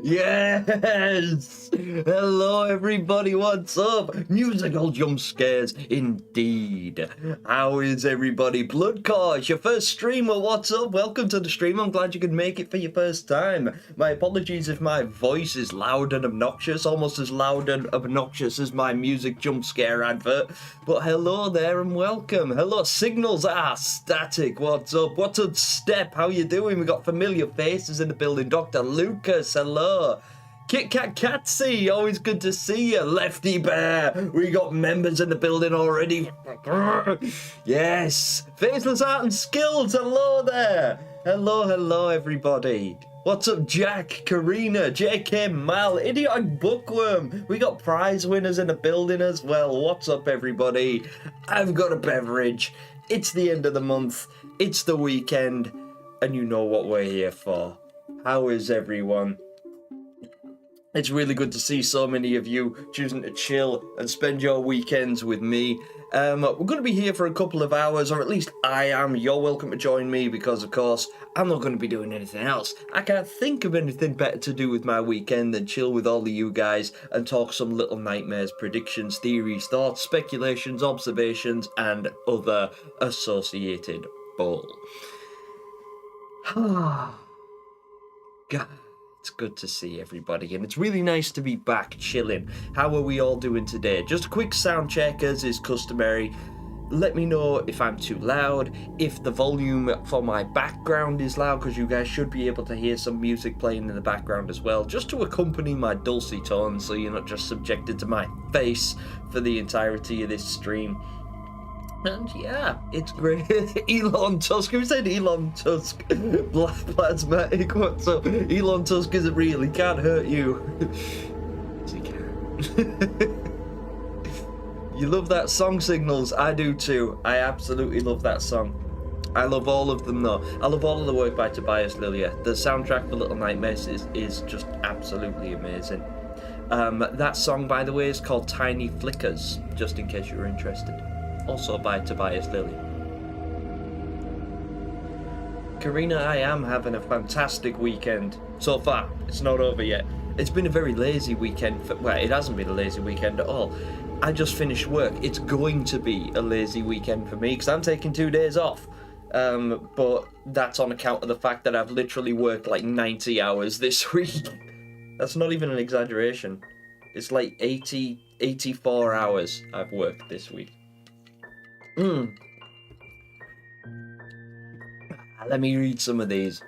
Yes! Hello everybody, what's up? Musical jump scares indeed. How is everybody? Bloodcore, it's your first streamer, what's up? Welcome to the stream, I'm glad you could make it for your first time. My apologies if my voice is loud and obnoxious, almost as loud and obnoxious as my music jump scare advert. But hello there and welcome. Hello Signals, Static, what's up? What's up Step, how you doing? We got familiar faces in the building. Dr. Lucas, hello. Kit Kat Catsy, always good to see you. Lefty Bear, we got members in the building already. Yes. Faceless Art and Skills, hello there. Hello everybody. What's up Jack, Karina, JK Mal, Idiotic Bookworm. We got prize winners in the building as well. What's up everybody? I've got a beverage. It's the end of the month. It's the weekend. And you know what we're here for. How is everyone? It's really good to see so many of you choosing to chill and spend your weekends with me. We're going to be here for a couple of hours, or at least I am. You're welcome to join me because, of course, I'm not going to be doing anything else. I can't think of anything better to do with my weekend than chill with all of you guys and talk some little nightmares, predictions, theories, thoughts, speculations, observations, and other associated bull. God, it's good to see everybody, and it's really nice to be back chilling. How are we all doing today? Just a quick sound check as is customary. Let me know if I'm too loud, if the volume for my background is loud, because you guys should be able to hear some music playing in the background as well, just to accompany my dulcet tones so you're not just subjected to my face for the entirety of this stream. And yeah, it's great. Elon Tusk, who said Elon Tusk? Black Plasmatic, what's up? Elon Tusk isn't real, he can't hurt you. Yes, he can. You love that song, Signals? I do too. I absolutely love that song. I love all of them though. I love all of the work by Tobias Lilia. The soundtrack for Little Nightmares is just absolutely amazing. That song, by the way, is called Tiny Flickers, just in case you were interested. Also by Tobias Lilly. Karina, I am having a fantastic weekend. So far, it's not over yet. It's been a very lazy weekend. Well, it hasn't been a lazy weekend at all. I just finished work. It's going to be a lazy weekend for me because I'm taking 2 days off. But that's on account of the fact that I've literally worked like 90 hours this week. That's not even an exaggeration. It's like 84 hours I've worked this week. Let me read some of these.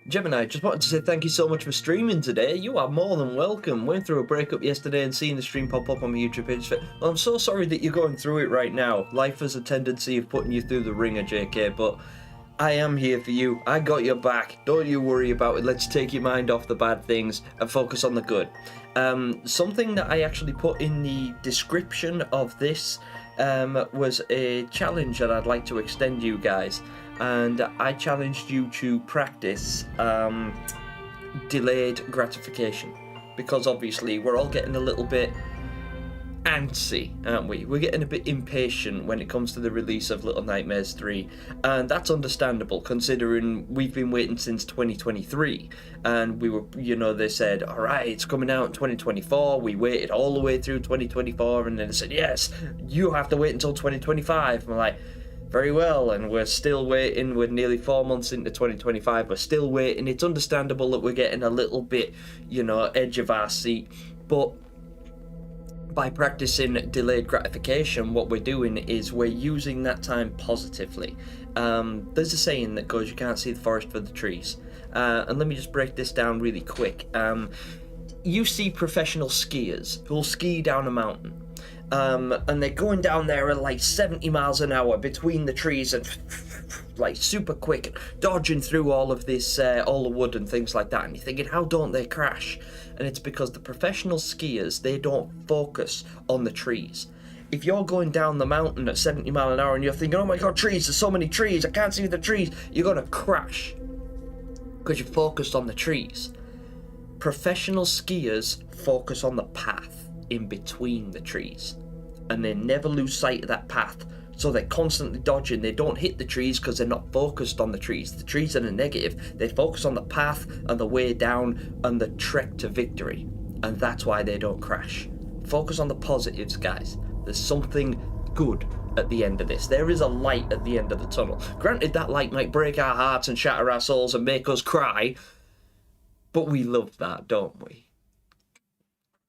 Gemini, just wanted to say thank you so much for streaming today. You are more than welcome. Went through a breakup yesterday and seeing the stream pop up on my YouTube page. Well, I'm so sorry that you're going through it right now. Life has a tendency of putting you through the ringer, JK, but I am here for you. I got your back. Don't you worry about it. Let's take your mind off the bad things and focus on the good. Something that I actually put in the description of this was a challenge that I'd like to extend you guys, and I challenged you to practice delayed gratification, because obviously we're all getting a little bit antsy, aren't we? We're getting a bit impatient when it comes to the release of Little Nightmares 3, and that's understandable considering we've been waiting since 2023, and we were, you know, they said, all right, it's coming out in 2024. We waited all the way through 2024, and then they said, yes, you have to wait until 2025. And we're like, very well, and we're still waiting. We're nearly 4 months into 2025. We're still waiting. It's understandable that we're getting a little bit, you know, edge of our seat, but by practicing delayed gratification, what we're doing is we're using that time positively. There's a saying that goes, you can't see the forest for the trees. And let me just break this down really quick. You see professional skiers who'll ski down a mountain. And they're going down there at like 70 miles an hour between the trees and like super quick, dodging through all of this, all the wood and things like that. And you're thinking, how don't they crash? And it's because the professional skiers, they don't focus on the trees. If you're going down the mountain at 70 miles an hour and you're thinking, oh my god, trees, there's so many trees, I can't see the trees, you're going to crash. because you're focused on the trees. Professional skiers focus on the path in between the trees, and they never lose sight of that path. So they're constantly dodging. They don't hit the trees because they're not focused on the trees. The trees are the negative. They focus on the path and the way down and the trek to victory. And that's why they don't crash. Focus on the positives, guys. There's something good at the end of this. There is a light at the end of the tunnel. Granted, that light might break our hearts and shatter our souls and make us cry, but we love that, don't we?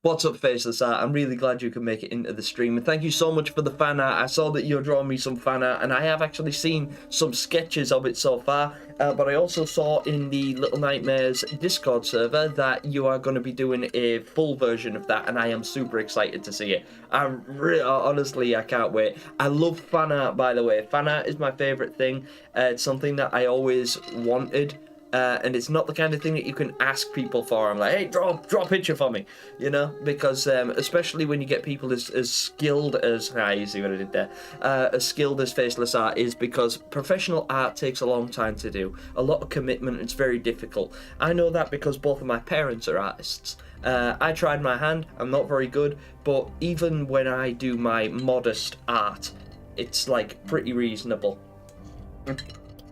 What's up, Faceless Art? I'm really glad you could make it into the stream, and thank you so much for the fan art. I saw that you're drawing me some fan art, and I have actually seen some sketches of it so far, but I also saw in the Little Nightmares Discord server that you are going to be doing a full version of that, and I am super excited to see it. Honestly, I can't wait. I love fan art, by the way. Fan art is my favourite thing. It's something that I always wanted. And it's not the kind of thing that you can ask people for. I'm like, hey, draw a picture for me, you know, because especially when you get people as skilled as, you see what I did there, as skilled as Faceless Art is, because professional art takes a long time to do, a lot of commitment, it's very difficult. I know that because both of my parents are artists. I tried my hand, I'm not very good, but even when I do my modest art, it's like pretty reasonable.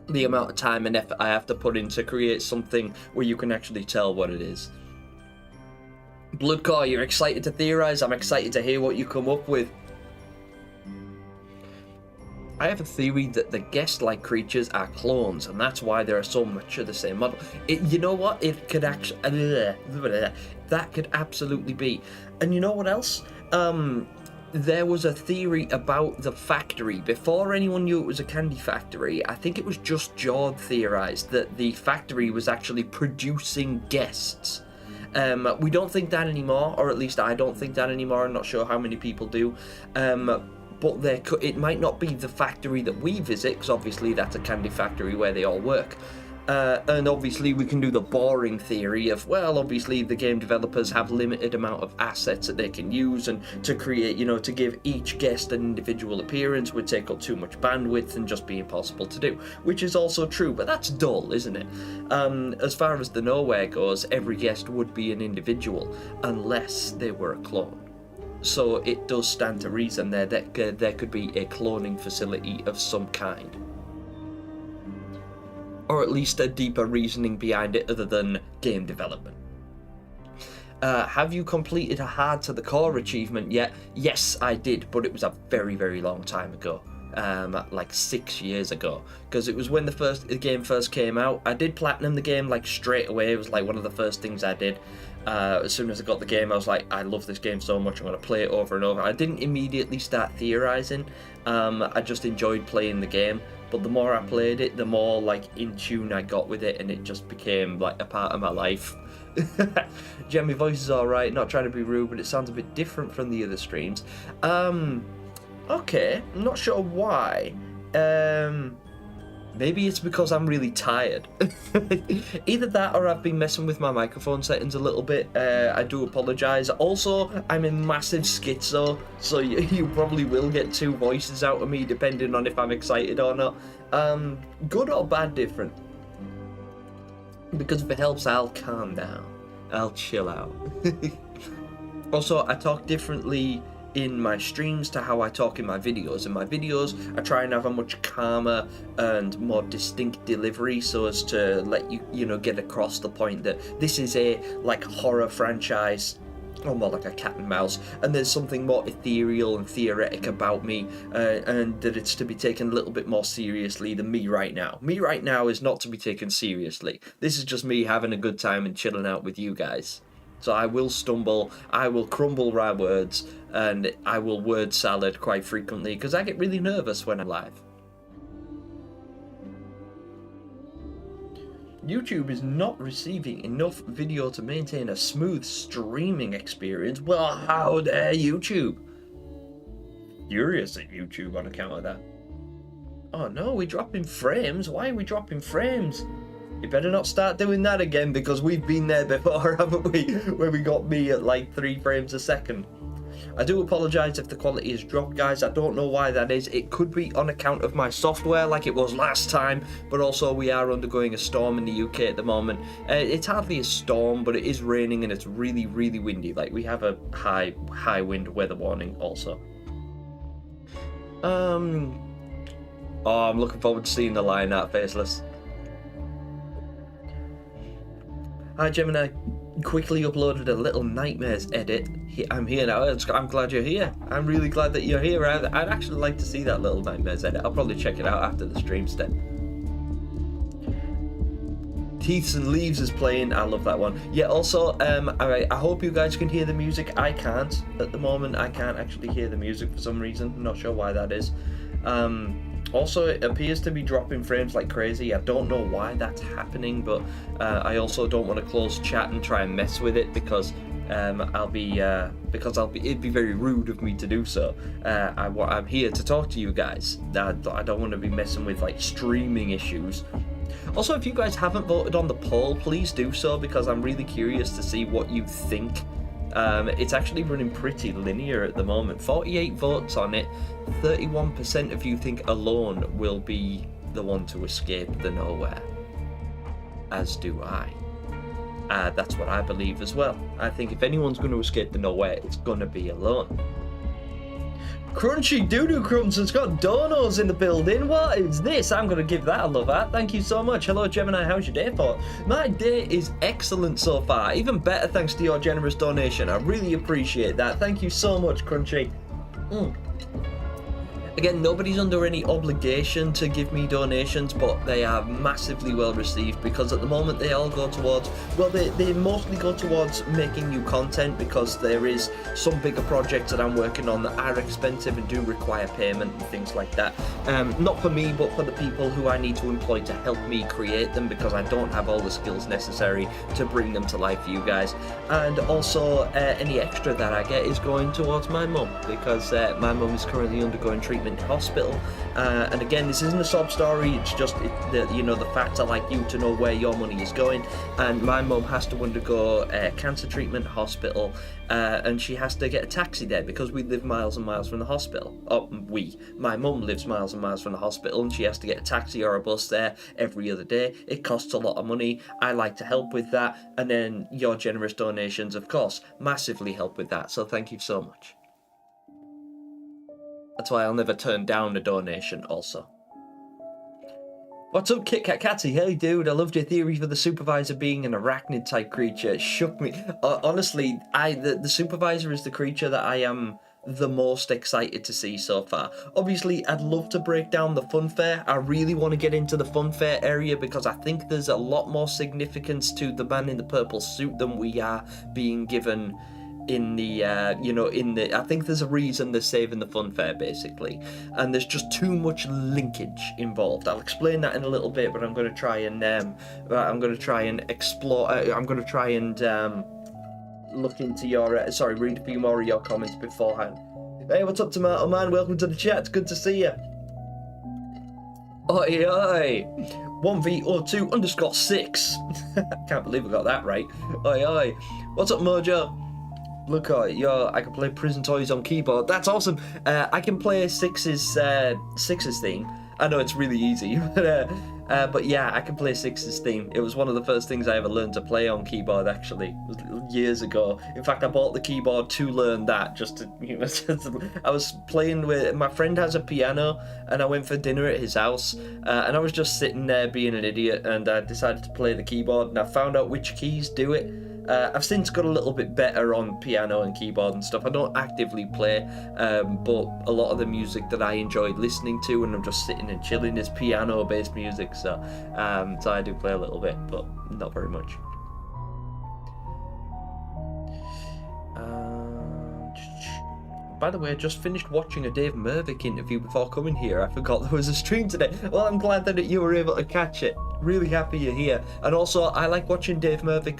The amount of time and effort I have to put in to create something where you can actually tell what it is. Bloodcore, you're excited to theorize? I'm excited to hear what you come up with. I have a theory that the guest-like creatures are clones, and that's why there are so much of the same model. You know what? It could actually... that could absolutely be. And you know what else? There was a theory about the factory. Before anyone knew it was a candy factory, I think it was just Jord theorized that the factory was actually producing guests. We don't think that anymore, or at least I don't think that anymore. I'm not sure how many people do. But it might not be the factory that we visit, because obviously that's a candy factory where they all work. And obviously we can do the boring theory of, well, obviously the game developers have limited amount of assets that they can use, and to create, you know, to give each guest an individual appearance would take up too much bandwidth and just be impossible to do, which is also true, but that's dull, isn't it? As far as the Nowhere goes, every guest would be an individual, unless they were a clone. So it does stand to reason there that there could be a cloning facility of some kind. Or at least a deeper reasoning behind it other than game development. Have you completed a hard to the core achievement yet? Yes, I did, but it was a very, very long time ago. Like 6 years ago. Because it was when the game first came out. I did platinum the game like straight away. It was like one of the first things I did. As soon as I got the game, I was like, I love this game so much, I'm going to play it over and over. I didn't immediately start theorizing. I just enjoyed playing the game. But the more I played it, the more like in tune I got with it, and it just became like a part of my life. Jen, my voice is alright, not trying to be rude, but it sounds a bit different from the other streams. Okay, I'm not sure why. Maybe it's because I'm really tired. Either that or I've been messing with my microphone settings a little bit. I do apologise. Also, I'm a massive schizo, so you probably will get two voices out of me depending on if I'm excited or not. Good or bad different? Because if it helps, I'll calm down. I'll chill out. Also, I talk differently in my streams to how I talk in my videos. In my videos, I try and have a much calmer and more distinct delivery so as to let you know, get across the point that this is a like horror franchise, or more like a cat and mouse, and there's something more ethereal and theoretic about me, and that it's to be taken a little bit more seriously than me right now. Me right now is not to be taken seriously. This is just me having a good time and chilling out with you guys. So I will stumble, I will crumble my words, and I will word salad quite frequently because I get really nervous when I'm live. YouTube is not receiving enough video to maintain a smooth streaming experience. Well, how dare YouTube? Furious at YouTube on account of that. Oh no, we're dropping frames. Why are we dropping frames? You better not start doing that again, because we've been there before, haven't we? Where we got me at like 3 frames a second. I do apologise if the quality has dropped, guys. I don't know why that is. It could be on account of my software like it was last time, but also we are undergoing a storm in the UK at the moment. It's hardly a storm, but it is raining and it's really, really windy. Like, we have a high wind weather warning also. Oh, I'm looking forward to seeing the lion out faceless. Hi, Gemini. Quickly uploaded a little nightmares edit. I'm here now. I'm glad you're here. I'm really glad that you're here. I'd actually like to see that little nightmares edit. I'll probably check it out after the stream step. Teeths and Leaves is playing. I love that one. Yeah, also, I hope you guys can hear the music. I can't. At the moment, I can't actually hear the music for some reason. I'm not sure why that is. Also, it appears to be dropping frames like crazy. I don't know why that's happening, but I also don't want to close chat and try and mess with it because it'd be very rude of me to do so. I'm here to talk to you guys. I don't want to be messing with like streaming issues. Also, if you guys haven't voted on the poll, please do so because I'm really curious to see what you think. It's actually running pretty linear at the moment. 48 votes on it. 31% of you think Alone will be the one to escape the nowhere. As do I. That's what I believe as well. I think if anyone's going to escape the nowhere, it's going to be Alone. Crunchy Doodoo Crumbs has got donos in the building. What is this? I'm going to give that a love at. Thank you so much. Hello, Gemini. How's your day, for? My day is excellent so far. Even better thanks to your generous donation. I really appreciate that. Thank you so much, Crunchy. Again, nobody's under any obligation to give me donations, but they are massively well received because at the moment they all go towards, well, they mostly go towards making new content because there is some bigger projects that I'm working on that are expensive and do require payment and things like that. Not for me, but for the people who I need to employ to help me create them because I don't have all the skills necessary to bring them to life for you guys. And also, any extra that I get is going towards my mum because my mum is currently undergoing treatment in hospital, and again, this isn't a sob story. It's just the fact I like you to know where your money is going. And my mum has to undergo cancer treatment in hospital, and she has to get a taxi there because we live miles and miles from the hospital. My mum lives miles and miles from the hospital, and she has to get a taxi or a bus there every other day. It costs a lot of money. I like to help with that, and then your generous donations, of course, massively help with that. So thank you so much. That's why I'll never turn down a donation also. What's up, Kit Kat Catty? Hey dude, I loved your theory for the supervisor being an arachnid type creature. It shook me. Honestly, the supervisor is the creature that I am the most excited to see so far. Obviously, I'd love to break down the funfair. I really want to get into the funfair area because I think there's a lot more significance to the man in the purple suit than we are being given in the I think there's a reason they're saving the funfair basically, and there's just too much linkage involved. I'll explain that in a little bit, but I'm going to try and explore. I'm going to try and look into your read a few more of your comments beforehand. Hey, what's up, Tomato Man? Welcome to the chat. It's good to see you. Oi oi. 1v02_6. Can't believe I got that right. Oi oi. What's up, Mojo? Look, I can play Prison Toys on keyboard. That's awesome. I can play Six's theme. I know it's really easy, but yeah, I can play Six's theme. It was one of the first things I ever learned to play on keyboard, actually, years ago. In fact, I bought the keyboard to learn that, just to, I was playing with, my friend has a piano, and I went for dinner at his house, and I was just sitting there being an idiot, and I decided to play the keyboard, and I found out which keys do it. I've since got a little bit better on piano and keyboard and stuff. I don't actively play, but a lot of the music that I enjoyed listening to when I'm just sitting and chilling is piano-based music, so I do play a little bit, but not very much. By the way, I just finished watching a Dave Mervick interview before coming here. I forgot there was a stream today. Well, I'm glad that you were able to catch it. Really happy you're here. And also, I like watching Dave Mervick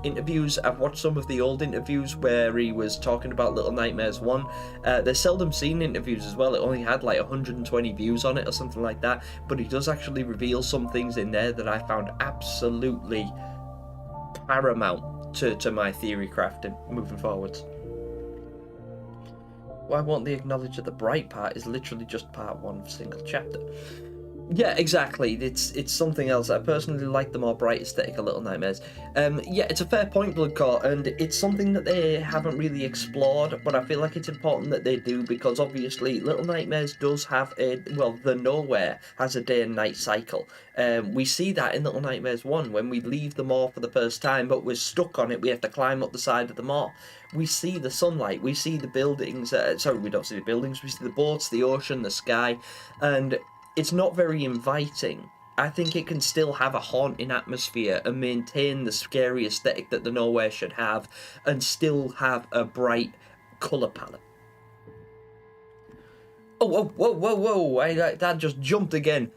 interviews. I've watched some of the old interviews where he was talking about Little Nightmares 1. They're seldom seen interviews as well. It only had like 120 views on it or something like that. But he does actually reveal some things in there that I found absolutely paramount to my theory crafting moving forwards. Why won't they acknowledge that the bright part is literally just part one of a single chapter? Yeah, exactly. It's something else. I personally like the more bright aesthetic of Little Nightmares. Yeah, it's a fair point, Bloodcore, and it's something that they haven't really explored, but I feel like it's important that they do, because obviously Little Nightmares does have the Nowhere has a day and night cycle. We see that in Little Nightmares 1, when we leave the moor for the first time, but we're stuck on it, we have to climb up the side of the moor. We see the sunlight, we see the buildings, sorry, we don't see the buildings, we see the boats, the ocean, the sky, and it's not very inviting. I think it can still have a haunting atmosphere and maintain the scary aesthetic that the Nowhere should have, and still have a bright colour palette. Oh, whoa, whoa, whoa, whoa, that just jumped again.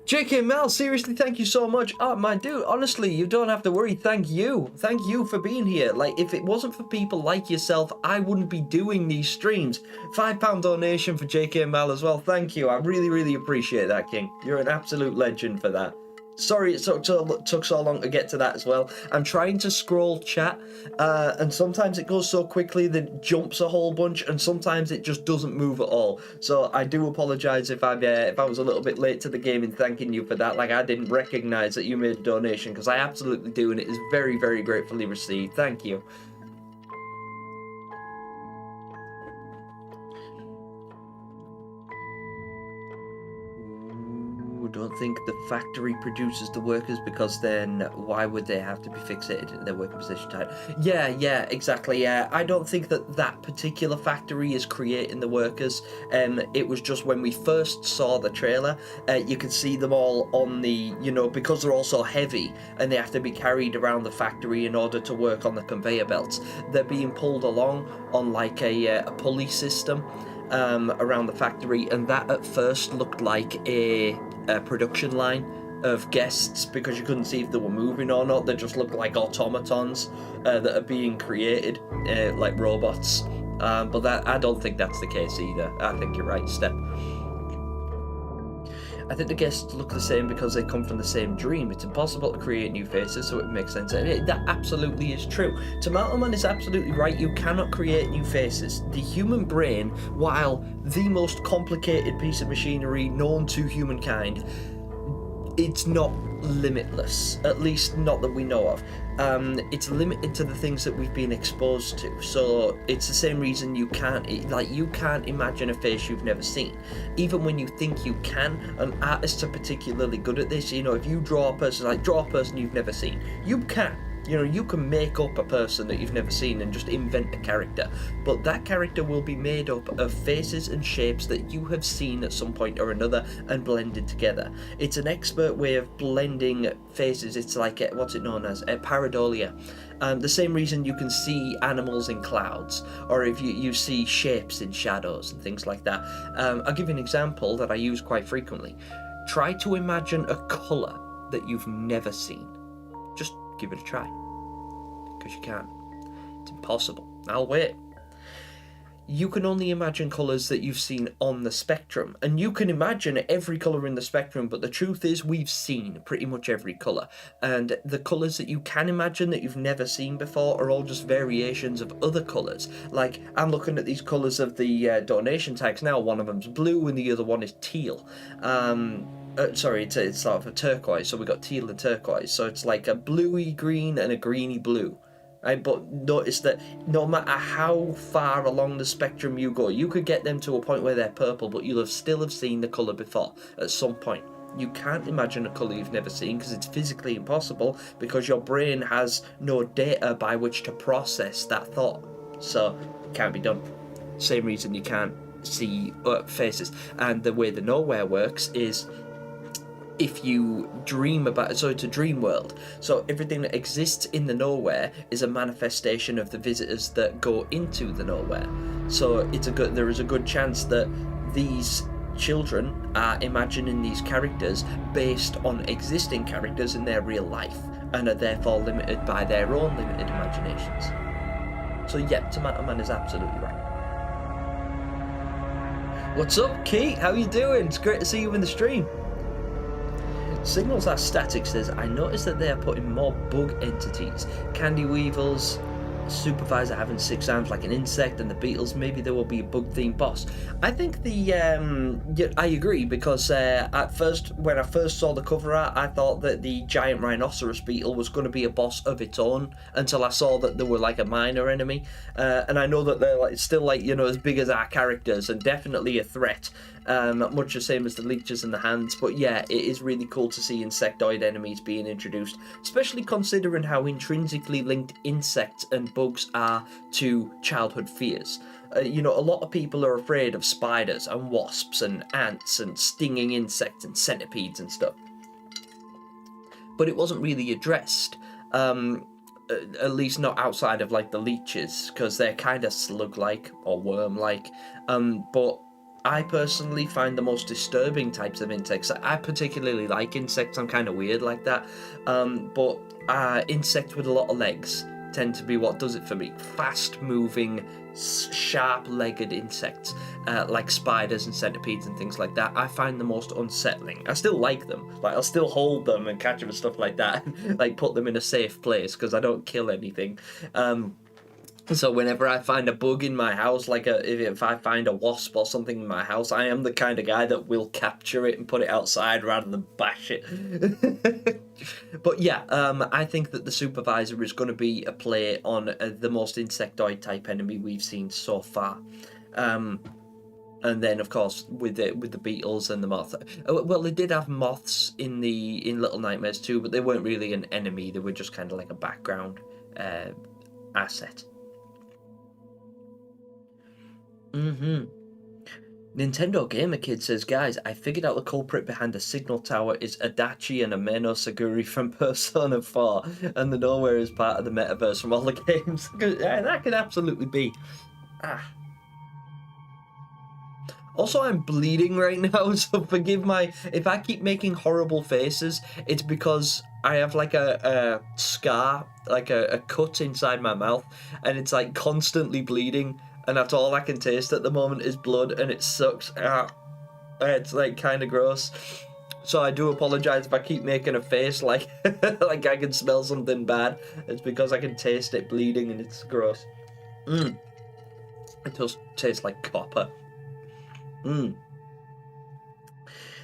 JK Mel, seriously, thank you so much. Oh, my dude, honestly, you don't have to worry. Thank you. Thank you for being here. Like, if it wasn't for people like yourself, I wouldn't be doing these streams. £5 donation for JK Mel as well. Thank you. I really, really appreciate that, King. You're an absolute legend for that. Sorry it took so long to get to that as well. I'm trying to scroll chat, and sometimes it goes so quickly that it jumps a whole bunch, and sometimes it just doesn't move at all. So I do apologise if I was a little bit late to the game in thanking you for that. Like, I didn't recognise that you made a donation, because I absolutely do, and it is very, very gratefully received. Thank you. Don't think the factory produces the workers, because then why would they have to be fixated in their working position type? Yeah, exactly. Yeah, I don't think that particular factory is creating the workers. It was just when we first saw the trailer, you could see them all on the, because they're all so heavy and they have to be carried around the factory in order to work on the conveyor belts. They're being pulled along on like a pulley system around the factory, and that at first looked like a production line of guests, because you couldn't see if they were moving or not. They just looked like automatons that are being created, like robots. But I don't think that's the case either. I think you're right, Step. I think the guests look the same because they come from the same dream. It's impossible to create new faces, so it makes sense. And that absolutely is true. Tomato Man is absolutely right. You cannot create new faces. The human brain, while the most complicated piece of machinery known to humankind, it's not limitless, at least not that we know of. It's limited to the things that we've been exposed to. So it's the same reason you can't imagine a face you've never seen. Even when you think you can, and artists are particularly good at this. If you draw a person you've never seen, you can. You can make up a person that you've never seen and just invent a character, but that character will be made up of faces and shapes that you have seen at some point or another and blended together. It's an expert way of blending faces. It's like what's it known as? Pareidolia. The same reason you can see animals in clouds, or if you see shapes in shadows and things like that. I'll give you an example that I use quite frequently. Try to imagine a colour that you've never seen. Just give it a try, because you can't. It's impossible. I'll wait. You can only imagine colours that you've seen on the spectrum, and you can imagine every colour in the spectrum, but the truth is we've seen pretty much every colour, and the colours that you can imagine that you've never seen before are all just variations of other colours. Like, I'm looking at these colours of the donation tags now. One of them's blue and the other one is teal. Sorry, it's sort of a turquoise, so we got teal and turquoise, so it's like a bluey green and a greeny blue. Right? But notice that no matter how far along the spectrum you go, you could get them to a point where they're purple, but you'll still have seen the colour before at some point. You can't imagine a colour you've never seen, because it's physically impossible, because your brain has no data by which to process that thought. So it can't be done. Same reason you can't see faces. And the way the Nowhere works is, if you dream about, so it's a dream world, so everything that exists in the Nowhere is a manifestation of the visitors that go into the Nowhere. So there is a good chance that these children are imagining these characters based on existing characters in their real life, and are therefore limited by their own limited imaginations. So yeah, Tomato Man is absolutely right. What's up, Keith? How you doing? It's great to see you in the stream. Signals Are Static says, I noticed that they are putting more bug entities, candy weevils, supervisor having 6 arms like an insect, and the beetles, maybe there will be a bug themed boss. I think I agree, because at first, when I first saw the cover art, I thought that the giant rhinoceros beetle was going to be a boss of its own, until I saw that they were like a minor enemy, and I know that they're like still like, you know, as big as our characters and definitely a threat. Much the same as the leeches and the hands, but yeah, it is really cool to see insectoid enemies being introduced, especially considering how intrinsically linked insects and bugs are to childhood fears. You know, a lot of people are afraid of spiders and wasps and ants and stinging insects and centipedes and stuff, but it wasn't really addressed. At least not outside of like the leeches, because they're kind of slug-like or worm-like, but I personally find the most disturbing types of insects. I particularly like insects. I'm kind of weird like that. But insects with a lot of legs tend to be what does it for me. Fast-moving, sharp-legged insects, like spiders and centipedes and things like that, I find the most unsettling. I still like them. Like, I'll still hold them and catch them and stuff like that. Like, put them in a safe place, because I don't kill anything. So whenever I find a bug in my house, like if I find a wasp or something in my house, I am the kind of guy that will capture it and put it outside rather than bash it. But yeah, I think that the supervisor is going to be a play on the most insectoid type enemy we've seen so far. And then, of course, with the beetles and the moth. Well, they did have moths in Little Nightmares too, but they weren't really an enemy. They were just kind of like a background asset. Nintendo Gamer Kid says, guys, I figured out the culprit behind the signal tower is Adachi and Ameno Saguri from Persona 4, and the Nowhere is part of the metaverse from all the games. Yeah, that could absolutely be. Also, I'm bleeding right now, so forgive if I keep making horrible faces, it's because I have like a scar, like a cut inside my mouth, and it's like constantly bleeding. And that's all I can taste at the moment is blood, and it sucks. It's like kind of gross. So I do apologise if I keep making a face like like I can smell something bad. It's because I can taste it bleeding, and it's gross. It does taste like copper. I've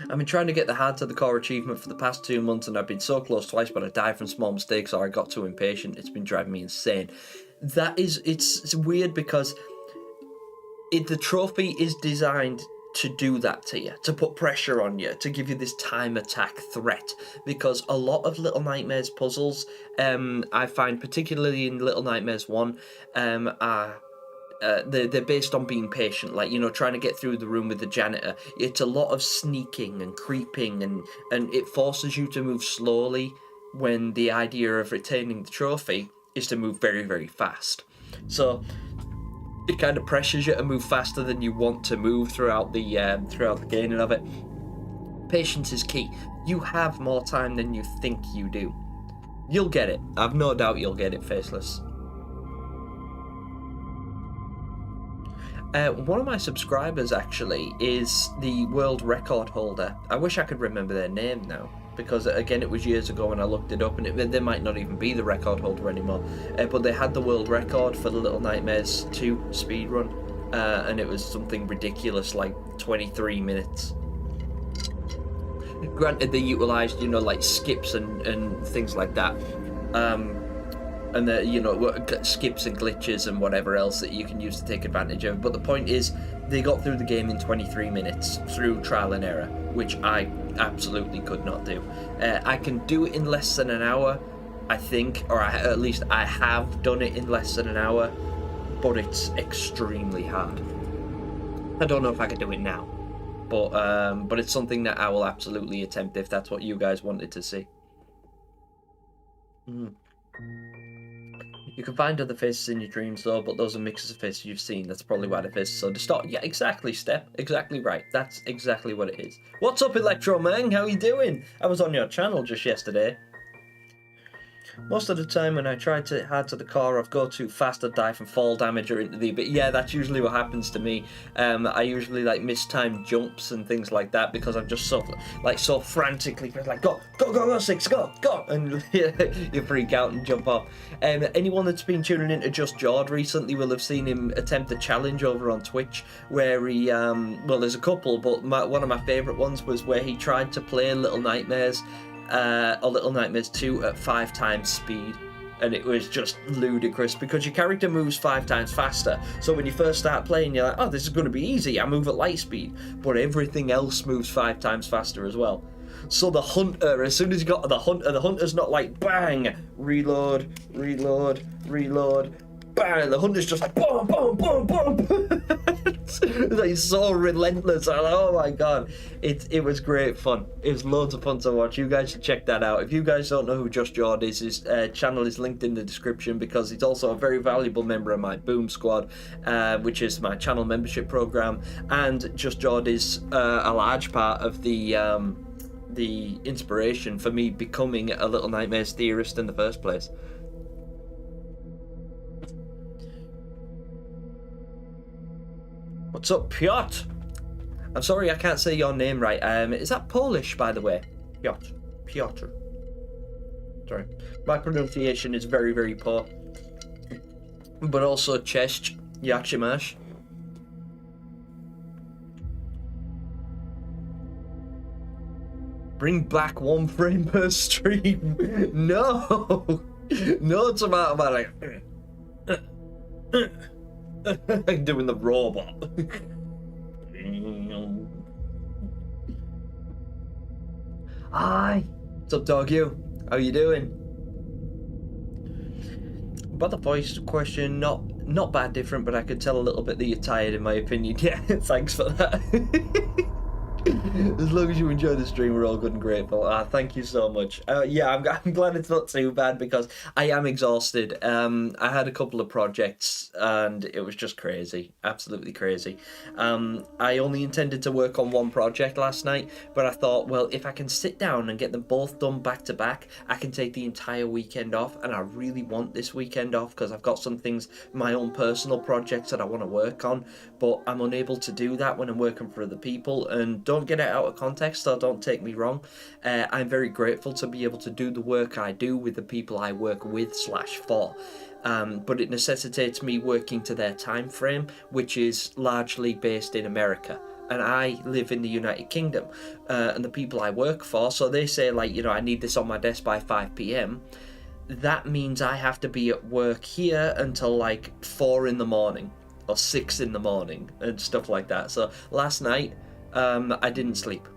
been trying to get the hard to the core achievement for the past 2 months, and I've been so close twice, but I died from small mistakes or I got too impatient. It's been driving me insane. It's weird because the trophy is designed to do that to you, to put pressure on you, to give you this time attack threat, because a lot of Little Nightmares puzzles, I find, particularly in Little Nightmares 1, are they're based on being patient, like, you know, trying to get through the room with the janitor. It's a lot of sneaking and creeping, and it forces you to move slowly when the idea of retaining the trophy is to move very, very fast. So it kind of pressures you to move faster than you want to move throughout the gaining of it. Patience is key. You have more time than you think you do. You'll get it. I've no doubt you'll get it, Faceless. One of my subscribers, actually, is the world record holder. I wish I could remember their name now, because, again, it was years ago when I looked it up, and they might not even be the record holder anymore. But they had the world record for the Little Nightmares 2 speedrun, and it was something ridiculous, like 23 minutes. Granted, they utilised, you know, like skips and things like that. And the, you know, skips and glitches and whatever else that you can use to take advantage of. But the point is, they got through the game in 23 minutes through trial and error, which I absolutely could not do. I can do it in less than an hour, I think, or at least I have done it in less than an hour, but it's extremely hard. I don't know if I could do it now, but it's something that I will absolutely attempt if that's what you guys wanted to see. You can find other faces in your dreams though, but those are mixes of faces you've seen. That's probably why the faces are so distorted. Yeah, exactly, Steph. Exactly right. That's exactly what it is. What's up, Electro Man? How you doing? I was on your channel just yesterday. Most of the time when I try to hard to the core, I've go too fast, I die from fall damage or into the... But yeah, that's usually what happens to me. I usually like mistimed jumps and things like that because I'm just so frantically like go 6, go, and you freak out and jump off. Anyone that's been tuning into Just Jawed recently will have seen him attempt a challenge over on Twitch where he well, there's a couple, but one of my favourite ones was where he tried to play Little Nightmares or Little Nightmares 2 at 5 times speed, and it was just ludicrous because your character moves 5 times faster. So when you first start playing, you're like, oh, this is going to be easy, I move at light speed, but everything else moves 5 times faster as well. So the hunter, as soon as you got to the hunter's not like bang, reload, bang. The hunter's just like boom, boom, boom, boom. It's like so relentless. I'm like, oh my god, it was great fun. It was loads of fun to watch. You guys should check that out. If you guys don't know who Just Jawed is, his channel is linked in the description because he's also a very valuable member of my Boom Squad, which is my channel membership program. And Just Jawed is a large part of the inspiration for me becoming a Little Nightmares theorist in the first place. What's up, Piotr? I'm sorry I can't say your name right. Is that Polish, by the way? Piotr. Sorry. My pronunciation is very, very poor. But also Cześć, jak się masz? Bring back 1 frame per stream. No! No tomato man, like doing the robot. Hi. What's up, dog? How you doing? About the voice question, not bad different, but I could tell a little bit that you're tired, in my opinion. Yeah, thanks for that. As long as you enjoy the stream, we're all good and grateful. Thank you so much. Yeah, I'm glad it's not too bad because I am exhausted. I had a couple of projects and it was just crazy, absolutely crazy. I only intended to work on 1 project last night, but I thought, well, if I can sit down and get them both done back to back, I can take the entire weekend off, and I really want this weekend off because I've got some things, my own personal projects that I want to work on, but I'm unable to do that when I'm working for other people. And don't get it out of context, so don't take me wrong. I'm very grateful to be able to do the work I do with the people I work with / for. But it necessitates me working to their time frame, which is largely based in America. And I live in the United Kingdom, and the people I work for, so they say, like, you know, I need this on my desk by 5 p.m. That means I have to be at work here until like 4 in the morning or 6 in the morning and stuff like that. So last night, I didn't sleep,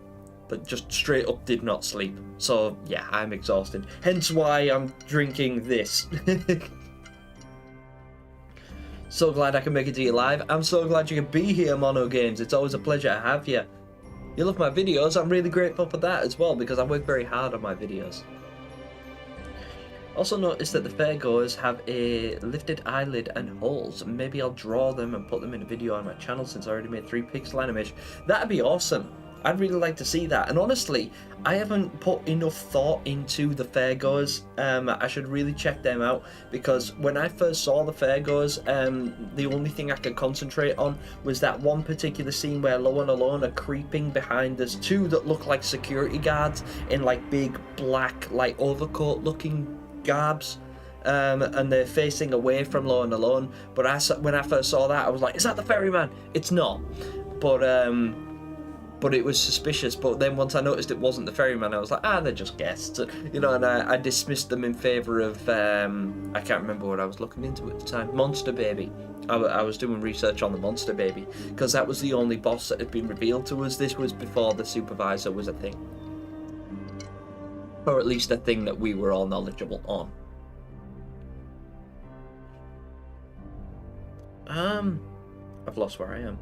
but just straight up did not sleep. So yeah, I'm exhausted. Hence why I'm drinking this. So glad I can make it to you live. I'm so glad you can be here, Mono Games. It's always a pleasure to have you. You love my videos. I'm really grateful for that as well because I work very hard on my videos. Also noticed that the fairgoers have a lifted eyelid and holes. Maybe I'll draw them and put them in a video on my channel since I already made 3 pixel animation. That'd be awesome. I'd really like to see that. And honestly, I haven't put enough thought into the fairgoers. I should really check them out because when I first saw the fairgoers, the only thing I could concentrate on was that one particular scene where Lo and Alone are creeping behind. There's 2 that look like security guards in like big black like overcoat looking garbs, and they're facing away from Lo and Alone. But when I first saw that, I was like, is that the ferryman? It's not. But it was suspicious. But then once I noticed it wasn't the ferryman, I was like, they're just guests, you know, and I dismissed them in favour of, I can't remember what I was looking into at the time, Monster Baby. I was doing research on the Monster Baby, because that was the only boss that had been revealed to us. This was before the supervisor was a thing. Or at least a thing that we were all knowledgeable on. I've lost where I am.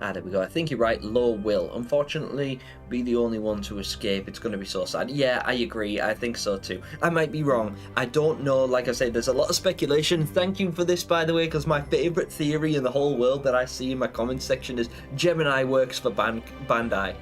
There we go. I think you're right. Lo will, unfortunately, be the only one to escape. It's going to be so sad. Yeah, I agree. I think so too. I might be wrong. I don't know. Like I said, there's a lot of speculation. Thank you for this, by the way, because my favourite theory in the whole world that I see in my comments section is Gemini works for Bandai.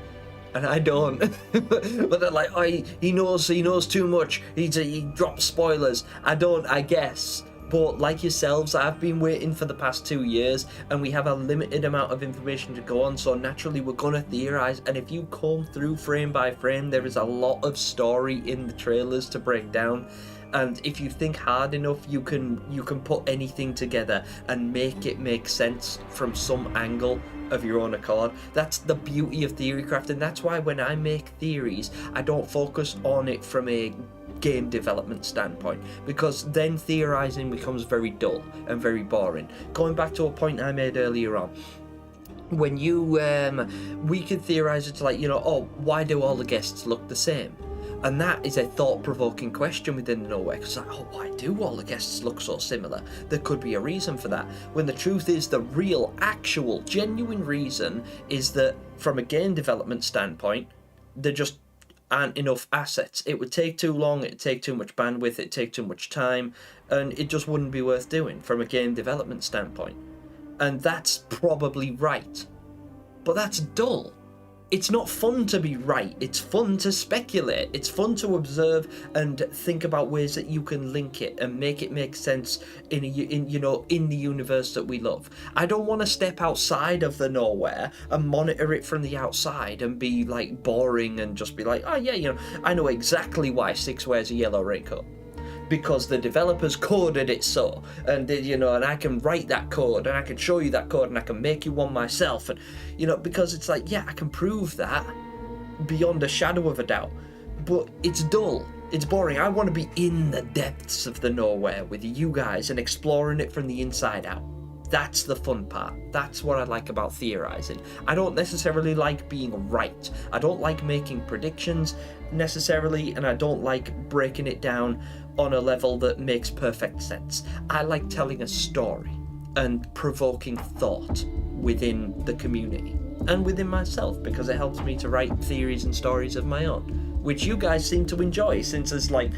and I don't. But they're like, oh, he knows too much. He drops spoilers. I don't, I guess. But like yourselves, I've been waiting for the past 2 years, and we have a limited amount of information to go on, so naturally we're gonna theorize. And if you comb through frame by frame, there is a lot of story in the trailers to break down. And if you think hard enough, you can put anything together and make it make sense from some angle of your own accord. That's the beauty of theory crafting. That's why when I make theories, I don't focus on it from a game development standpoint, because then theorizing becomes very dull and very boring. Going back to a point I made earlier on, when you we could theorize it to, like, you know, oh, why do all the guests look the same? And that is a thought-provoking question within the nowhere, because like, oh, why do all the guests look so similar? There could be a reason for that, when the truth is the real, actual, genuine reason is that from a game development standpoint, there just aren't enough assets. It would take too long, it'd take too much bandwidth, it'd take too much time, and it just wouldn't be worth doing from a game development standpoint. And that's probably right. But that's dull. It's not fun to be right. It's fun to speculate. It's fun to observe and think about ways that you can link it and make it make sense in the universe that we love. I don't want to step outside of the nowhere and monitor it from the outside and be like boring and just be like, oh yeah, you know, I know exactly why Six wears a yellow raincoat, because the developers coded it so, and and I can write that code, and I can show you that code, and I can make you one myself, and because it's like, yeah, I can prove that beyond a shadow of a doubt, but it's dull, it's boring. I want to be in the depths of the nowhere with you guys and exploring it from the inside out. That's the fun part. That's what I like about theorizing. I don't necessarily like being right. I don't like making predictions necessarily, and I don't like breaking it down on a level that makes perfect sense. I like telling a story and provoking thought within the community and within myself, because it helps me to write theories and stories of my own, which you guys seem to enjoy, since there's like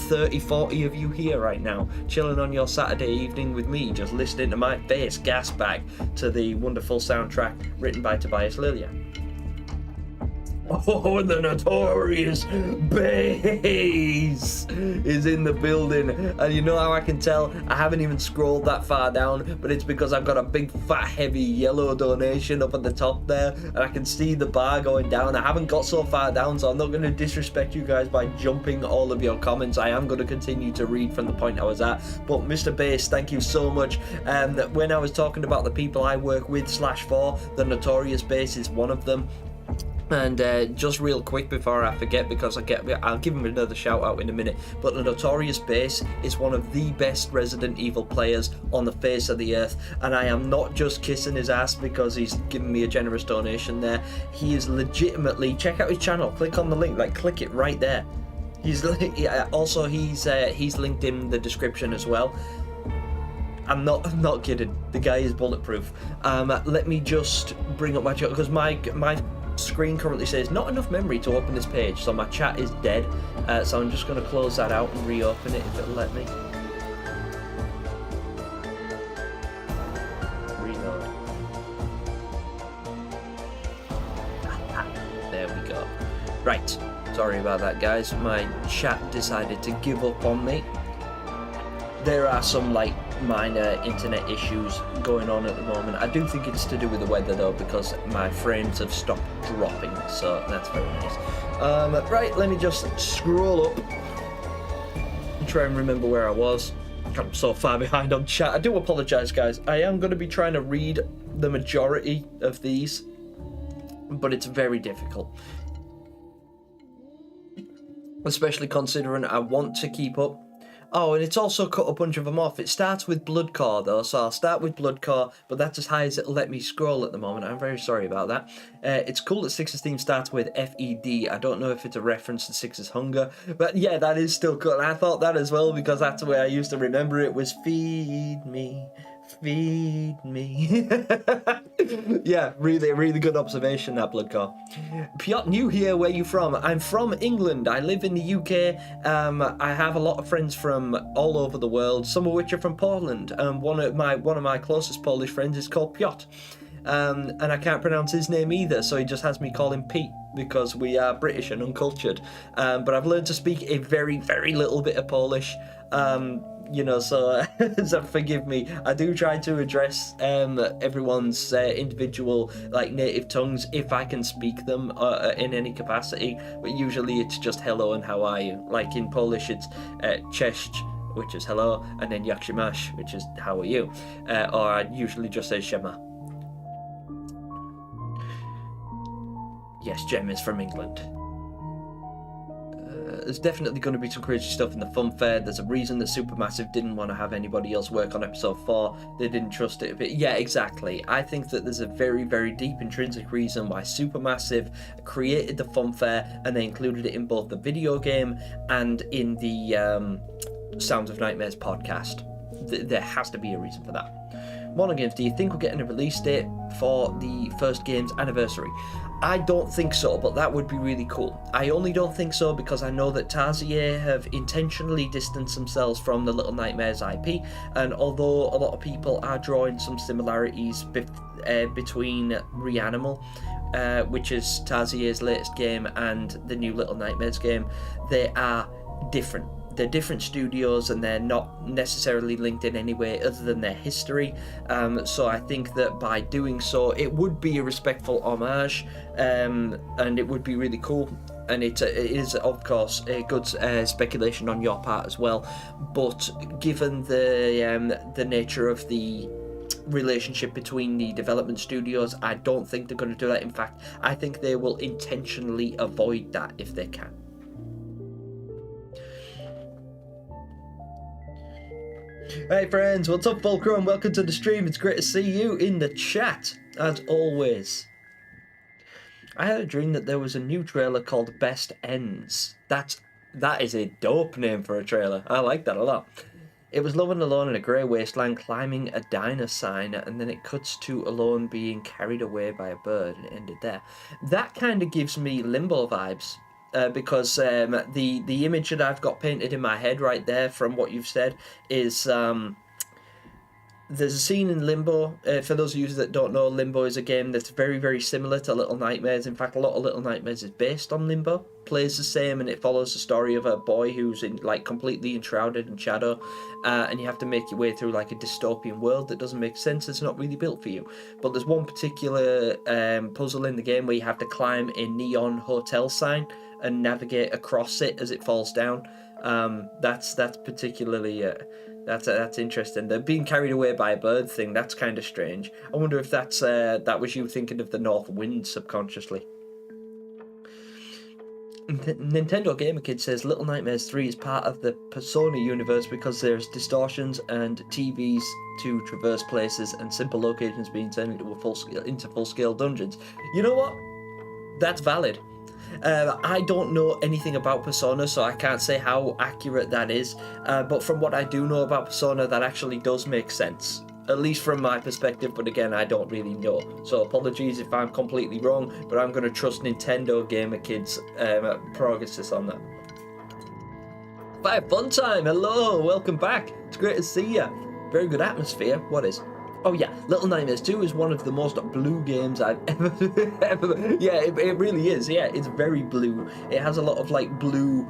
30-40 of you here right now, chilling on your Saturday evening with me, just listening to my bass gas bag to the wonderful soundtrack written by Tobias Lilia. Oh, the notorious bass is in the building, and you know how I can tell? I haven't even scrolled that far down, but it's because I've got a big fat heavy yellow donation up at the top there, and I can see the bar going down. I haven't got so far down, so I'm not going to disrespect you guys by jumping all of your comments. I am going to continue to read from the point I was at, but Mr. Bass, thank you so much. When I was talking about the people I work with /for, the notorious bass is one of them. And just real quick before I forget, because I'll give him another shout out in a minute, but the Notorious Bass is one of the best Resident Evil players on the face of the earth, and I am not just kissing his ass because he's given me a generous donation there. He is legitimately, check out his channel, click on the link, like click it right there. He's also he's linked in the description as well. I'm not kidding, the guy is bulletproof. Let me just bring up my chat, because my screen currently says not enough memory to open this page, so my chat is dead, so I'm just going to close that out and reopen it if it'll let me. Reload. There we go. Right, sorry about that guys, my chat decided to give up on me. There are some like minor internet issues going on at the moment. I do think it's to do with the weather though, because my frames have stopped dropping, so that's very nice. Right, let me just scroll up and try and remember where I was. I'm so far behind on chat. I do apologise guys. I am going to be trying to read the majority of these, but it's very difficult, especially considering I want to keep up. Oh, and it's also cut a bunch of them off. It starts with Bloodcore though, so I'll start with Bloodcore, but that's as high as it'll let me scroll at the moment. I'm very sorry about that. It's cool that Six's theme starts with FED. I don't know if it's a reference to Six's Hunger, but yeah, that is still cool. And I thought that as well, because that's the way I used to remember it, was feed me. Feed me. Yeah, really good observation, that Bloodcore. Piotr, new here, where you from? I'm from England. I live in the UK. I have a lot of friends from all over the world, some of which are from Poland. One of my closest Polish friends is called Piotr. and I can't pronounce his name either, so he just has me call him Pete because we are British and uncultured. But I've learned to speak a very, very little bit of Polish. So forgive me. I do try to address everyone's individual native tongues if I can speak them in any capacity, but usually it's just hello and how are you. Like in Polish it's cześć, which is hello, and then jak się masz, which is how are you, or I usually just say siema. Yes, Jem is from England. There's definitely going to be some crazy stuff in the fun fair. There's a reason that Supermassive didn't want to have anybody else work on episode 4. They didn't trust it a bit. Yeah, exactly. I think that there's a very, very deep intrinsic reason why Supermassive created the fun fair, and they included it in both the video game and in the Sounds of Nightmares podcast. There has to be a reason for that. Modern Games, do you think we're getting a release date for the first game's anniversary? I don't think so, but that would be really cool. I only don't think so because I know that Tarsier have intentionally distanced themselves from the Little Nightmares IP, and although a lot of people are drawing some similarities between Reanimal, which is Tarsier's latest game, and the new Little Nightmares game, they are different. They're different studios and they're not necessarily linked in any way other than their history. So I think that by doing so, it would be a respectful homage, and it would be really cool. And it is, of course, a good speculation on your part as well. But given the nature of the relationship between the development studios, I don't think they're going to do that. In fact, I think they will intentionally avoid that if they can. Hey friends, what's up Fulcrum? Welcome to the stream. It's great to see you in the chat, as always. I had a dream that there was a new trailer called Best Ends. That is a dope name for a trailer. I like that a lot. It was Love and Alone in a grey wasteland climbing a diner sign, and then it cuts to Alone being carried away by a bird, and it ended there. That kind of gives me Limbo vibes. Because the image that I've got painted in my head right there from what you've said is there's a scene in Limbo. For those of you that don't know, Limbo is a game that's very, very similar to Little Nightmares. In fact, a lot of Little Nightmares is based on Limbo. Plays the same, and it follows the story of a boy who's completely enshrouded in shadow, and you have to make your way through a dystopian world that doesn't make sense. It's not really built for you. But there's one particular puzzle in the game where you have to climb a neon hotel sign and navigate across it as it falls down. That's particularly that's interesting. The being carried away by a bird thing, that's kind of strange. I wonder if that was you thinking of the North Wind subconsciously. Nintendo Gamer Kid says Little Nightmares 3 is part of the Persona universe because there's distortions and TVs to traverse places and simple locations being turned into full-scale dungeons. You know what? That's valid. I don't know anything about Persona, so I can't say how accurate that is, but from what I do know about Persona, that actually does make sense, at least from my perspective, but again, I don't really know, so apologies if I'm completely wrong, but I'm going to trust Nintendo Gamer Kid's prognosis on that. Fire Fun Time, hello, welcome back, it's great to see you. Very good atmosphere. What is? Oh yeah, Little Nightmares 2 is one of the most blue games I've ever yeah, it really is. Yeah, it's very blue. It has a lot of blue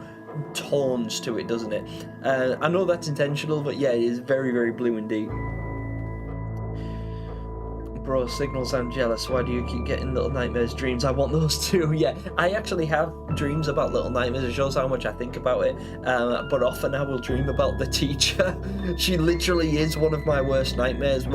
tones to it, doesn't it? I know that's intentional, but yeah, it is very, very blue indeed. Bro, signals, I'm jealous. Why do you keep getting Little Nightmares dreams? I want those too. Yeah, I actually have dreams about Little Nightmares. It shows how much I think about it. But often I will dream about the teacher. She literally is one of my worst nightmares.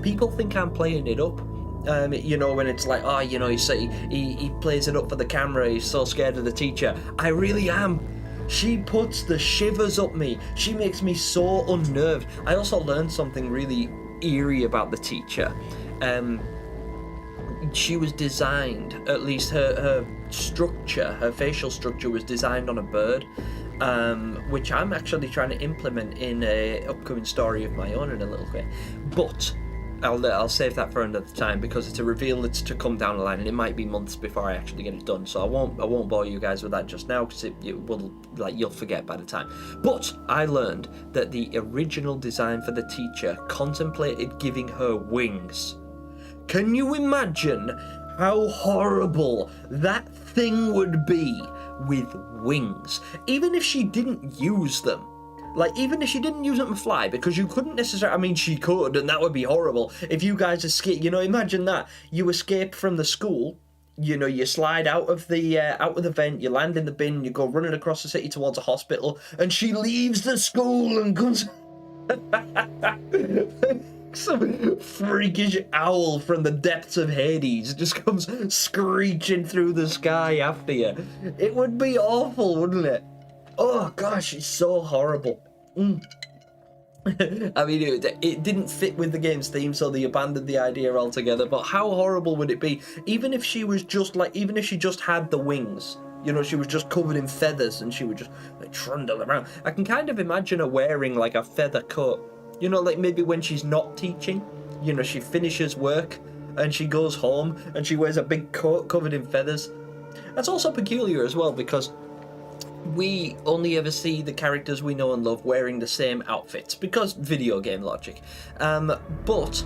People think I'm playing it up. When it's you say he plays it up for the camera. He's so scared of the teacher. I really am. She puts the shivers up me. She makes me so unnerved. I also learned something really eerie about the teacher. She was designed, at least her structure, her facial structure was designed on a bird, which I'm actually trying to implement in a upcoming story of my own in a little way. But I'll save that for another time because it's a reveal that's to come down the line, and it might be months before I actually get it done. So I won't bore you guys with that just now because you'll forget by the time. But I learned that the original design for the teacher contemplated giving her wings. Can you imagine how horrible that thing would be with wings? Even if she didn't use them. Like, even if she didn't use them to fly, because you couldn't necessarily... I mean, she could, and that would be horrible. If you guys escape... You know, imagine that. You escape from the school, you know, you slide out of the vent, you land in the bin, you go running across the city towards a hospital, and she leaves the school and comes... Some freakish owl from the depths of Hades just comes screeching through the sky after you. It would be awful, wouldn't it? Oh gosh, it's so horrible. I mean, it didn't fit with the game's theme, so they abandoned the idea altogether. But how horrible would it be, even if she was just like, even if she just had the wings? You know, she was just covered in feathers and she would just like trundle around. I can kind of imagine her wearing like a feather coat. You know, like maybe when she's not teaching, you know, she finishes work and she goes home and she wears a big coat covered in feathers. That's also peculiar as well, because we only ever see the characters we know and love wearing the same outfits, because video game logic. But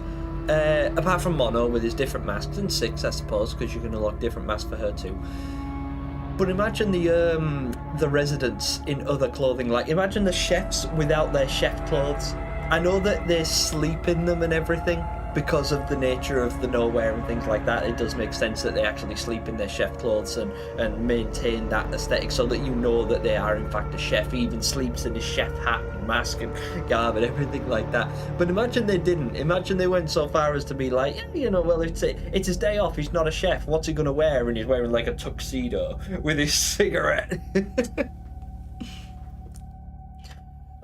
apart from Mono with his different masks, and Six, I suppose, because you can unlock different masks for her too. But imagine the residents in other clothing. Like, imagine the chefs without their chef clothes. I know that they sleep in them and everything because of the nature of the nowhere and things like that. It does make sense that they actually sleep in their chef clothes and maintain that aesthetic so that you know that they are in fact a chef. He even sleeps in his chef hat and mask and garb and everything like that. But imagine they didn't. Imagine they went so far as to be like, yeah, you know, well, it's his day off. He's not a chef. What's he going to wear? And he's wearing like a tuxedo with his cigarette.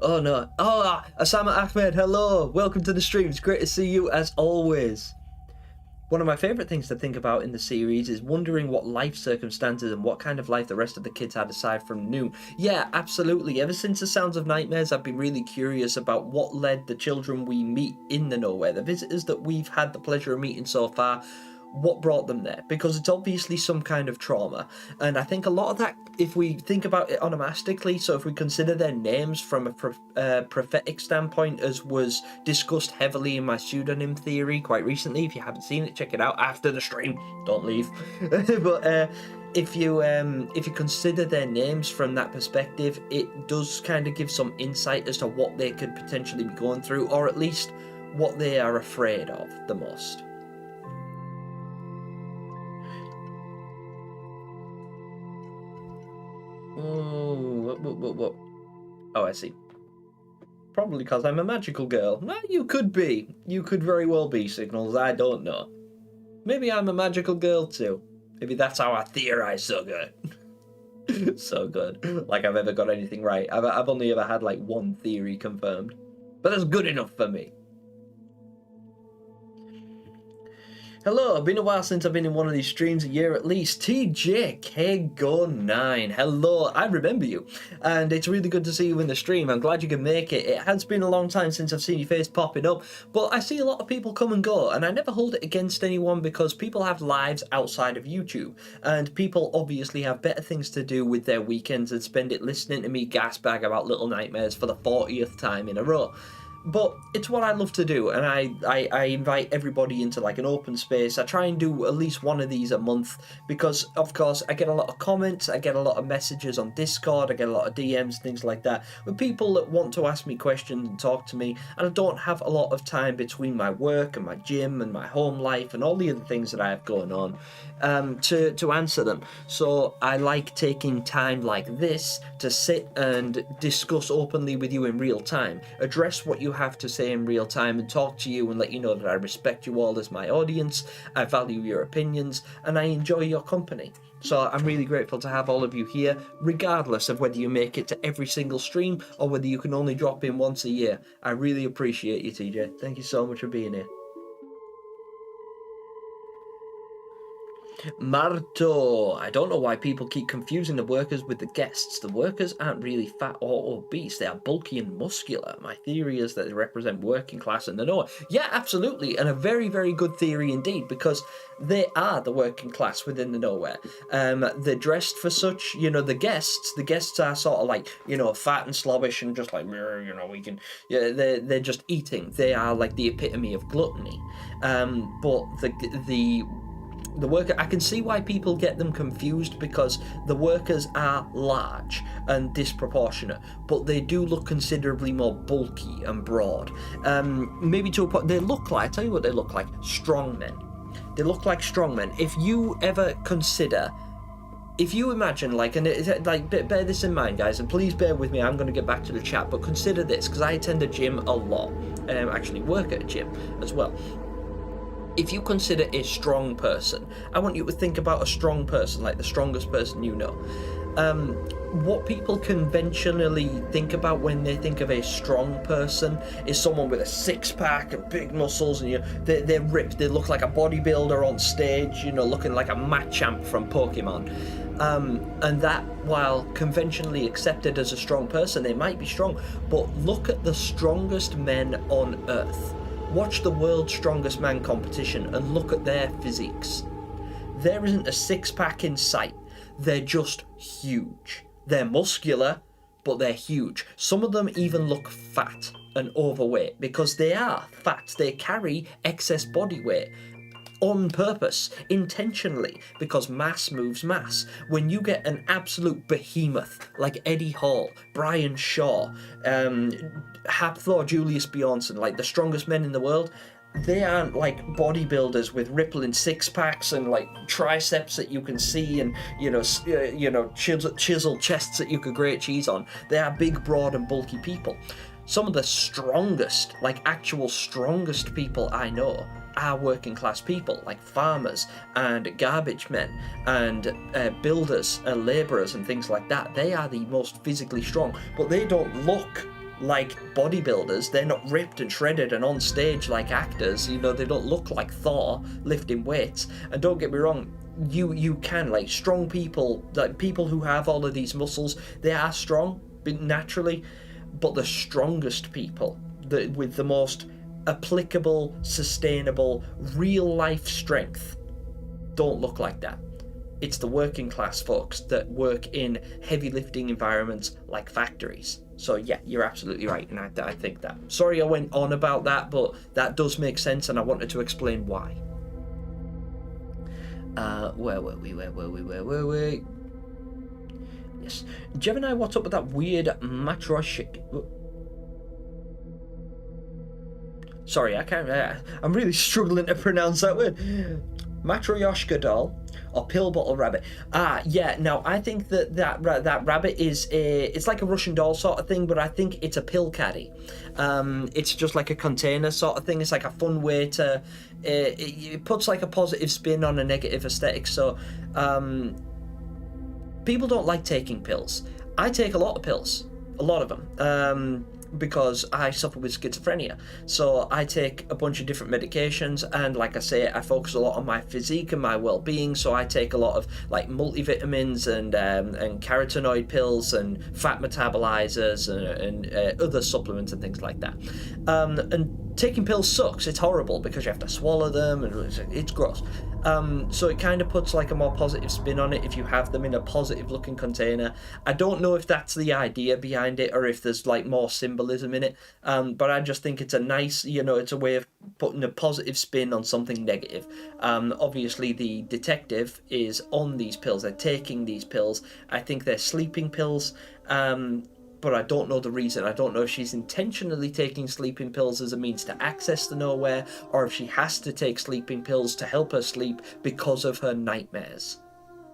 Oh no. Oh, Osama Ahmed, hello. Welcome to the stream. It's great to see you as always. One of my favourite things to think about in the series is wondering what life circumstances and what kind of life the rest of the kids had aside from New. Yeah, absolutely. Ever since The Sounds of Nightmares, I've been really curious about what led the children we meet in the Nowhere, the visitors that we've had the pleasure of meeting so far, what brought them there, because it's obviously some kind of trauma. And I think a lot of that, if we think about it onomastically, so if we consider their names from a prophetic standpoint, as was discussed heavily in my pseudonym theory quite recently. If you haven't seen it, check it out after the stream, don't leave. But if you consider their names from that perspective, it does kind of give some insight as to what they could potentially be going through, or at least what they are afraid of the most. Oh, I see. Probably because I'm a magical girl. Well, you could be. You could very well be, Signals. I don't know. Maybe I'm a magical girl too. Maybe that's how I theorize so good. So good. Like I've ever got anything right. I've only ever had like one theory confirmed. But that's good enough for me. Hello, been a while since I've been in one of these streams, a year at least. TJKGo9. Hello, I remember you. And it's really good to see you in the stream. I'm glad you can make it. It has been a long time since I've seen your face popping up, but I see a lot of people come and go, and I never hold it against anyone because people have lives outside of YouTube, and people obviously have better things to do with their weekends than spend it listening to me gasbag about Little Nightmares for the 40th time in a row. But it's what I love to do, and I invite everybody into like an open space. I try and do at least one of these a month because, of course, I get a lot of comments, I get a lot of messages on Discord, I get a lot of DMs, things like that, with people that want to ask me questions and talk to me, and I don't have a lot of time between my work and my gym and my home life and all the other things that I have going on to answer them. So I like taking time like this to sit and discuss openly with you in real time, address what you have to say in real time, and talk to you and let you know that I respect you all as my audience, I value your opinions, and I enjoy your company. So I'm really grateful to have all of you here, regardless of whether you make it to every single stream or whether you can only drop in once a year. I really appreciate you, TJ. Thank you so much for being here. Marto. I don't know why people keep confusing the workers with the guests. The workers aren't really fat or obese. They are bulky and muscular. My theory is that they represent working class in the Noah. Yeah, absolutely. And a very, very good theory indeed, because they are the working class within the nowhere. They're dressed for such, the guests are sort of like, fat and slobbish and just like, we can, they're just eating. They are like the epitome of gluttony. But the worker, I can see why people get them confused, because the workers are large and disproportionate, but they do look considerably more bulky and broad. Maybe to a point, they look like, I tell you what they look like, strong men. They look like strong men. If you imagine, bear this in mind, guys, and please bear with me, I'm going to get back to the chat, but consider this, because I attend a gym a lot, actually work at a gym as well. If you consider a strong person, I want you to think about a strong person, like the strongest person you know. What people conventionally think about when they think of a strong person is someone with a six-pack and big muscles, and they're ripped. They look like a bodybuilder on stage, looking like a Machamp from Pokemon. And that, while conventionally accepted as a strong person, they might be strong, but look at the strongest men on Earth. Watch the world's strongest man competition and look at their physiques. There isn't a six-pack in sight. They're just huge. They're muscular, but they're huge. Some of them even look fat and overweight because they are fat. They carry excess body weight on purpose, intentionally, because mass moves mass. When you get an absolute behemoth like Eddie Hall, Brian Shaw, Hapthor Julius Bjornsson, like the strongest men in the world, they aren't like bodybuilders with rippling six-packs and like triceps that you can see and chiseled chests that you could grate cheese on. They are big, broad and bulky people. Some of the strongest, like actual strongest people I know are working class people, like farmers and garbage men and builders and labourers and things like that. They are the most physically strong, but they don't look like bodybuilders. They're not ripped and shredded and on stage like actors. They don't look like Thor lifting weights. And don't get me wrong, you can, like, strong people, like people who have all of these muscles, they are strong naturally, but the strongest people with the most applicable, sustainable, real life strength don't look like that. It's the working class folks that work in heavy lifting environments like factories. So yeah, you're absolutely right, and I think that. Sorry I went on about that, but that does make sense, and I wanted to explain why. Where were we? Yes. Gemini, what's up with that weird matryoshka? Sorry, I can't. I'm really struggling to pronounce that word. Matryoshka doll or pill bottle rabbit. Yeah. Now I think that rabbit is it's like a Russian doll sort of thing, but I think it's a pill caddy. It's just like a container sort of thing. It's like a fun way to. It puts like a positive spin on a negative aesthetic. So people don't like taking pills. I take a lot of pills, a lot of them. Because I suffer with schizophrenia, so I take a bunch of different medications, and like I say, I focus a lot on my physique and my well-being, so I take a lot of like multivitamins and carotenoid pills and fat metabolizers and other supplements and things like that. And taking pills sucks. It's horrible because you have to swallow them and it's gross. So it kind of puts like a more positive spin on it if you have them in a positive looking container. I don't know if that's the idea behind it or if there's like more symbolism in it, but I just think it's a nice, it's a way of putting a positive spin on something negative. Obviously the detective is on these pills. They're taking these pills. I think they're sleeping pills. But I don't know the reason. I don't know if she's intentionally taking sleeping pills as a means to access the nowhere, or if she has to take sleeping pills to help her sleep because of her nightmares,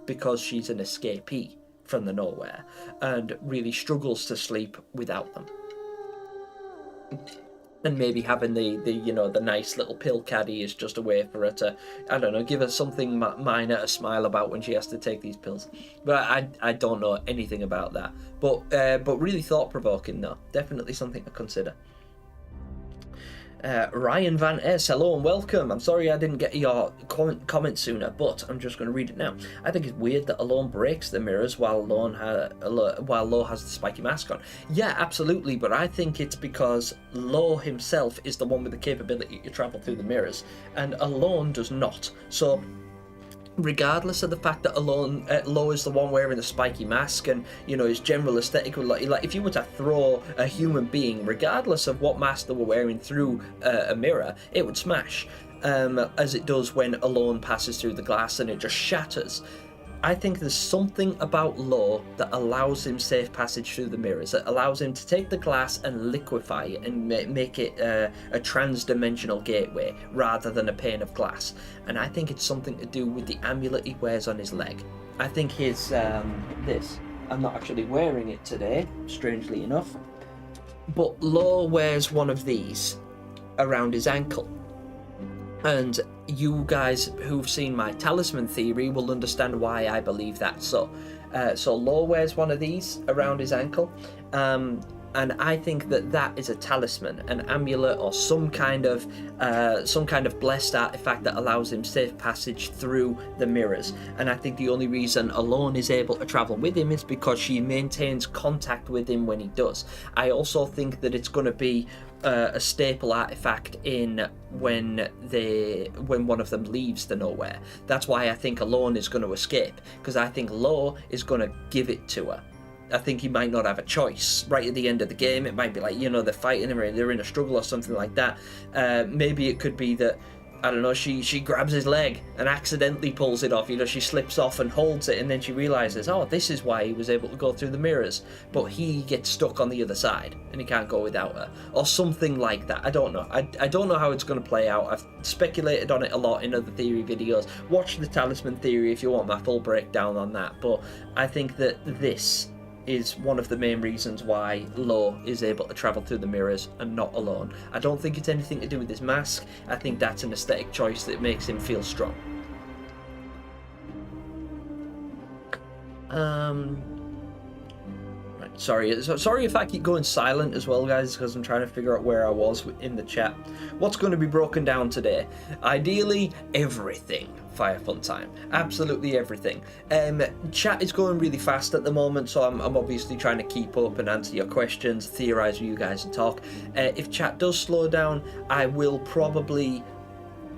because she's an escapee from the nowhere and really struggles to sleep without them. And maybe having the nice little pill caddy is just a way for her to, I don't know, give her something minor to smile about when she has to take these pills. But I don't know anything about that. But really thought-provoking though. Definitely something to consider. Ryan Van S, hello and welcome. I'm sorry I didn't get your comment sooner, but I'm just going to read it now. I think it's weird that Alone breaks the mirrors while Lo has the spiky mask on. Yeah, absolutely, but I think it's because Lo himself is the one with the capability to travel through the mirrors, and Alone does not. So regardless of the fact that Lo is the one wearing the spiky mask and, you know, his general aesthetic, like if you were to throw a human being, regardless of what mask they were wearing, through a mirror, it would smash, as it does when Alone passes through the glass and it just shatters. I think there's something about Lo that allows him safe passage through the mirrors. It allows him to take the glass and liquefy it and make it a trans-dimensional gateway rather than a pane of glass. And I think it's something to do with the amulet he wears on his leg. I think his this. I'm not actually wearing it today, strangely enough. But Lo wears one of these around his ankle. And you guys who've seen my talisman theory will understand why I believe that. So Lo wears one of these around his ankle, and I think that is a talisman, an amulet, or some kind of blessed artifact that allows him safe passage through the mirrors. And I think the only reason Alone is able to travel with him is because she maintains contact with him when he does. I also think that it's going to be a staple artifact in when one of them leaves the nowhere. That's why I think Alone is going to escape, because I think Lo is going to give it to her. I think he might not have a choice. Right at the end of the game, it might be like, you know, they're fighting him, or they're in a struggle or something like that. Maybe it could be that, I don't know, she grabs his leg and accidentally pulls it off. You know, she slips off and holds it, and then she realizes, oh, this is why he was able to go through the mirrors. But he gets stuck on the other side, and he can't go without her. Or something like that. I don't know. I don't know how it's going to play out. I've speculated on it a lot in other theory videos. Watch the Talisman theory if you want my full breakdown on that. But I think that this is one of the main reasons why Lo is able to travel through the mirrors and not Alone. I don't think it's anything to do with his mask. I think that's an aesthetic choice that makes him feel strong. Right, sorry if I keep going silent as well, guys, because I'm trying to figure out where I was in the chat. What's going to be broken down today? Ideally, everything. Fire fun time, absolutely everything. Chat is going really fast at the moment, so I'm obviously trying to keep up and answer your questions, theorize with you guys and talk. If chat does slow down, I will probably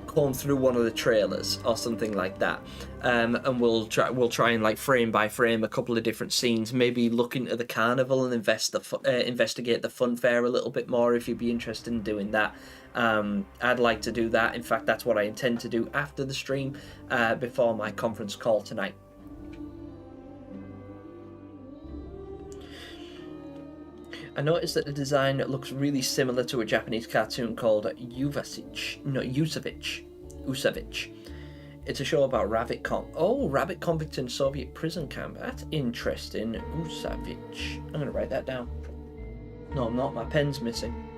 comb through one of the trailers or something like that, and we'll try and like frame by frame a couple of different scenes, maybe look into the carnival and investigate the fun fair a little bit more if you'd be interested in doing that. I'd like to do that. In fact, that's what I intend to do after the stream, before my conference call tonight. I noticed that the design looks really similar to a Japanese cartoon called Usavich. It's a show about rabbit convict in Soviet prison camp. That's interesting. Usavich. I'm going to write that down. No, I'm not. My pen's missing.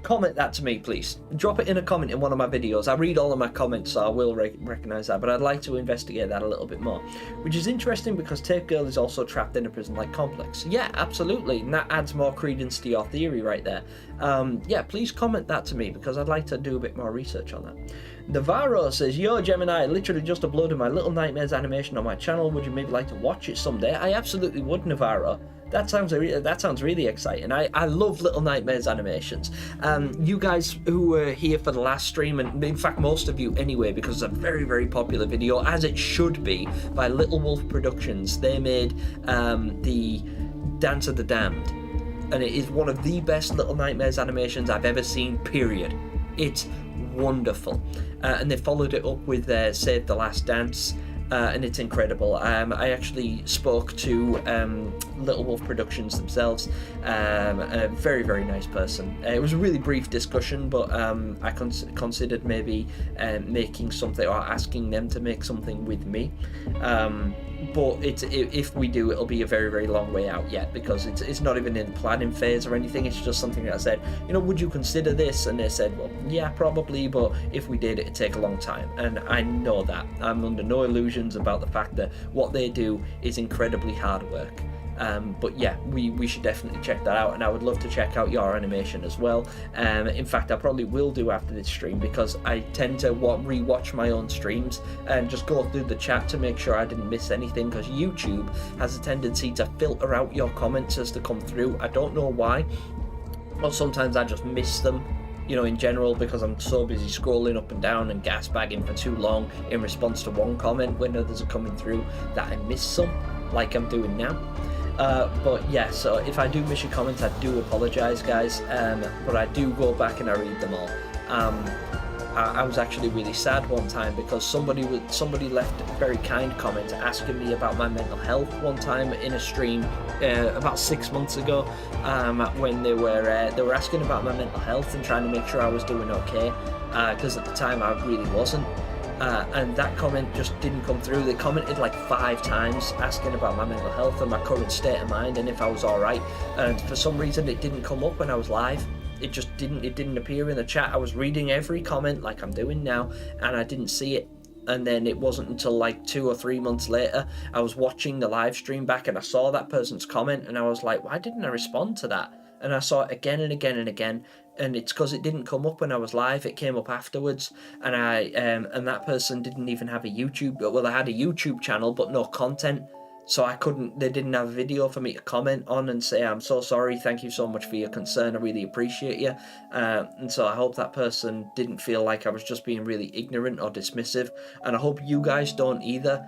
Comment that to me, please. Drop it in a comment in one of my videos. I read all of my comments, so I will recognise that, but I'd like to investigate that a little bit more. Which is interesting because Tape Girl is also trapped in a prison-like complex. Yeah, absolutely, and that adds more credence to your theory right there. Yeah, please comment that to me, because I'd like to do a bit more research on that. Navarro says, yo Gemini, I literally just uploaded my Little Nightmares animation on my channel. Would you maybe like to watch it someday? I absolutely would, Navarro. That sounds really exciting. I love Little Nightmares animations. You guys who were here for the last stream, and in fact most of you anyway, because it's a very, very popular video, as it should be, by Little Wolf Productions. They made the Dance of the Damned, and it is one of the best Little Nightmares animations I've ever seen, period. It's wonderful. And they followed it up with Save the Last Dance, and it's incredible. I actually spoke to Little Wolf Productions themselves, a very, very nice person. It was a really brief discussion, but I considered maybe making something, or asking them to make something with me. But if we do, it'll be a very, very long way out yet, because it's not even in the planning phase or anything. It's just something that I said, you know, would you consider this? And they said, well, yeah, probably, but if we did, it'd take a long time. And I know that. I'm under no illusions about the fact that what they do is incredibly hard work. But yeah, we should definitely check that out, and I would love to check out your animation as well. In fact, I probably will do after this stream, because I tend to re-watch my own streams and just go through the chat to make sure I didn't miss anything, because YouTube has a tendency to filter out your comments as they come through. I don't know why, or sometimes I just miss them, you know, in general, because I'm so busy scrolling up and down and gas bagging for too long in response to one comment when others are coming through, that I miss some, like I'm doing now. But yeah, so if I do miss your comments, I do apologise, guys, but I do go back and I read them all. I was actually really sad one time because somebody left a very kind comment asking me about my mental health one time in a stream about 6 months ago, when they were asking about my mental health and trying to make sure I was doing okay, because at the time I really wasn't. And that comment just didn't come through. They commented like 5 times asking about my mental health and my current state of mind and if I was alright, and for some reason it didn't come up when I was live. It just didn't appear in the chat. I was reading every comment like I'm doing now, and I didn't see it. And then it wasn't until like 2 or 3 months later, I was watching the live stream back and I saw that person's comment, and I was like, why didn't I respond to that? And I saw it again and again and again, and it's because it didn't come up when I was live. It came up afterwards, and and that person didn't even have a YouTube. Well, they had a YouTube channel but no content, so they didn't have a video for me to comment on and say, I'm so sorry, thank you so much for your concern, I really appreciate you. And so I hope that person didn't feel like I was just being really ignorant or dismissive, and I hope you guys don't either.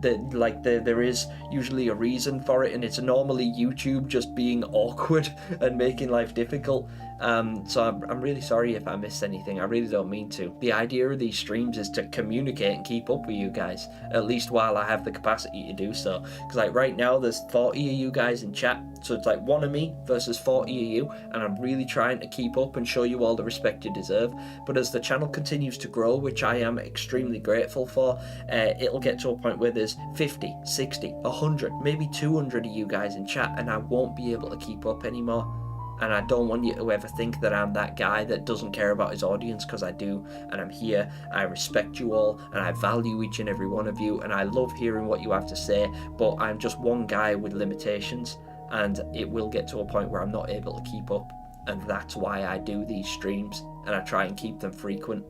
There is usually a reason for it, and it's normally YouTube just being awkward and making life difficult. So I'm really sorry if I missed anything. I really don't mean to. The idea of these streams is to communicate and keep up with you guys, at least while I have the capacity to do so. Because like right now there's 40 of you guys in chat, so it's like 1 of me versus 40 of you, and I'm really trying to keep up and show you all the respect you deserve. But as the channel continues to grow, which I am extremely grateful for, it'll get to a point where there's 50, 60, 100, maybe 200 of you guys in chat, and I won't be able to keep up anymore. And I don't want you to ever think that I'm that guy that doesn't care about his audience, because I do, and I'm here. I respect you all, and I value each and every one of you, and I love hearing what you have to say, but I'm just one guy with limitations, and it will get to a point where I'm not able to keep up, and that's why I do these streams, and I try and keep them frequent,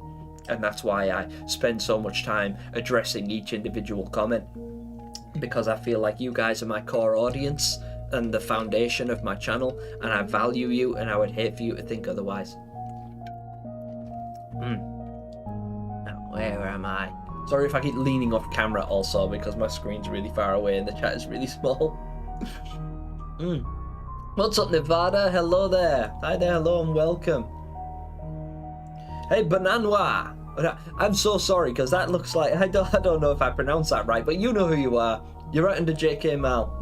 and that's why I spend so much time addressing each individual comment, because I feel like you guys are my core audience and the foundation of my channel, and I value you, and I would hate for you to think otherwise. Now, where am I? Sorry if I keep leaning off camera also, because my screen's really far away and the chat is really small. What's up, Nevada? Hello there. Hi there, hello and welcome. Hey, Bananoa. I'm so sorry, because that looks like, I don't know if I pronounced that right, but you know who you are. You're right under JK Mal.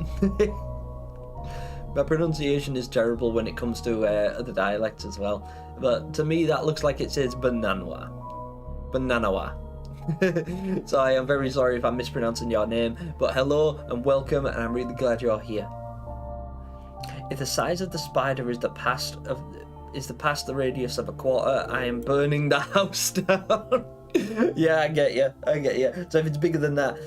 My pronunciation is terrible when it comes to other dialects as well, but to me that looks like it says Bananoa. So I am very sorry if I'm mispronouncing your name, but hello and welcome, and I'm really glad you're here. If the size of the spider is past the radius of a quarter, I am burning the house down. Yeah, I get you. So if it's bigger than that,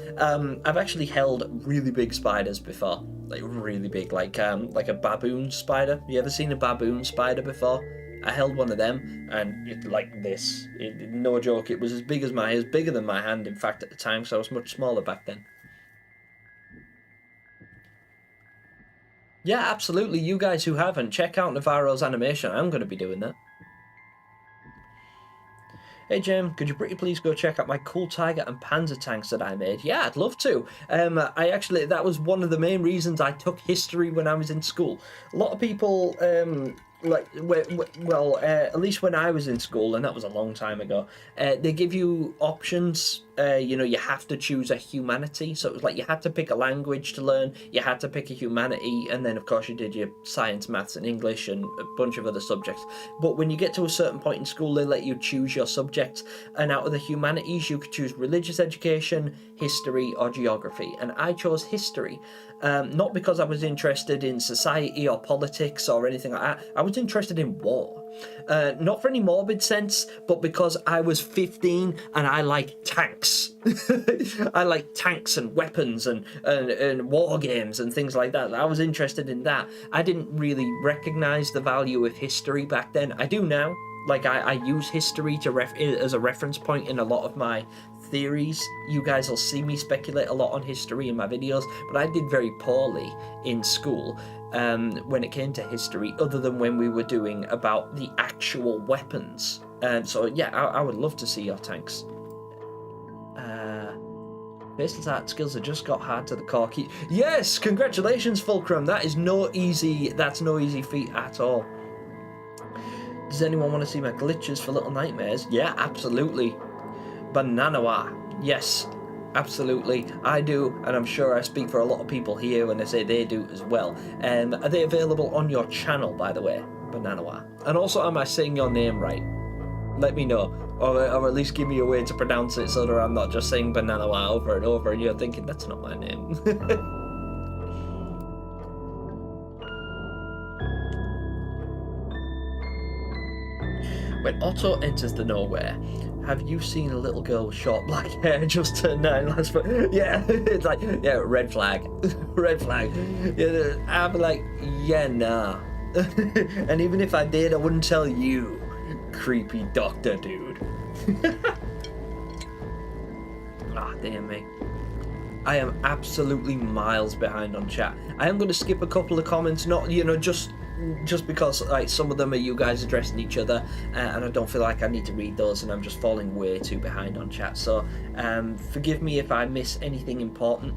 I've actually held really big spiders before, like really big, like a baboon spider. You ever seen a baboon spider before? I held one of them, and it, like this. No joke, it was as bigger than my hand, in fact, at the time, so I was much smaller back then. Yeah, absolutely. You guys who haven't, check out Navarro's animation. I'm going to be doing that. Hey Jim, could you pretty please go check out my cool tiger and panzer tanks that I made? Yeah, I'd love to. That was one of the main reasons I took history when I was in school. A lot of people, at least when I was in school, and that was a long time ago, they give you options. You have to choose a humanity, so it was like you had to pick a language to learn, you had to pick a humanity, and then of course you did your science, maths and English and a bunch of other subjects. But when you get to a certain point in school, they let you choose your subject, and out of the humanities you could choose religious education, history or geography, and I chose history. Not because I was interested in society or politics or anything like that. I was interested in war. Not for any morbid sense, but because I was 15 and I like tanks. I like tanks and weapons and war games and things like that. I was interested in that. I didn't really recognize the value of history back then. I do now. Like, I use history as a reference point in a lot of my theories. You guys will see me speculate a lot on history in my videos, but I did very poorly in school when it came to history, other than when we were doing about the actual weapons. So yeah, I would love to see your tanks. Faceless art skills have just got hard to the core key. Yes, congratulations, Fulcrum. That's no easy feat at all. Does anyone want to see my glitches for Little Nightmares? Yeah, absolutely. Bananawa. Yes, absolutely. I do, and I'm sure I speak for a lot of people here when I say they do as well. Are they available on your channel, by the way? Bananawa. And also, am I saying your name right? Let me know. Or at least give me a way to pronounce it so that I'm not just saying Bananawa over and over and you're thinking, that's not my name. When Otto enters the nowhere, have you seen a little girl with short black hair just turned 9 last month? Yeah, it's like, yeah, red flag. Red flag. Yeah, I'd be like, yeah, nah. And even if I did, I wouldn't tell you, creepy doctor dude. Ah, damn me. I am absolutely miles behind on chat. I am going to skip a couple of comments, not, just because like some of them are you guys addressing each other, and I don't feel like I need to read those, and I'm just falling way too behind on chat. So forgive me if I miss anything important,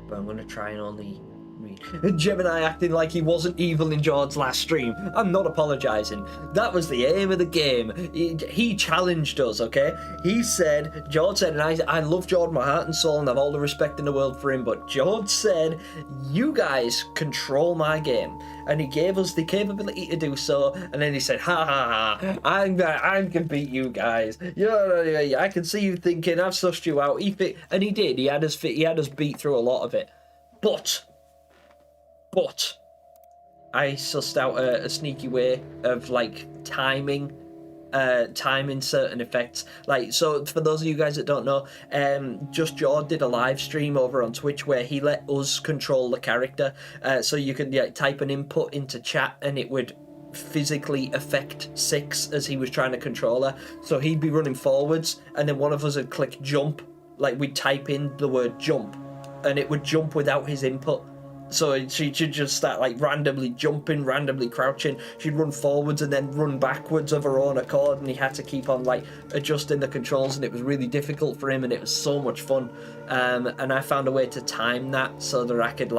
but I'm going to try and only read. Gemini acting like he wasn't evil in George's last stream. I'm not apologising. That was the aim of the game. He challenged us, okay? George said, and I love George my heart and soul and have all the respect in the world for him, but George said, you guys control my game. And he gave us the capability to do so, and then he said, ha ha ha, I can beat you guys. Yeah, I can see you thinking, I've sussed you out. And he did. He had us beat through a lot of it. But I sussed out a sneaky way of like timing certain effects. Like, so for those of you guys that don't know, Just George did a live stream over on Twitch where he let us control the character. So you could type an input into chat and it would physically affect Six as he was trying to control her. So he'd be running forwards and then one of us would click jump. Like, we'd type in the word jump and it would jump without his input. So she'd just start like randomly jumping, randomly crouching. She'd run forwards and then run backwards of her own accord, and he had to keep on like adjusting the controls, and it was really difficult for him, and it was so much fun. And I found a way to time that so that I could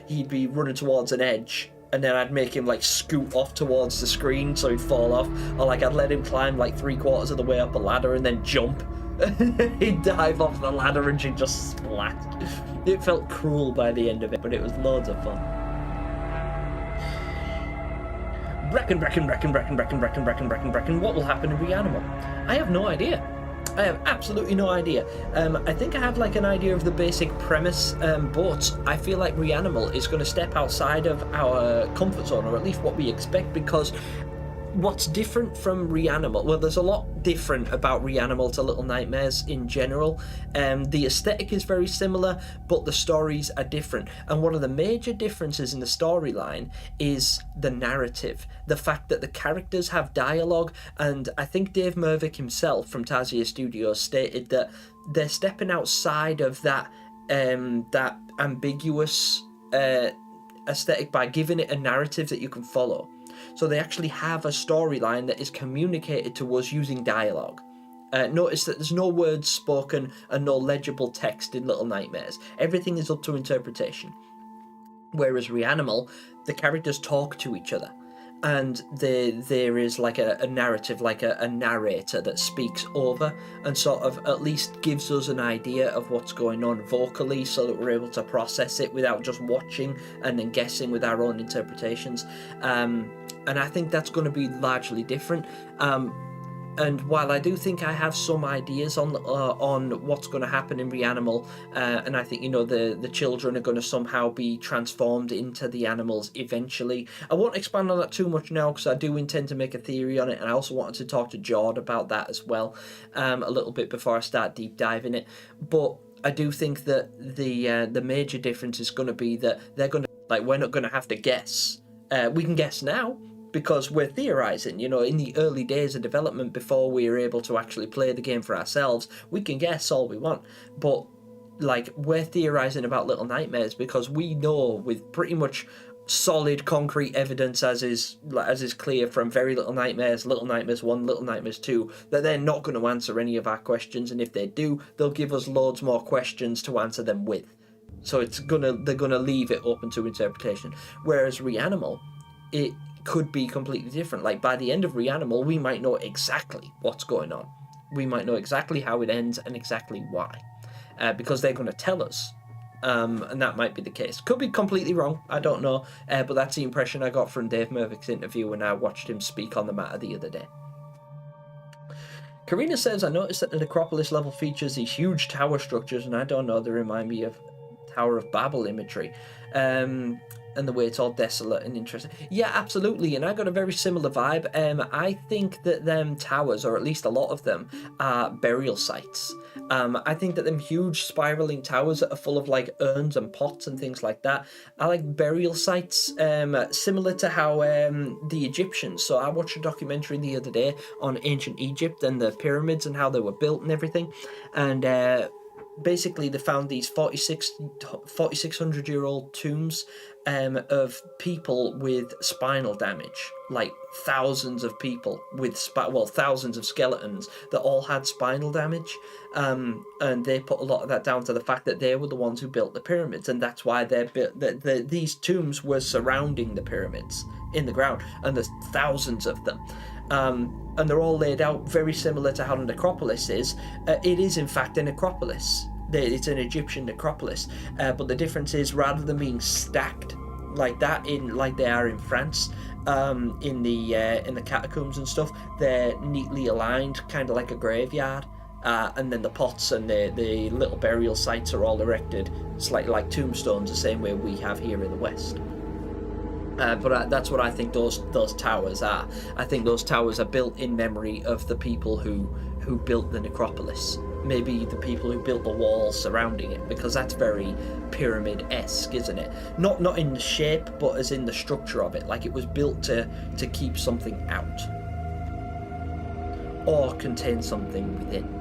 he'd be running towards an edge, and then I'd make him like scoot off towards the screen so he'd fall off, or like I'd let him climb like 3/4 of the way up a ladder and then jump. He'd dive off the ladder and she'd just splat. It felt cruel by the end of it, but it was loads of fun. Bracken. What will happen in Reanimal? I have no idea. I have absolutely no idea. I think I have like an idea of the basic premise, but I feel like Reanimal is going to step outside of our comfort zone, or at least what we expect, because what's different from Reanimal, well, there's a lot different about Reanimal to Little Nightmares in general. The aesthetic is very similar, but the stories are different. And one of the major differences in the storyline is the narrative. The fact that the characters have dialogue, and I think Dave Mervick himself from Tazia Studios stated that they're stepping outside of that ambiguous aesthetic by giving it a narrative that you can follow. So they actually have a storyline that is communicated to us using dialogue. Notice that there's no words spoken and no legible text in Little Nightmares. Everything is up to interpretation. Whereas Reanimal, the characters talk to each other. And there is like a narrative, like a narrator that speaks over and sort of at least gives us an idea of what's going on vocally, so that we're able to process it without just watching and then guessing with our own interpretations. And I think that's going to be largely different. And while I do think I have some ideas on what's going to happen in Reanimal, and I think, you know, the children are going to somehow be transformed into the animals eventually. I won't expand on that too much now because I do intend to make a theory on it, and I also wanted to talk to Jord about that as well, a little bit before I start deep diving it. But I do think that the major difference is going to be that they're going to, like, we're not going to have to guess. We can guess now, because we're theorizing. You know, in the early days of development, before we were able to actually play the game for ourselves, we can guess all we want, but like, we're theorizing about Little Nightmares because we know with pretty much solid concrete evidence, as is clear from Very Little Nightmares, Little Nightmares 1, Little Nightmares 2, that they're not going to answer any of our questions, and if they do, they'll give us loads more questions to answer them with. So they're gonna leave it open to interpretation. Whereas Reanimal, it could be completely different. Like, by the end of Reanimal, we might know exactly what's going on. We might know exactly how it ends and exactly why, because they're going to tell us, and that might be the case. Could be completely wrong, I don't know, but that's the impression I got from Dave Mervick's interview when I watched him speak on the matter the other day. Karina says, I noticed that the Necropolis level features these huge tower structures, and I don't know, they remind me of Tower of Babel imagery. And the way it's all desolate and interesting. Yeah, absolutely, and I got a very similar vibe. I think that them towers, or at least a lot of them, are burial sites. I think that them huge spiraling towers that are full of like urns and pots and things like that are like burial sites, similar to how the Egyptians. So I watched a documentary the other day on ancient Egypt and the pyramids and how they were built and everything, and basically they found these 4,600-year-old tombs of people with spinal damage, like thousands of people with thousands of skeletons that all had spinal damage, and they put a lot of that down to the fact that they were the ones who built the pyramids, and that's why these tombs were surrounding the pyramids in the ground, and there's thousands of them. And they're all laid out very similar to how the necropolis is. It is in fact a necropolis. It's an Egyptian necropolis, but the difference is, rather than being stacked like that like they are in France, in the catacombs and stuff, they're neatly aligned, kind of like a graveyard. And then the pots and the little burial sites are all erected slightly like tombstones, the same way we have here in the West. But that's what I think those towers are. I think those towers are built in memory of the people who built the necropolis. Maybe the people who built the walls surrounding it, because that's very pyramid-esque, isn't it? Not in the shape, but as in the structure of it. Like, it was built to keep something out, or contain something within.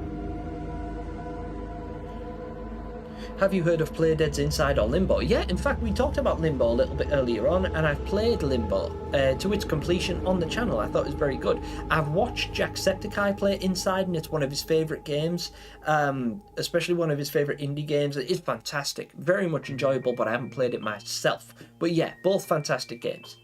Have you heard of Playdead's Inside or Limbo? Yeah, in fact, we talked about Limbo a little bit earlier on, and I've played Limbo to its completion on the channel. I thought it was very good. I've watched Jacksepticeye play Inside, and it's one of his favourite games, especially one of his favourite indie games. It is fantastic, very much enjoyable, but I haven't played it myself. But yeah, both fantastic games.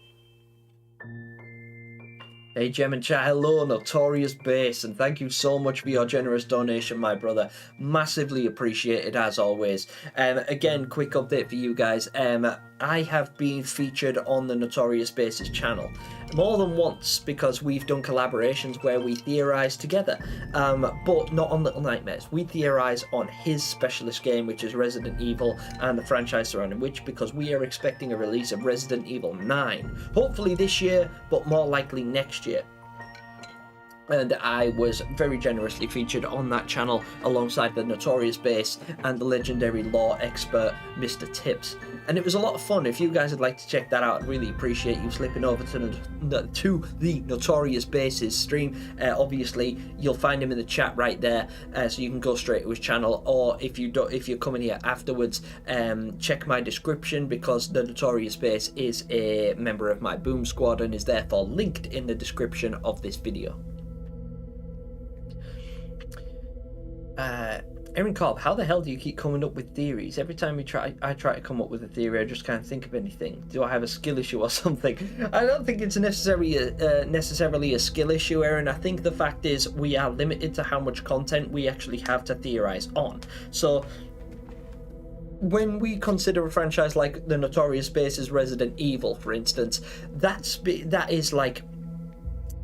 Hey Gem Chat, hello, Notorious Base, and thank you so much for your generous donation, my brother. Massively appreciated, as always. Again, quick update for you guys. I have been featured on the Notorious Base's channel more than once, because we've done collaborations where we theorize together, but not on Little Nightmares. We theorize on his specialist game, which is Resident Evil, and the franchise surrounding which, because we are expecting a release of Resident Evil 9, hopefully this year, but more likely next year. And I was very generously featured on that channel alongside the Notorious Base and the legendary law expert Mr. Tips, and it was a lot of fun. If you guys would like to check that out, I'd really appreciate you slipping over to the Notorious Base's stream. Obviously you'll find him in the chat right there, so you can go straight to his channel, or if you're coming here afterwards, check my description, because the Notorious Base is a member of my Boom Squad and is therefore linked in the description of this video. Erin Cobb, how the hell do you keep coming up with theories? Every time I try to come up with a theory, I just can't think of anything. Do I have a skill issue or something? I don't think it's necessarily a skill issue, Erin. I think the fact is we are limited to how much content we actually have to theorize on. So when we consider a franchise like the Notorious Base's Resident Evil, for instance, that is like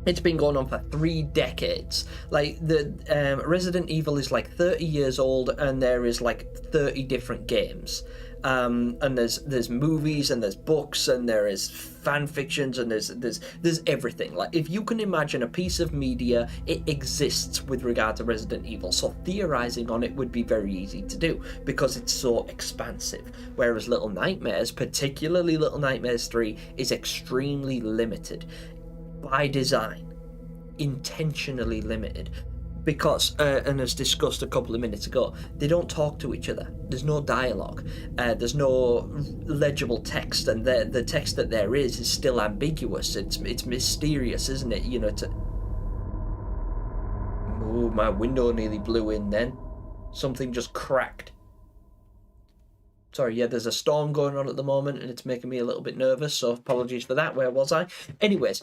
It's been going on for 3 decades. Like, the Resident Evil is like 30 years old, and there is like 30 different games. And there's movies, and there's books, and there is fan fictions, and there's everything. Like, if you can imagine a piece of media, it exists with regard to Resident Evil. So theorizing on it would be very easy to do because it's so expansive. Whereas Little Nightmares, particularly Little Nightmares 3, is extremely limited. By design, intentionally limited, because and as discussed a couple of minutes ago, they don't talk to each other. There's no dialogue, there's no legible text, and the text that there is still ambiguous. It's mysterious, isn't it? You know, oh, my window nearly blew in then. Something just cracked. Sorry, yeah, there's a storm going on at the moment, and it's making me a little bit nervous, so apologies for that. Where was I? Anyways,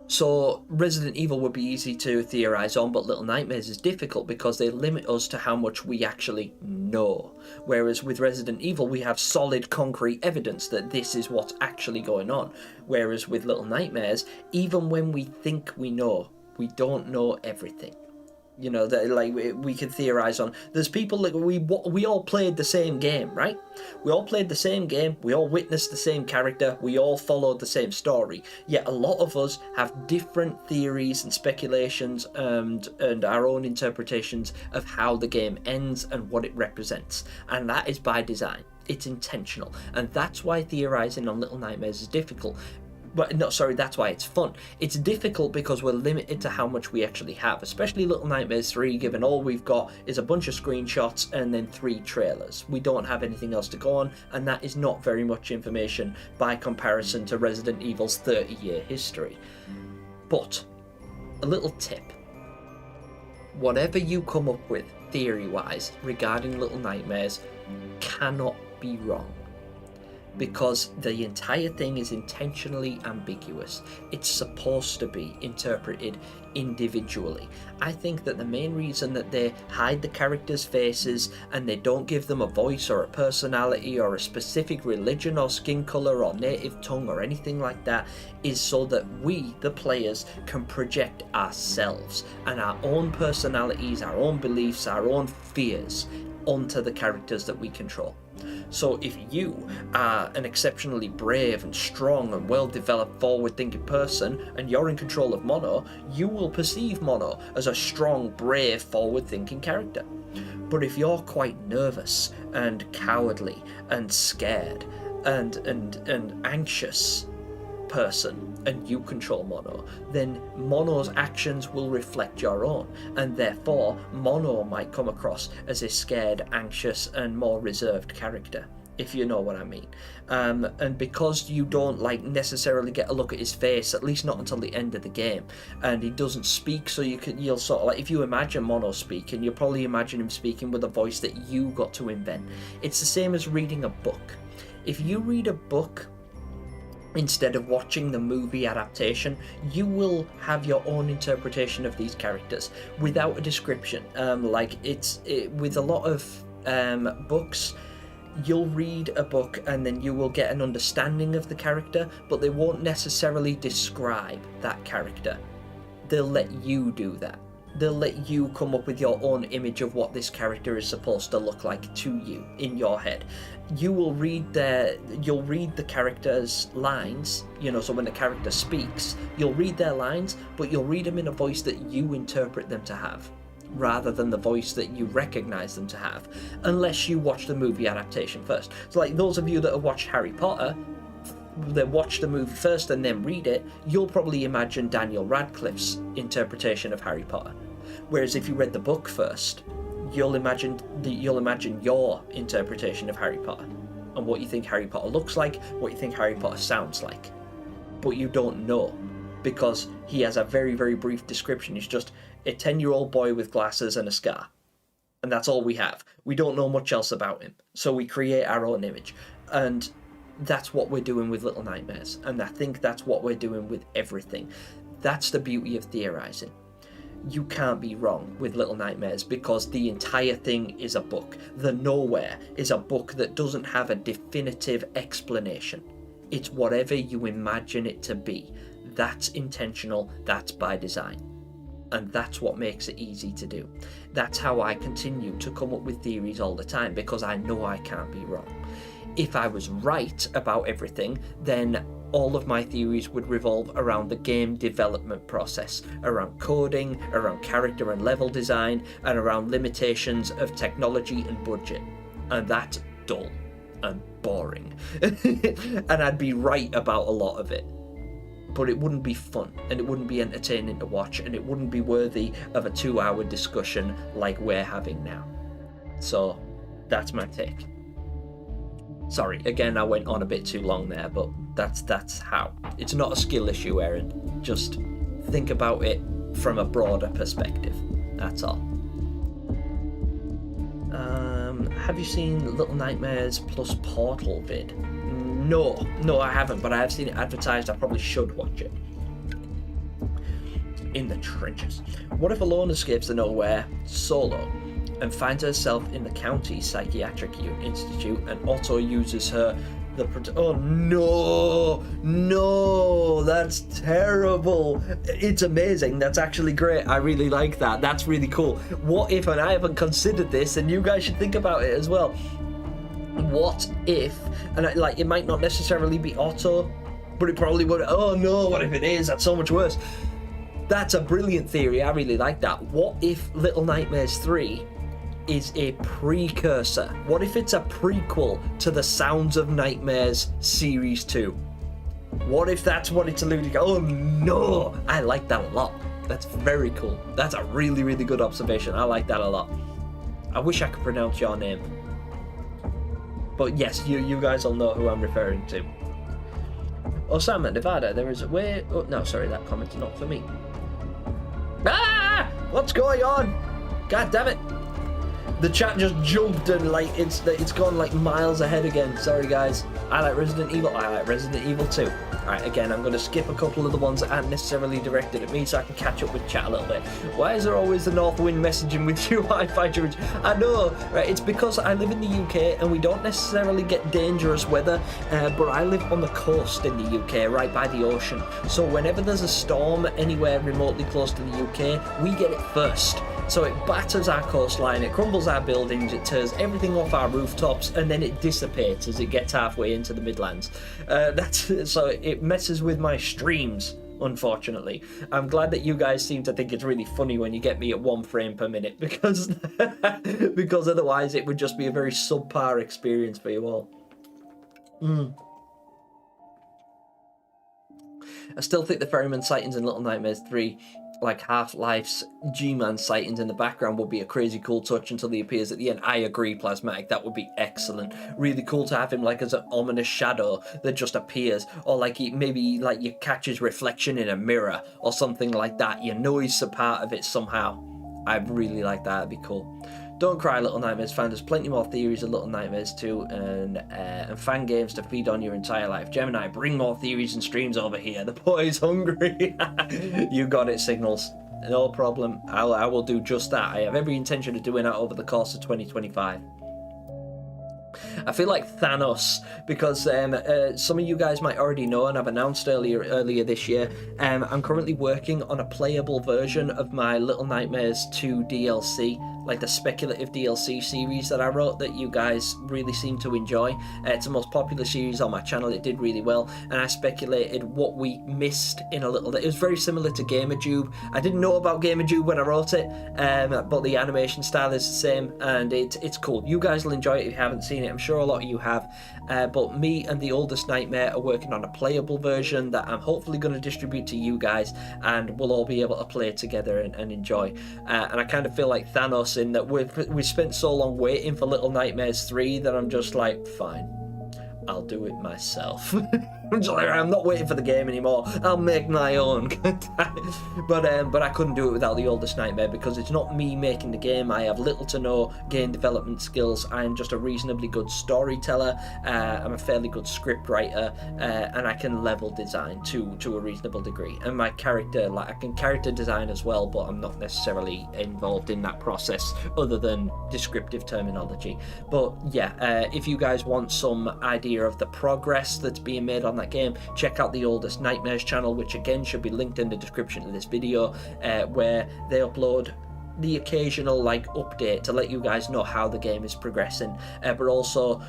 so Resident Evil would be easy to theorize on, but Little Nightmares is difficult because they limit us to how much we actually know. Whereas with Resident Evil, we have solid, concrete evidence that this is what's actually going on. Whereas with Little Nightmares, even when we think we know, we don't know everything. You know, that like we can theorize on. There's people like we all played the same game, right? We all played the same game. We all witnessed the same character. We all followed the same story. Yet a lot of us have different theories and speculations and our own interpretations of how the game ends and what it represents. And that is by design. It's intentional, and that's why theorizing on Little Nightmares is difficult. But no, sorry, that's why it's fun. It's difficult because we're limited to how much we actually have, especially Little Nightmares 3, given all we've got is a bunch of screenshots and then 3 trailers. We don't have anything else to go on, and that is not very much information by comparison to Resident Evil's 30-year history. But, a little tip. Whatever you come up with, theory-wise, regarding Little Nightmares, cannot be wrong. Because the entire thing is intentionally ambiguous. It's supposed to be interpreted individually. I think that the main reason that they hide the characters' faces and they don't give them a voice or a personality or a specific religion or skin color or native tongue or anything like that is so that we, the players, can project ourselves and our own personalities, our own beliefs, our own fears onto the characters that we control. So if you are an exceptionally brave and strong and well-developed forward-thinking person and you're in control of Mono, you will perceive Mono as a strong, brave, forward-thinking character. But if you're quite nervous and cowardly and scared and anxious person and you control Mono, then Mono's actions will reflect your own, and therefore Mono might come across as a scared, anxious and more reserved character, if you know what I mean. And because you don't necessarily get a look at his face, at least not until the end of the game, and he doesn't speak, so you'll sort of if you imagine Mono speaking, you'll probably imagine him speaking with a voice that you got to invent. It's the same as reading a book. If you read a book instead of watching the movie adaptation, you will have your own interpretation of these characters without a description. With a lot of books, you'll read a book and then you will get an understanding of the character, but they won't necessarily describe that character. They'll let you do that. They'll let you come up with your own image of what this character is supposed to look like to you in your head. You'll read the character's lines, so when the character speaks, you'll read their lines, but you'll read them in a voice that you interpret them to have, rather than the voice that you recognize them to have, unless you watch the movie adaptation first. So like those of you that have watched Harry Potter, that watch the movie first and then read it, you'll probably imagine Daniel Radcliffe's interpretation of Harry Potter. Whereas if you read the book first, you'll imagine your interpretation of Harry Potter and what you think Harry Potter looks like, what you think Harry Potter sounds like. But you don't know, because he has a very, very brief description. He's just a 10-year-old boy with glasses and a scar. And that's all we have. We don't know much else about him. So we create our own image. And that's what we're doing with Little Nightmares. And I think that's what we're doing with everything. That's the beauty of theorizing. You can't be wrong with Little Nightmares because the entire thing is a book. The Nowhere is a book that doesn't have a definitive explanation. It's whatever you imagine it to be. That's intentional, that's by design. And that's what makes it easy to do. That's how I continue to come up with theories all the time, because I know I can't be wrong. If I was right about everything, then all of my theories would revolve around the game development process, around coding, around character and level design, and around limitations of technology and budget. And that's dull and boring. And I'd be right about a lot of it. But it wouldn't be fun, and it wouldn't be entertaining to watch, and it wouldn't be worthy of a 2-hour discussion like we're having now. So that's my take. Sorry, again, I went on a bit too long there, but that's how. It's not a skill issue, Aaron. Just think about it from a broader perspective. That's all. Have you seen Little Nightmares plus Portal vid? No, I haven't, but I have seen it advertised. I probably should watch it. In the trenches. What if Alone escapes the nowhere solo and finds herself in the county psychiatric institute, and Otto uses her oh no, that's terrible. It's amazing. That's actually great. I really like that. That's really cool. What if, and I haven't considered this, and you guys should think about it as well, what if, and it might not necessarily be Otto, but it probably would. Oh no, what if it is? That's so much worse. That's a brilliant theory. I really like that. What if Little Nightmares 3 is a precursor? What if it's a prequel to the Sounds of Nightmares Series 2? What if that's what it's alluding to? Oh no, I like that a lot. That's very cool. That's a really, really good observation. I like that a lot. I wish I could pronounce your name. But yes, you guys all know who I'm referring to. Osama, Nevada, there is a way... Oh, no, sorry, that comment's not for me. Ah! What's going on? God damn it. The chat just jumped and it's gone like miles ahead again. Sorry guys. I like Resident Evil. I like Resident Evil 2. Alright, again, I'm going to skip a couple of the ones that aren't necessarily directed at me so I can catch up with chat a little bit. Why is there always the North Wind messaging with you Wi-Fi, George? I know, right? It's because I live in the UK and we don't necessarily get dangerous weather, but I live on the coast in the UK, right by the ocean. So whenever there's a storm anywhere remotely close to the UK, we get it first. So it batters our coastline, it crumbles our buildings, it tears everything off our rooftops, and then it dissipates as it gets halfway into the Midlands. So it messes with my streams, unfortunately. I'm glad that you guys seem to think it's really funny when you get me at 1 frame per minute, because because otherwise it would just be a very subpar experience for you all. I still think the ferryman sightings in Little Nightmares 3, like Half-Life's G-Man sightings in the background, would be a crazy cool touch until he appears at the end. I agree, Plasmatic, that would be excellent. Really cool to have him like as an ominous shadow that just appears, or like maybe like you catch his reflection in a mirror or something like that. You know he's a part of it somehow. I'd really like that, that'd be cool. Don't cry, Little Nightmares fan. There's plenty more theories of Little Nightmares 2 and fan games to feed on your entire life. Gemini, bring more theories and streams over here. The boy's hungry. You got it, Signals. No problem. I will do just that. I have every intention of doing that over the course of 2025. I feel like Thanos, because some of you guys might already know, and I've announced earlier this year, I'm currently working on a playable version of my Little Nightmares 2 DLC, like the speculative DLC series that I wrote that you guys really seem to enjoy. It's the most popular series on my channel. It did really well, and I speculated what we missed in a little. It was very similar to GamerJube. I didn't know about GamerJube when I wrote it, but the animation style is the same, and it's cool. You guys will enjoy it if you haven't seen it. I'm sure a lot of you have, but me and the Oldest Nightmare are working on a playable version that I'm hopefully going to distribute to you guys, and we'll all be able to play together and enjoy. And I kind of feel like Thanos in that we spent so long waiting for Little Nightmares 3 that I'm just like, fine, I'll do it myself. I'm just like, I'm not waiting for the game anymore. I'll make my own. But I couldn't do it without the Oldest Nightmare, because it's not me making the game. I have little to no game development skills. I'm just a reasonably good storyteller. I'm a fairly good script writer, and I can level design to a reasonable degree. And my character, like I can character design as well, but I'm not necessarily involved in that process other than descriptive terminology. But yeah, if you guys want some idea of the progress that's being made on that that game, check out the Oldest Nightmares channel, which again should be linked in the description of this video, where they upload the occasional like update to let you guys know how the game is progressing, but also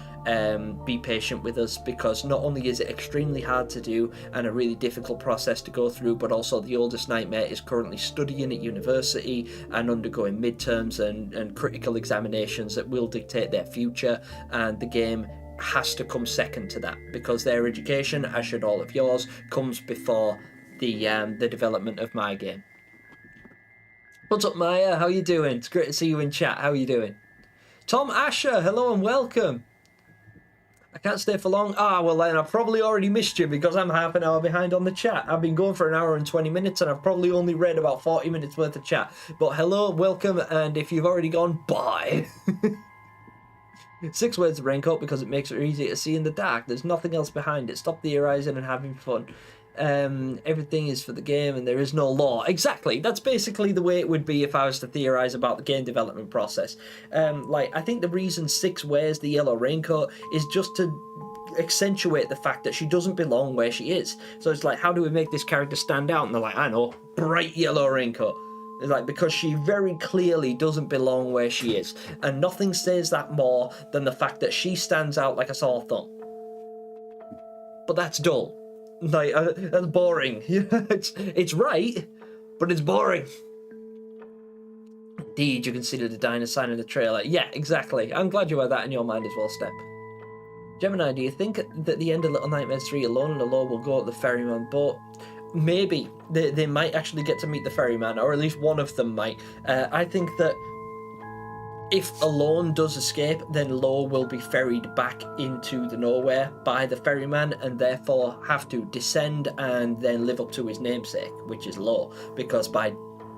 be patient with us, because not only is it extremely hard to do and a really difficult process to go through, but also the Oldest Nightmare is currently studying at university and undergoing midterms and critical examinations that will dictate their future, and the game has to come second to that, because their education, as should all of yours, comes before the development of my game. What's up, Maya? How you doing? It's great to see you in chat. How are you doing? Tom Asher, hello and welcome. I can't stay for long. Well then I've probably already missed you because I'm half an hour behind on the chat. I've been going for an hour and 20 minutes and I've probably only read about 40 minutes worth of chat. But hello, welcome, and if you've already gone, bye. 6 words of raincoat because it makes it easier to see in the dark. There's nothing else behind it. Stop theorizing and having fun. Everything is for the game and there is no law. Exactly, that's basically the way it would be if I was to theorize about the game development process. I think the reason 6 wears the yellow raincoat is just to accentuate the fact that she doesn't belong where she is. So it's like, how do we make this character stand out? And they're like, I know, bright yellow raincoat. It's like, because she very clearly doesn't belong where she is, and nothing says that more than the fact that she stands out like a sore thumb. But that's dull. Like, that's boring. It's right, but it's boring. Indeed, you considered the diner sign in the trailer. Yeah, exactly. I'm glad you had that in your mind as well, Step. Gemini, do you think that the end of Little Nightmares 3 alone and alone will go at the ferryman boat? Maybe. They might actually get to meet the ferryman, or at least one of them might. I think that if Alone does escape, then Lo will be ferried back into the nowhere by the ferryman, and therefore have to descend and then live up to his namesake, which is Lo. Because by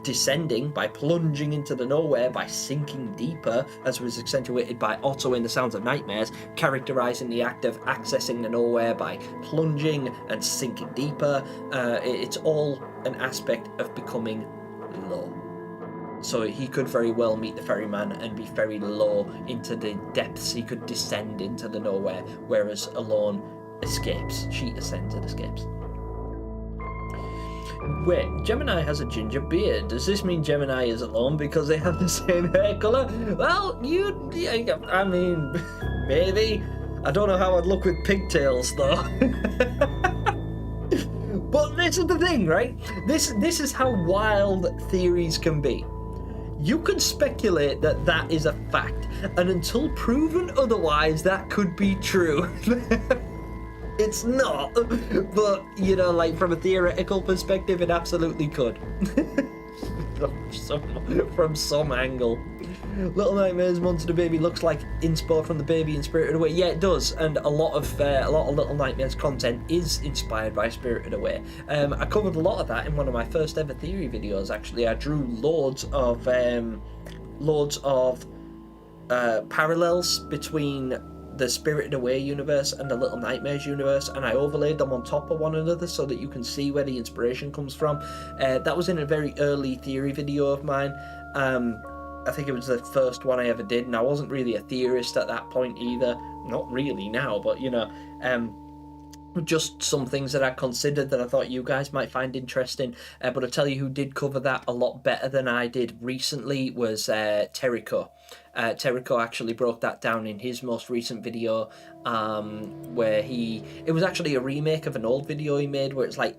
descending, by plunging into the nowhere, by sinking deeper, as was accentuated by Otto in The Sounds of Nightmares, characterizing the act of accessing the nowhere by plunging and sinking deeper, it's all an aspect of becoming Lo. So he could very well meet the ferryman and be ferried low into the depths. He could descend into the nowhere, whereas Alone escapes. She ascends and escapes. Wait, Gemini has a ginger beard. Does this mean Gemini is alone because they have the same hair colour? Well, I mean, maybe. I don't know how I'd look with pigtails, though. But this is the thing, right? This is how wild theories can be. You can speculate that that is a fact, and until proven otherwise, that could be true. It's not, but, like, from a theoretical perspective, it absolutely could. From some angle. Little Nightmares Monster Baby looks like inspo from the baby in Spirited Away. Yeah, it does, and a lot of Little Nightmares content is inspired by Spirited Away. I covered a lot of that in one of my first ever theory videos. Actually, I drew loads of parallels between the Spirited Away universe and the Little Nightmares universe, and I overlaid them on top of one another so that you can see where the inspiration comes from. That was in a very early theory video of mine. I think it was the first one I ever did, and I wasn't really a theorist at that point either. Not really now, but just some things that I considered that I thought you guys might find interesting. But I'll tell you who did cover that a lot better than I did recently was Terrico. Terrico actually broke that down in his most recent video, where it was actually a remake of an old video he made where it's like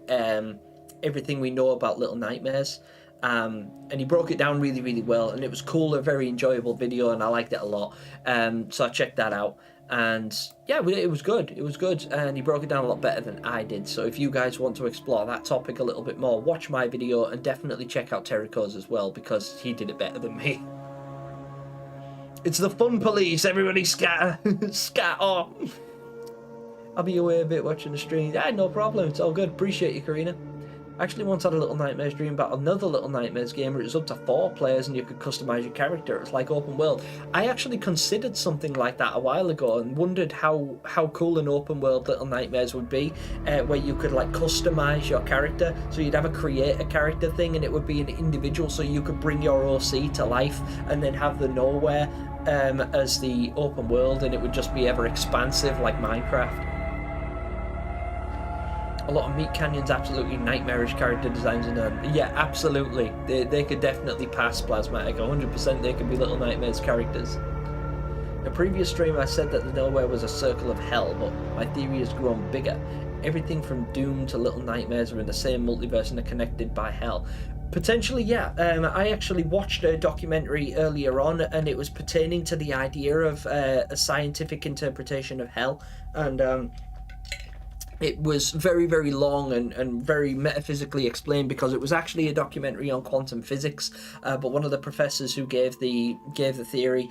everything we know about Little Nightmares. And he broke it down really, really well, and it was cool, a very enjoyable video, and I liked it a lot. So I checked that out, and yeah, it was good. It was good, and he broke it down a lot better than I did. So if you guys want to explore that topic a little bit more, watch my video, and definitely check out Terrico's as well, because he did it better than me. It's the fun police, everybody scatter. Scatter. I'll be away a bit watching the stream. Yeah, no problem, it's all good. Appreciate you, Karina. I actually once had a Little Nightmares dream about another Little Nightmares game where it was up to 4 players and you could customize your character. It's like open world. I actually considered something like that a while ago and wondered how cool an open world Little Nightmares would be, where you could like customize your character. So you'd have a create a character thing, and it would be an individual, so you could bring your OC to life and then have the nowhere as the open world, and it would just be ever expansive like Minecraft. A lot of Meat Canyon's absolutely nightmarish character designs in them. Yeah, absolutely. They could definitely pass Plasmatic. 100% they could be Little Nightmares characters. In a previous stream I said that the Nowhere was a circle of hell, but my theory has grown bigger. Everything from Doom to Little Nightmares are in the same multiverse and are connected by hell. Potentially, yeah. I actually watched a documentary earlier on, and it was pertaining to the idea of a scientific interpretation of hell, and it was very, very long and very metaphysically explained, because it was actually a documentary on quantum physics. But one of the professors who gave the theory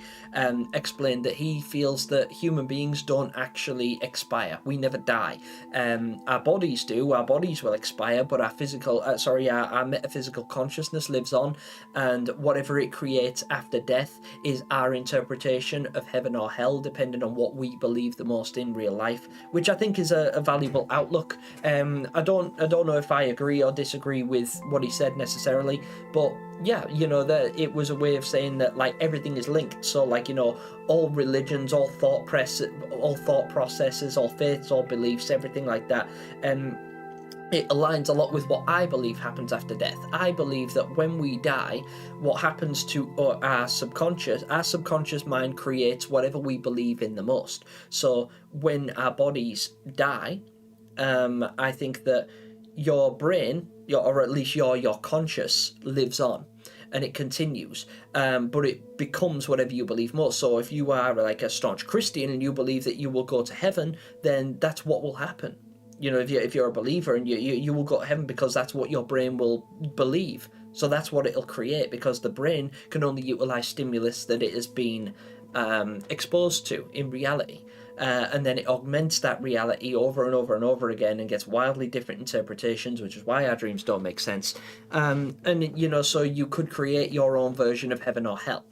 explained that he feels that human beings don't actually expire. We never die. Our bodies do. Our bodies will expire, but our our metaphysical consciousness lives on, and whatever it creates after death is our interpretation of heaven or hell, depending on what we believe the most in real life, which I think is a valuable outlook. I don't know if I agree or disagree with what he said necessarily, but yeah, you know, that it was a way of saying that like everything is linked. So like, you know, all religions, all thought processes, all faiths, all beliefs, everything like that, it aligns a lot with what I believe happens after death. I believe that when we die, what happens to our subconscious mind creates whatever we believe in the most. So when our bodies die, I think that your brain, or at least your conscious, lives on, and it continues, but it becomes whatever you believe most. So if you are like a staunch Christian and you believe that you will go to heaven, then that's what will happen. You know, if you're a believer, and you will go to heaven because that's what your brain will believe. So that's what it'll create, because the brain can only utilize stimulus that it has been exposed to in reality. And then it augments that reality over and over and over again and gets wildly different interpretations, which is why our dreams don't make sense. And, you know, so you could create your own version of heaven or hell.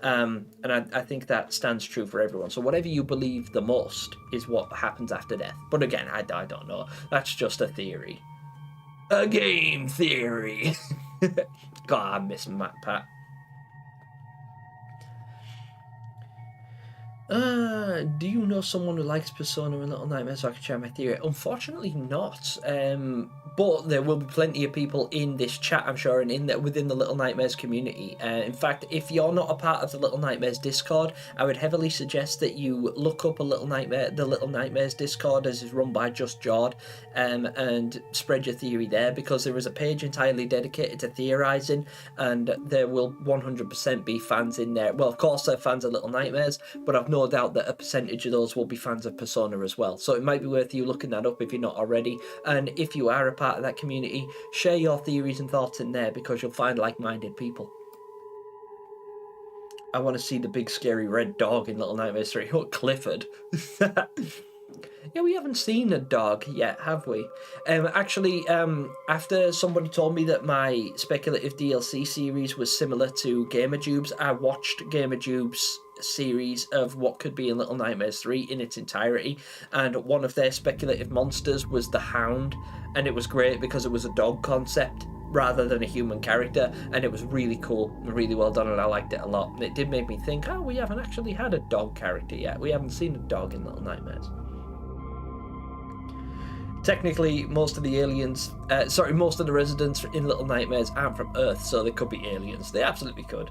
And I think that stands true for everyone. So whatever you believe the most is what happens after death. But again, I don't know. That's just a theory. A game theory. God, I miss Matt Pat. Do you know someone who likes Persona and Little Nightmares so I can share my theory? Unfortunately not. But there will be plenty of people in this chat, I'm sure, and within the Little Nightmares community. In fact, if you're not a part of the Little Nightmares Discord, I would heavily suggest that you look up the Little Nightmares Discord, as is run by Just Jord, and spread your theory there, because there is a page entirely dedicated to theorizing, and there will 100% be fans in there. Well, of course, they're fans of Little Nightmares, but I've no doubt that a percentage of those will be fans of Persona as well. So it might be worth you looking that up if you're not already. And if you are a part of that community, share your theories and thoughts in there, because you'll find like-minded people. I want to see the big scary red dog in Little Nightmares 3. Oh, Clifford. Yeah, we haven't seen a dog yet, have we? Actually, after somebody told me that my speculative DLC series was similar to GamerJube's, I watched GamerJube's series of what could be in Little Nightmares 3 in its entirety, and one of their speculative monsters was the Hound, and it was great because it was a dog concept rather than a human character, and it was really cool, really well done, and I liked it a lot. And it did make me think, oh, we haven't actually had a dog character yet. We haven't seen a dog in Little Nightmares. Technically, most of the residents in Little Nightmares aren't from Earth, so they could be aliens. They absolutely could.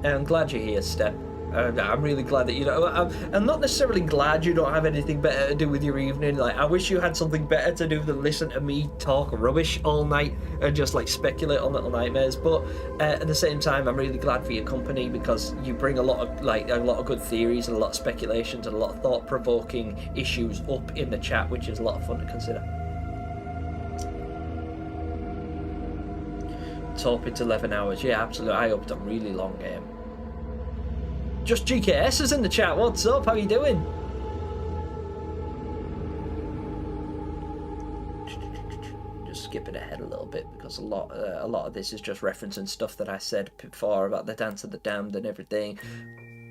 I'm glad you're here, Step. I'm really glad that you know. I'm not necessarily glad you don't have anything better to do with your evening. Like, I wish you had something better to do than listen to me talk rubbish all night and just like speculate on Little Nightmares. But at the same time, I'm really glad for your company, because you bring a lot of good theories and a lot of speculations and a lot of thought-provoking issues up in the chat, which is a lot of fun to consider. Top, it's 11 hours. Yeah, absolutely. I hope it's a really long game. Just GKS is in the chat. What's up? How you doing? Just skipping ahead a little bit, because a lot of this is just referencing stuff that I said before about the Dance of the Damned and everything.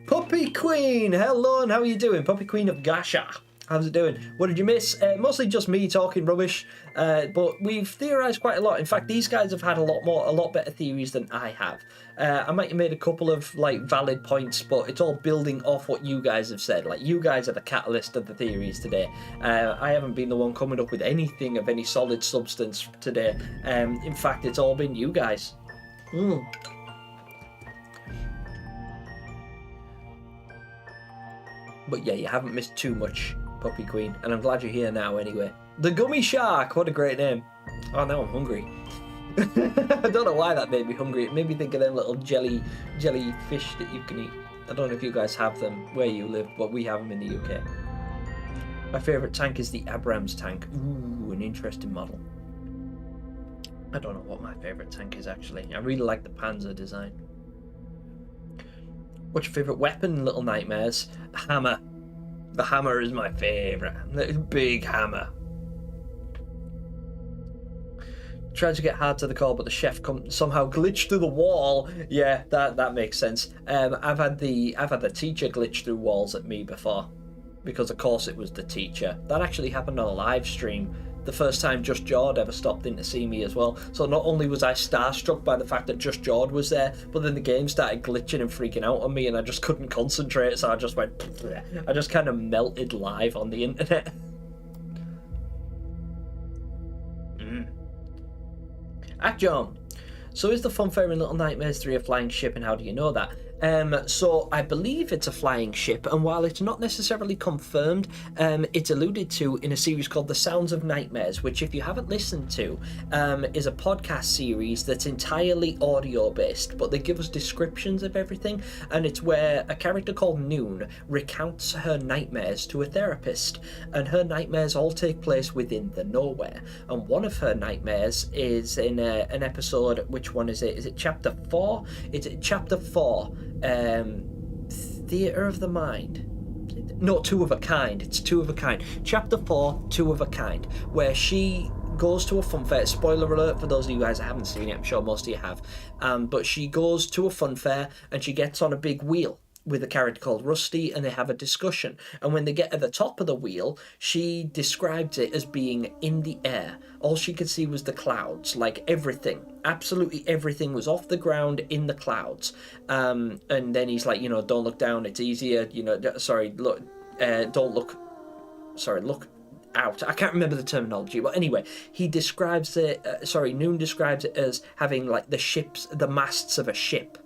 Puppy Queen, hello, and how are you doing? Puppy Queen of Gasha. How's it doing? What did you miss? Mostly just me talking rubbish, but we've theorised quite a lot. In fact, these guys have had a lot better theories than I have. I might have made a couple of like valid points, but it's all building off what you guys have said. Like, you guys are the catalyst of the theories today. I haven't been the one coming up with anything of any solid substance today. In fact, it's all been you guys. But yeah, you haven't missed too much, Puppy Queen, and I'm glad you're here now anyway. The Gummy Shark, what a great name. Oh, now I'm hungry. I don't know why that made me hungry. It made me think of them little jelly fish that you can eat. I don't know if you guys have them where you live, but we have them in the UK. My favourite tank is the Abrams tank. Ooh, an interesting model. I don't know what my favourite tank is actually. I really like the Panzer design. What's your favourite weapon, Little Nightmares? Hammer. The hammer is my favourite. The big hammer. Tried to get hard to the call, but the chef somehow glitched through the wall. Yeah, that makes sense. I've had the teacher glitch through walls at me before, because of course it was the teacher. That actually happened on a live stream. The first time Just Jord ever stopped in to see me as well. So not only was I starstruck by the fact that Just Jord was there, but then the game started glitching and freaking out on me, and I just couldn't concentrate, so I just went... I just kind of melted live on the internet. John. So is the Funfair in Little Nightmares 3 a flying ship, and how do you know that? So I believe it's a flying ship, and while it's not necessarily confirmed, it's alluded to in a series called The Sounds of Nightmares, which, if you haven't listened to, is a podcast series that's entirely audio based, but they give us descriptions of everything, and it's where a character called Noon recounts her nightmares to a therapist, and her nightmares all take place within the nowhere, and one of her nightmares is in an episode. Which one is it? Is it chapter 4? It's chapter 4. Theatre of the Mind. No, Two of a Kind. It's Two of a Kind. Chapter 4, Two of a Kind, where she goes to a fun fair. Spoiler alert for those of you guys that haven't seen it, I'm sure most of you have. But she goes to a fun fair and she gets on a big wheel with a character called Rusty, and they have a discussion. And when they get at the top of the wheel, she describes it as being in the air. All she could see was the clouds, like everything. Absolutely everything was off the ground in the clouds. And then he's like, don't look down, it's easier, look out. I can't remember the terminology, but anyway, he describes it, Noon describes it as having like the masts of a ship.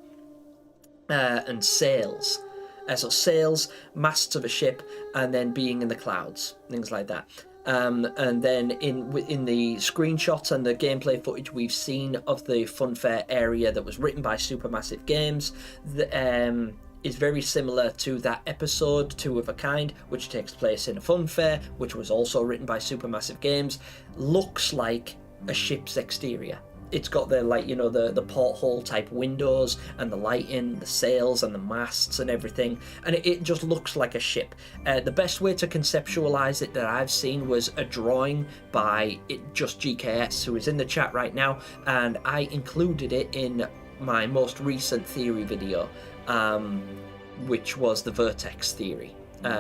And sails. So sails, masts of a ship, and then being in the clouds, things like that. And then in the screenshots and the gameplay footage we've seen of the funfair area that was written by Supermassive Games, is very similar to that episode, Two of a Kind, which takes place in a funfair, which was also written by Supermassive Games. Looks like a ship's exterior. It's got the porthole type windows and the lighting, the sails and the masts and everything, and it just looks like a ship. The best way to conceptualize it that I've seen was a drawing by Just GKS, who is in the chat right now, and I included it in my most recent theory video, which was the vertex theory.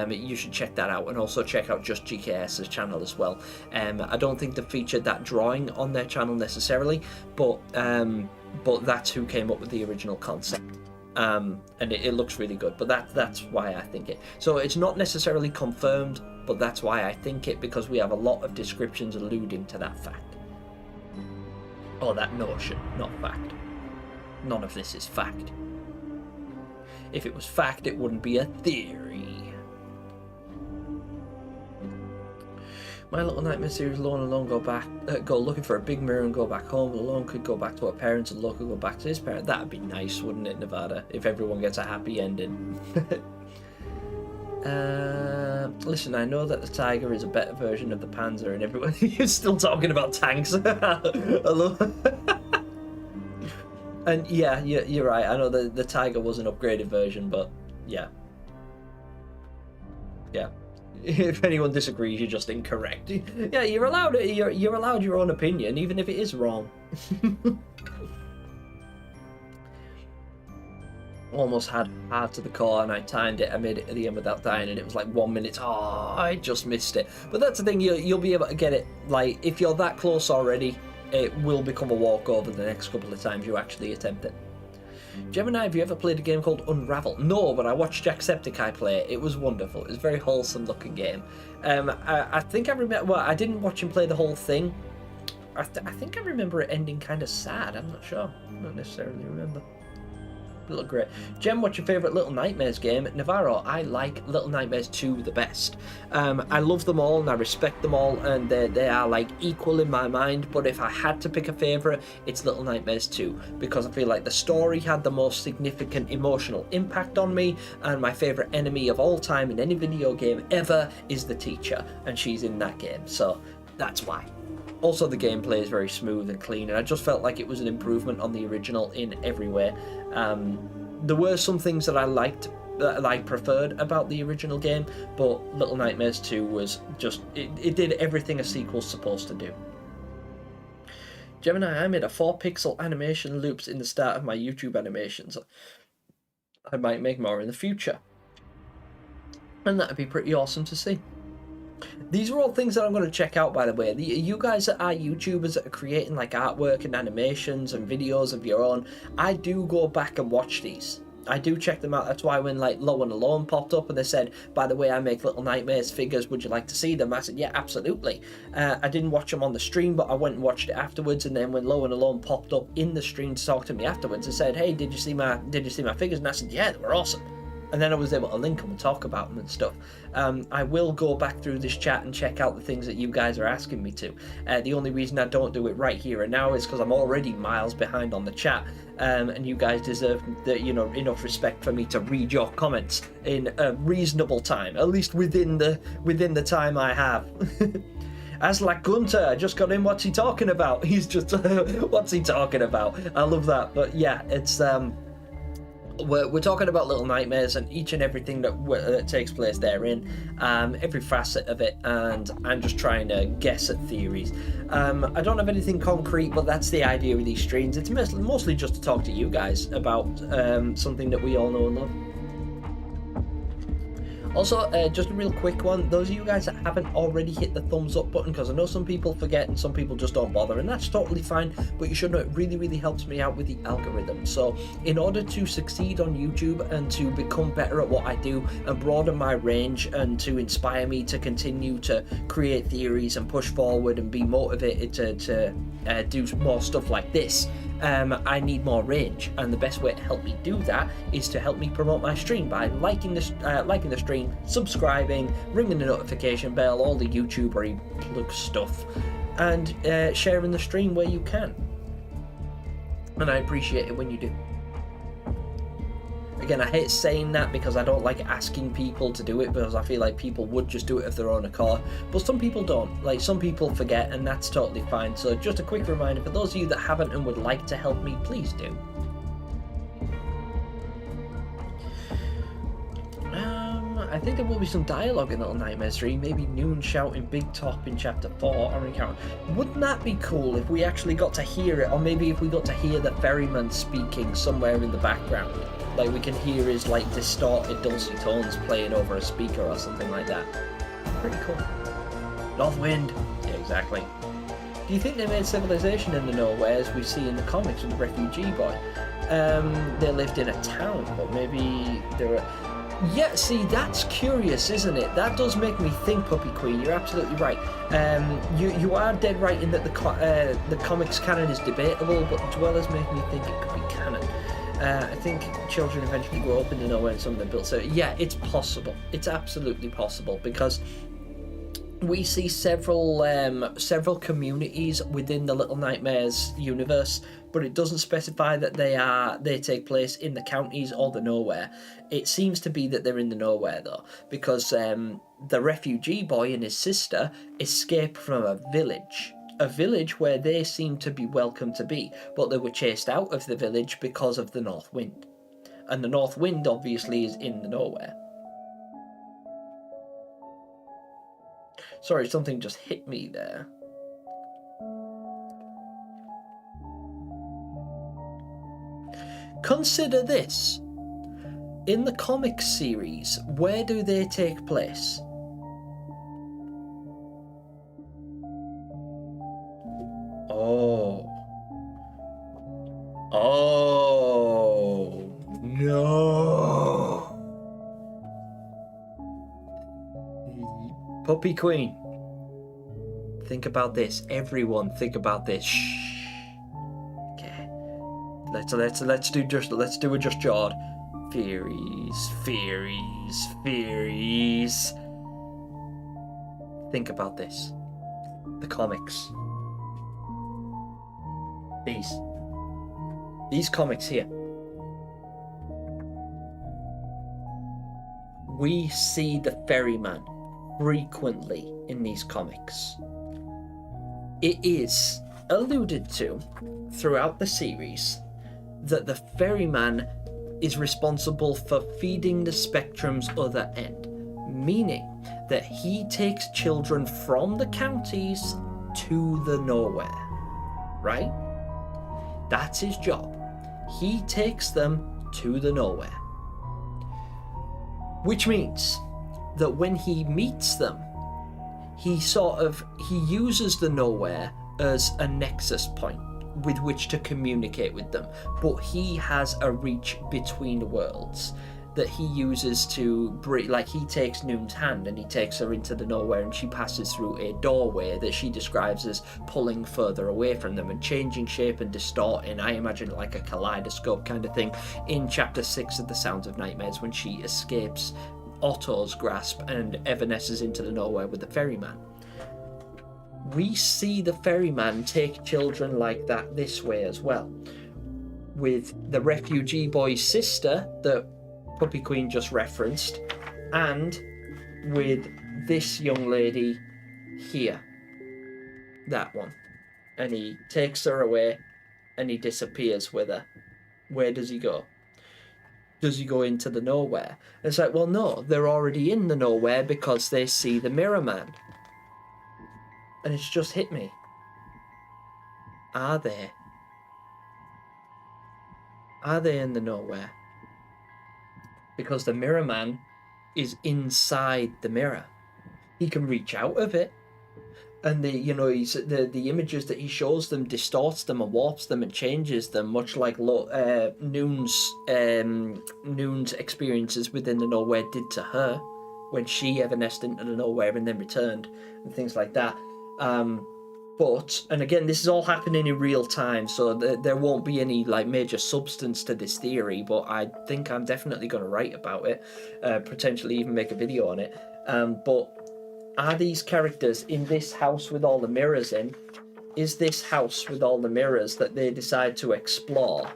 You should check that out, and also check out Just GKS's channel as well. I don't think they featured that drawing on their channel necessarily, but that's who came up with the original concept. And it looks really good, but that's why I think it. So it's not necessarily confirmed, but that's why I think it, because we have a lot of descriptions alluding to that fact. Or that notion, not fact. None of this is fact. If it was fact, it wouldn't be a theory. My Little Nightmare series, Lone Alone go looking for a big mirror and go back home. Alone could go back to her parents, and Lone could go back to his parents. That'd be nice, wouldn't it, Nevada? If everyone gets a happy ending. Listen, I know that the Tiger is a better version of the Panzer, and everyone you're still talking about tanks. Hello. And yeah, you're right. I know the Tiger was an upgraded version, but yeah. If anyone disagrees, you're just incorrect. Yeah, you're allowed your own opinion, even if it is wrong. almost had hard to the core, and I timed it. I made it at the end without dying, and it was like 1 minute. Oh, I just missed it. But that's the thing, you'll be able to get it. Like, if you're that close already, it will become a walkover the next couple of times you actually attempt it. Gemini, have you ever played a game called Unravel? No, but I watched Jacksepticeye play it. It was wonderful. It was a very wholesome looking game. I think I remember. Well, I didn't watch him play the whole thing. I think I remember it ending kind of sad. I'm not sure. I don't necessarily remember. Little great. Gem, what's your favourite Little Nightmares game? Navarro, I like Little Nightmares 2 the best. I love them all and I respect them all, and they are like equal in my mind, but if I had to pick a favourite, it's Little Nightmares 2, because I feel like the story had the most significant emotional impact on me, and my favourite enemy of all time in any video game ever is the teacher, and she's in that game, so that's why. Also, the gameplay is very smooth and clean, and I just felt like it was an improvement on the original in every way. There were some things that I liked, that I preferred about the original game, but Little Nightmares 2 was just, it did everything a sequel's supposed to do. Gemini, I made a 4-pixel animation loops in the start of my YouTube animations. I might make more in the future. And that'd be pretty awesome to see. These are all things that I'm going to check out, by the way. You guys that are YouTubers that are creating like artwork and animations and videos of your own, I do go back and watch these. I do check them out. That's why when like Low and Alone popped up and they said, by the way, I make Little Nightmares figures, would you like to see them? I said, yeah, absolutely. I didn't watch them on the stream, but I went and watched it afterwards. And then when Low and Alone popped up in the stream to talk to me afterwards, and said, hey, did you see my figures? And I said, yeah, they were awesome. And then I was able to link them and talk about them and stuff. I will go back through this chat and check out the things that you guys are asking me to. The only reason I don't do it right here and now is because I'm already miles behind on the chat, and you guys deserve enough respect for me to read your comments in a reasonable time, at least within the time I have. As like Gunter, I just got in. What's he talking about? He's just what's he talking about? I love that. But yeah, it's We're talking about Little Nightmares and each and everything that takes place therein, every facet of it, and I'm just trying to guess at theories. I don't have anything concrete, but that's the idea of these streams. It's mostly just to talk to you guys about something that we all know and love. Also, just a real quick one, those of you guys that haven't already hit the thumbs up button, because I know some people forget and some people just don't bother, and that's totally fine, but you should know it really helps me out with the algorithm. So in order to succeed on YouTube and to become better at what I do and broaden my range and to inspire me to continue to create theories and push forward and be motivated to do more stuff like this, I need more range, and the best way to help me do that is to help me promote my stream by liking the stream, subscribing, ringing the notification bell, all the YouTubery plug stuff, and sharing the stream where you can. And I appreciate it when you do. Again, I hate saying that because I don't like asking people to do it, because I feel like people would just do it of their own accord, but some people don't. Like, some people forget, and that's totally fine. So just a quick reminder for those of you that haven't and would like to help me, please do. I think there will be some dialogue in Little Nightmares 3, maybe Noon shouting Big Top in Chapter 4 or Encounter. Wouldn't that be cool if we actually got to hear it, or maybe if we got to hear the ferryman speaking somewhere in the background? Like, we can hear his, like, distorted dulcet tones playing over a speaker or something like that. Pretty cool. North Wind. Yeah, exactly. Do you think they made civilization in the Nowhere as we see in the comics with the refugee boy? They lived in a town, but maybe they were... Yeah, see, that's curious, isn't it? That does make me think, Puppy Queen. You're absolutely right. You are dead right in that the comics canon is debatable, but the Dwellers make me think it could be canon. I think children eventually grow up in the Nowhere and some of them built. So yeah, it's possible. It's absolutely possible, because we see several communities within the Little Nightmares universe, but it doesn't specify that they take place in the counties or the Nowhere. It seems to be that they're in the Nowhere though, because the refugee boy and his sister escape from a village where they seem to be welcome to be, but they were chased out of the village because of the North Wind, and the North Wind obviously is in the Nowhere. Sorry, something just hit me there. Consider this. in the comic series, where do they take place? Oh. Oh. No. Puppy Queen. Think about this. Everyone, think about this. Shh. Okay. Let's do a just jawed. Theories. Think about this. The comics. These comics here. We see the ferryman frequently in these comics. It is alluded to throughout the series that the ferryman is responsible for feeding the spectrum's other end, meaning that he takes children from the counties to the nowhere, right? That's his job. He takes them to the nowhere. Which means that when he meets them, he uses the nowhere as a nexus point with which to communicate with them, but he has a reach between worlds that he uses to bring, like he takes Noon's hand and he takes her into the nowhere, and she passes through a doorway that she describes as pulling further away from them and changing shape and distorting, I imagine like a kaleidoscope kind of thing, in chapter 6 of The Sounds of Nightmares, when she escapes Otto's grasp and evanesces into the nowhere with the ferryman. We see the ferryman take children like that this way as well, with the refugee boy's sister that Puppy Queen just referenced, and with this young lady here, that one. And he takes her away and he disappears with her. Where does he go? Does he go into the nowhere? And it's like, well, no, they're already in the nowhere because they see the Mirror Man. And it's just hit me. Are they? Are they in the nowhere? Because the Mirror Man is inside the mirror. He can reach out of it. And the images that he shows them distorts them and warps them and changes them, much like Noon's experiences within the nowhere did to her when she evanesced into the nowhere and then returned, and things like that. And again, this is all happening in real time, so there won't be any like major substance to this theory, but I think I'm definitely going to write about it, potentially even make a video on it. But are these characters in this house with all the mirrors in? Is this house with all the mirrors that they decide to explore?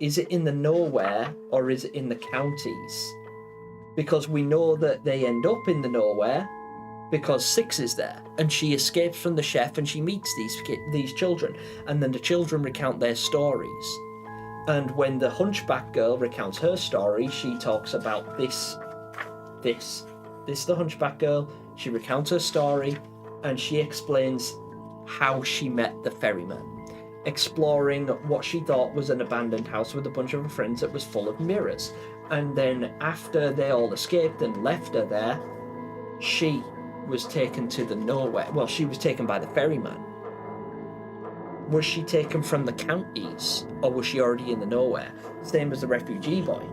Is it in the nowhere or is it in the counties? Because we know that they end up in the nowhere because Six is there and she escapes from the chef and she meets these children, and then the children recount their stories. And when the hunchback girl recounts her story, she talks about this is the hunchback girl. She recounts her story and she explains how she met the ferryman, exploring what she thought was an abandoned house with a bunch of her friends that was full of mirrors. And then after they all escaped and left her there, she was taken to the nowhere. Well, she was taken by the ferryman. Was she taken from the counties or was she already in the nowhere? Same as the refugee boy.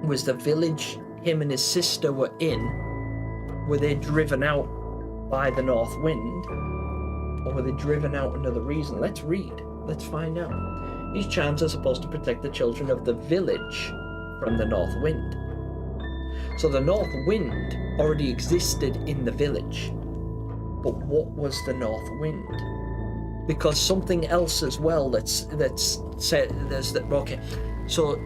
Was the village him and his sister were in, were they driven out by the north wind, or were they driven out another reason? Let's read. Let's find out. These charms are supposed to protect the children of the village from the north wind. So the north wind already existed in the village. But what was the north wind? Because something else as well that's said, there's that, okay. So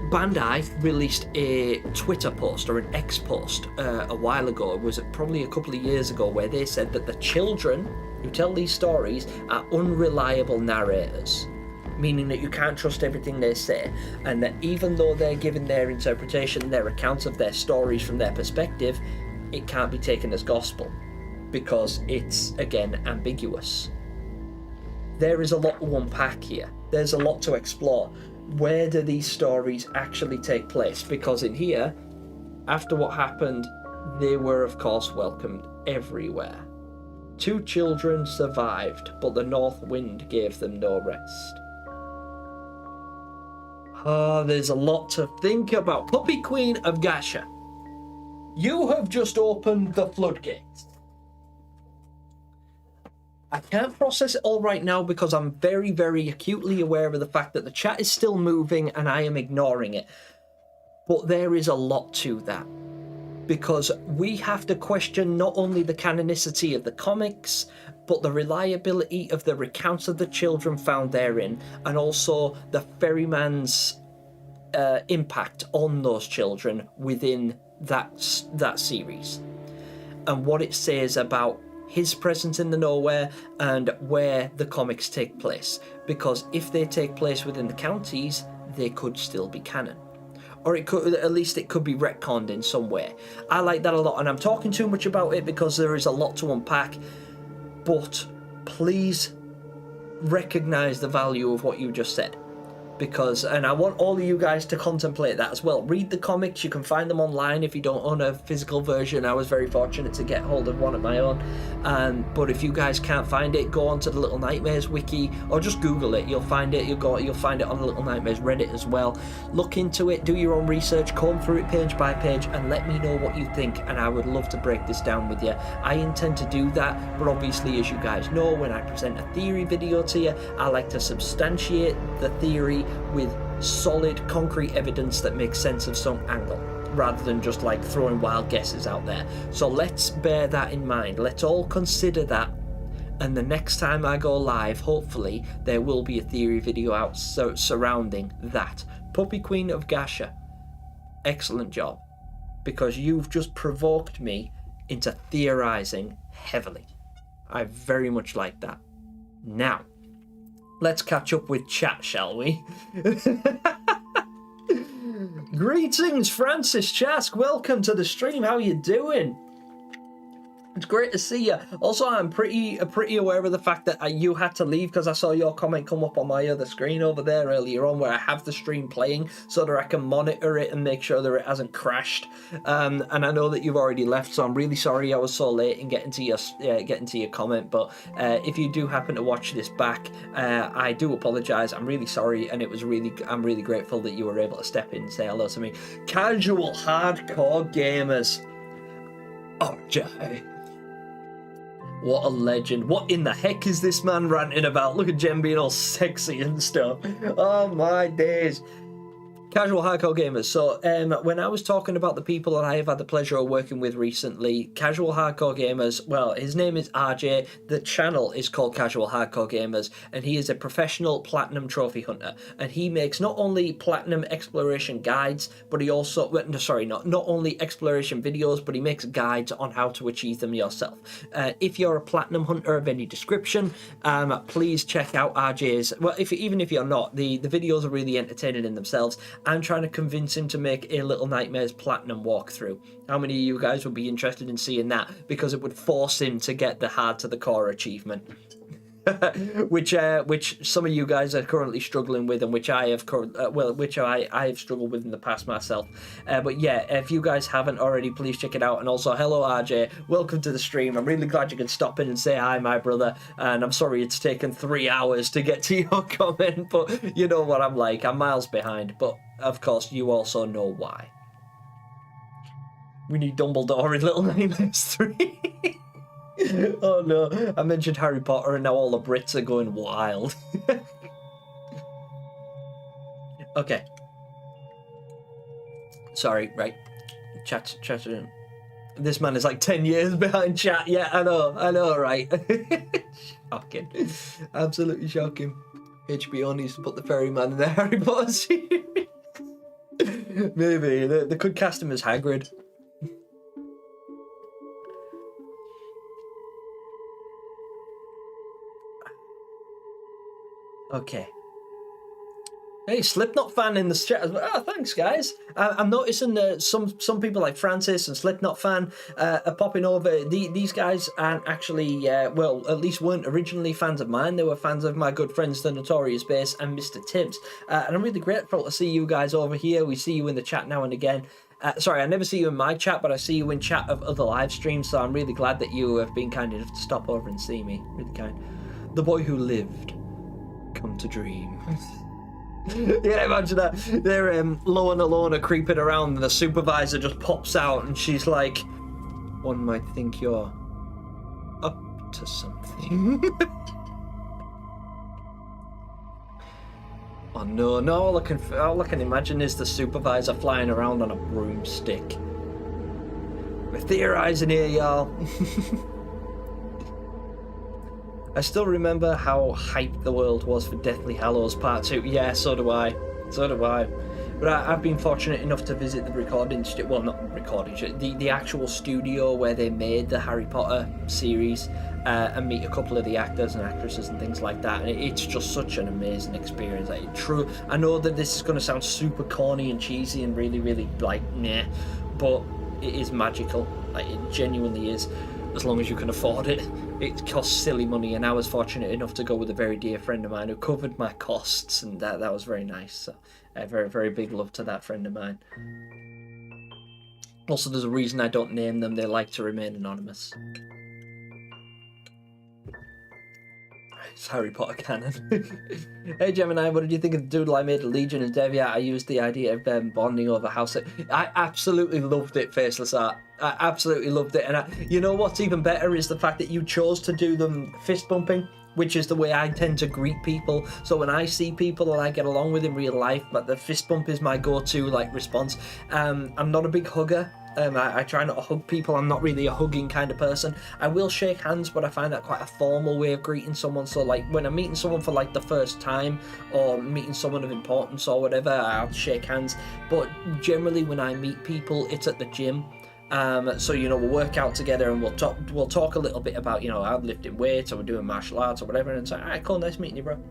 Bandai released a Twitter post or an X post a while ago. It was probably a couple of years ago, where they said that the children who tell these stories are unreliable narrators, meaning that you can't trust everything they say, and that even though they're giving their interpretation, their accounts of their stories from their perspective, it can't be taken as gospel because it's, again, ambiguous. There is a lot to unpack here. There's a lot to explore. where do these stories actually take place? Because in here, after what happened, they were of course welcomed everywhere. 2 children survived, but the north wind gave them no rest. Oh, there's a lot to think about. Puppy Queen of Gasha, you have just opened the floodgates. I can't process it all right now because I'm very, very acutely aware of the fact that the chat is still moving and I am ignoring it. But there is a lot to that. Because we have to question not only the canonicity of the comics, but the reliability of the recounts of the children found therein, and also the ferryman's impact on those children within that series, and what it says about his presence in the nowhere and where the comics take place. Because if they take place within the counties, they could still be canon. Or it could, at least it could be retconned in some way. I like that a lot, and I'm talking too much about it because there is a lot to unpack. But please recognize the value of what you just said. Because, and I want all of you guys to contemplate that as well. Read the comics, you can find them online if you don't own a physical version. I was very fortunate to get hold of one of my own. But if you guys can't find it, go onto the Little Nightmares wiki, or just Google it. You'll find it. You'll find it on the Little Nightmares Reddit as well. Look into it, do your own research, comb through it page by page, and let me know what you think. And I would love to break this down with you. I intend to do that, but obviously, as you guys know, when I present a theory video to you, I like to substantiate the theory with solid, concrete evidence that makes sense of some angle, rather than just like throwing wild guesses out there. So let's bear that in mind. Let's all consider that. And the next time I go live, hopefully, there will be a theory video out surrounding that. Puppy Queen of Gasha, excellent job. Because you've just provoked me into theorizing heavily. I very much like that. Now, let's catch up with chat, shall we? Greetings, Francis Chask. Welcome to the stream. How you doing? It's great to see you. Also, I'm pretty aware of the fact that you had to leave because I saw your comment come up on my other screen over there earlier on, where I have the stream playing so that I can monitor it and make sure that it hasn't crashed. And I know that you've already left, so I'm really sorry I was so late in getting to your comment. But if you do happen to watch this back, I do apologise. I'm really sorry, and I'm really grateful that you were able to step in and say hello to me. Casual hardcore gamers. Oh, Jai. What a legend. What in the heck is this man ranting about? Look at Jem being all sexy and stuff. Oh my days. Casual hardcore gamers. So when I was talking about the people that I have had the pleasure of working with recently, casual hardcore gamers, well, his name is RJ, the channel is called Casual Hardcore Gamers, and he is a professional platinum trophy hunter, and he makes not only platinum exploration guides, but he also, not only exploration videos, but he makes guides on how to achieve them yourself. If you're a platinum hunter of any description, please check out RJ's, well, even if you're not, the videos are really entertaining in themselves. I'm trying to convince him to make a Little Nightmares Platinum walkthrough. How many of you guys would be interested in seeing that? Because it would force him to get the hard to the core achievement. which some of you guys are currently struggling with, and which I have I've struggled with in the past myself. But yeah, if you guys haven't already, please check it out. And also, hello RJ, welcome to the stream. I'm really glad you could stop in and say hi, my brother. And I'm sorry it's taken 3 hours to get to your comment, but you know what I'm like. I'm miles behind, but of course you also know why. We need Dumbledore in Little Nightmares 3. Oh no, I mentioned Harry Potter and now all the Brits are going wild. Okay. Sorry, right. Chat. This man is like 10 years behind chat. Yeah, I know, right? Shocking. Absolutely shocking. HBO needs to put the ferryman in the Harry Potter series. Maybe. They could cast him as Hagrid. Okay. Hey, Slipknot fan in the chat as well. Oh, thanks, guys. I'm noticing that some people like Francis and Slipknot fan are popping over. These guys aren't actually, well, at least weren't originally fans of mine. They were fans of my good friends, the Notorious Bass and Mr. Tibbs. And I'm really grateful to see you guys over here. We see you in the chat now and again. Sorry, I never see you in my chat, but I see you in chat of other live streams, so I'm really glad that you have been kind enough to stop over and see me. Really kind. The boy who lived. Come to dream. Yeah, imagine that. They're low and alone are creeping around and the supervisor just pops out and she's like, one might think you're up to something. Oh no, all I can imagine is the supervisor flying around on a broomstick. We're theorizing here, y'all. I still remember how hyped the world was for Deathly Hallows Part 2. Yeah, so do I. But I've been fortunate enough to visit the recording studio, well, not recording studio, the actual studio where they made the Harry Potter series and meet a couple of the actors and actresses and things like that. And it's just such an amazing experience. Like, true, I know that this is going to sound super corny and cheesy and really, really, like, meh, but it is magical. Like, it genuinely is, as long as you can afford it. It costs silly money, and I was fortunate enough to go with a very dear friend of mine who covered my costs, and that was very nice. So, very, very big love to that friend of mine. Also, there's a reason I don't name them. They like to remain anonymous. It's Harry Potter canon. Hey Gemini, what did you think of the doodle I made at Legion and Deviat? I used the idea of them bonding over house. I absolutely loved it, Faceless Art. I absolutely loved it. And you know what's even better is the fact that you chose to do them fist bumping, which is the way I tend to greet people. So when I see people that I get along with in real life, but the fist bump is my go-to like response. I'm not a big hugger. I try not to hug people. I'm not really a hugging kind of person. I will shake hands, but I find that quite a formal way of greeting someone. So like when I'm meeting someone for like the first time or meeting someone of importance or whatever, I'll shake hands. But generally when I meet people, it's at the gym. So you know, we'll work out together and we'll talk a little bit about, you know, I'm lifting weights or we're doing martial arts or whatever, and it's like, alright, cool, nice meeting you, bro.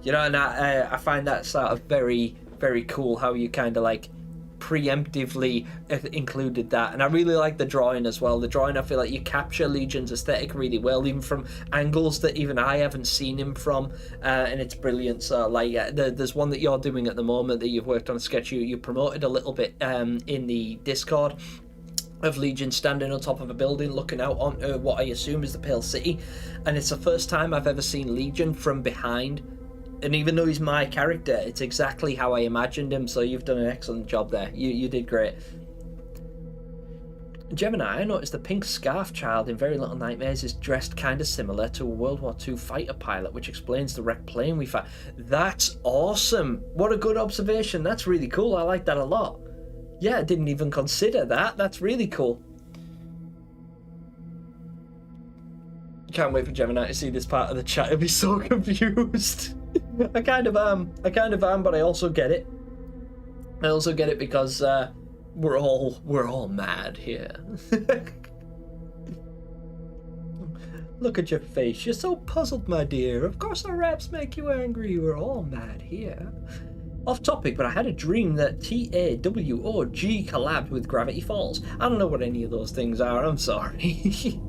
You know, and I find that sort of very, very cool how you kind of like preemptively included that. And I really like the drawing as well. The drawing, I feel like you capture Legion's aesthetic really well, even from angles that even I haven't seen him from, and it's brilliant. So like there's one that you're doing at the moment that you've worked on a sketch you promoted a little bit in the Discord, of Legion standing on top of a building looking out onto what I assume is the Pale City, and it's the first time I've ever seen Legion from behind. And even though he's my character, it's exactly how I imagined him, so you've done an excellent job there. You did great. Gemini, I noticed the pink scarf child in Very Little Nightmares is dressed kind of similar to a World War II fighter pilot, which explains the wrecked plane we found. That's awesome! What a good observation. That's really cool. I like that a lot. Yeah, I didn't even consider that. That's really cool. Can't wait for Gemini to see this part of the chat. He'll be so confused. I kind of am, but I also get it. I also get it because we're all mad here. Look at your face. You're so puzzled, my dear. Of course our raps make you angry. We're all mad here. Off topic, but I had a dream that TAWOG collabed with Gravity Falls. I don't know what any of those things are. I'm sorry.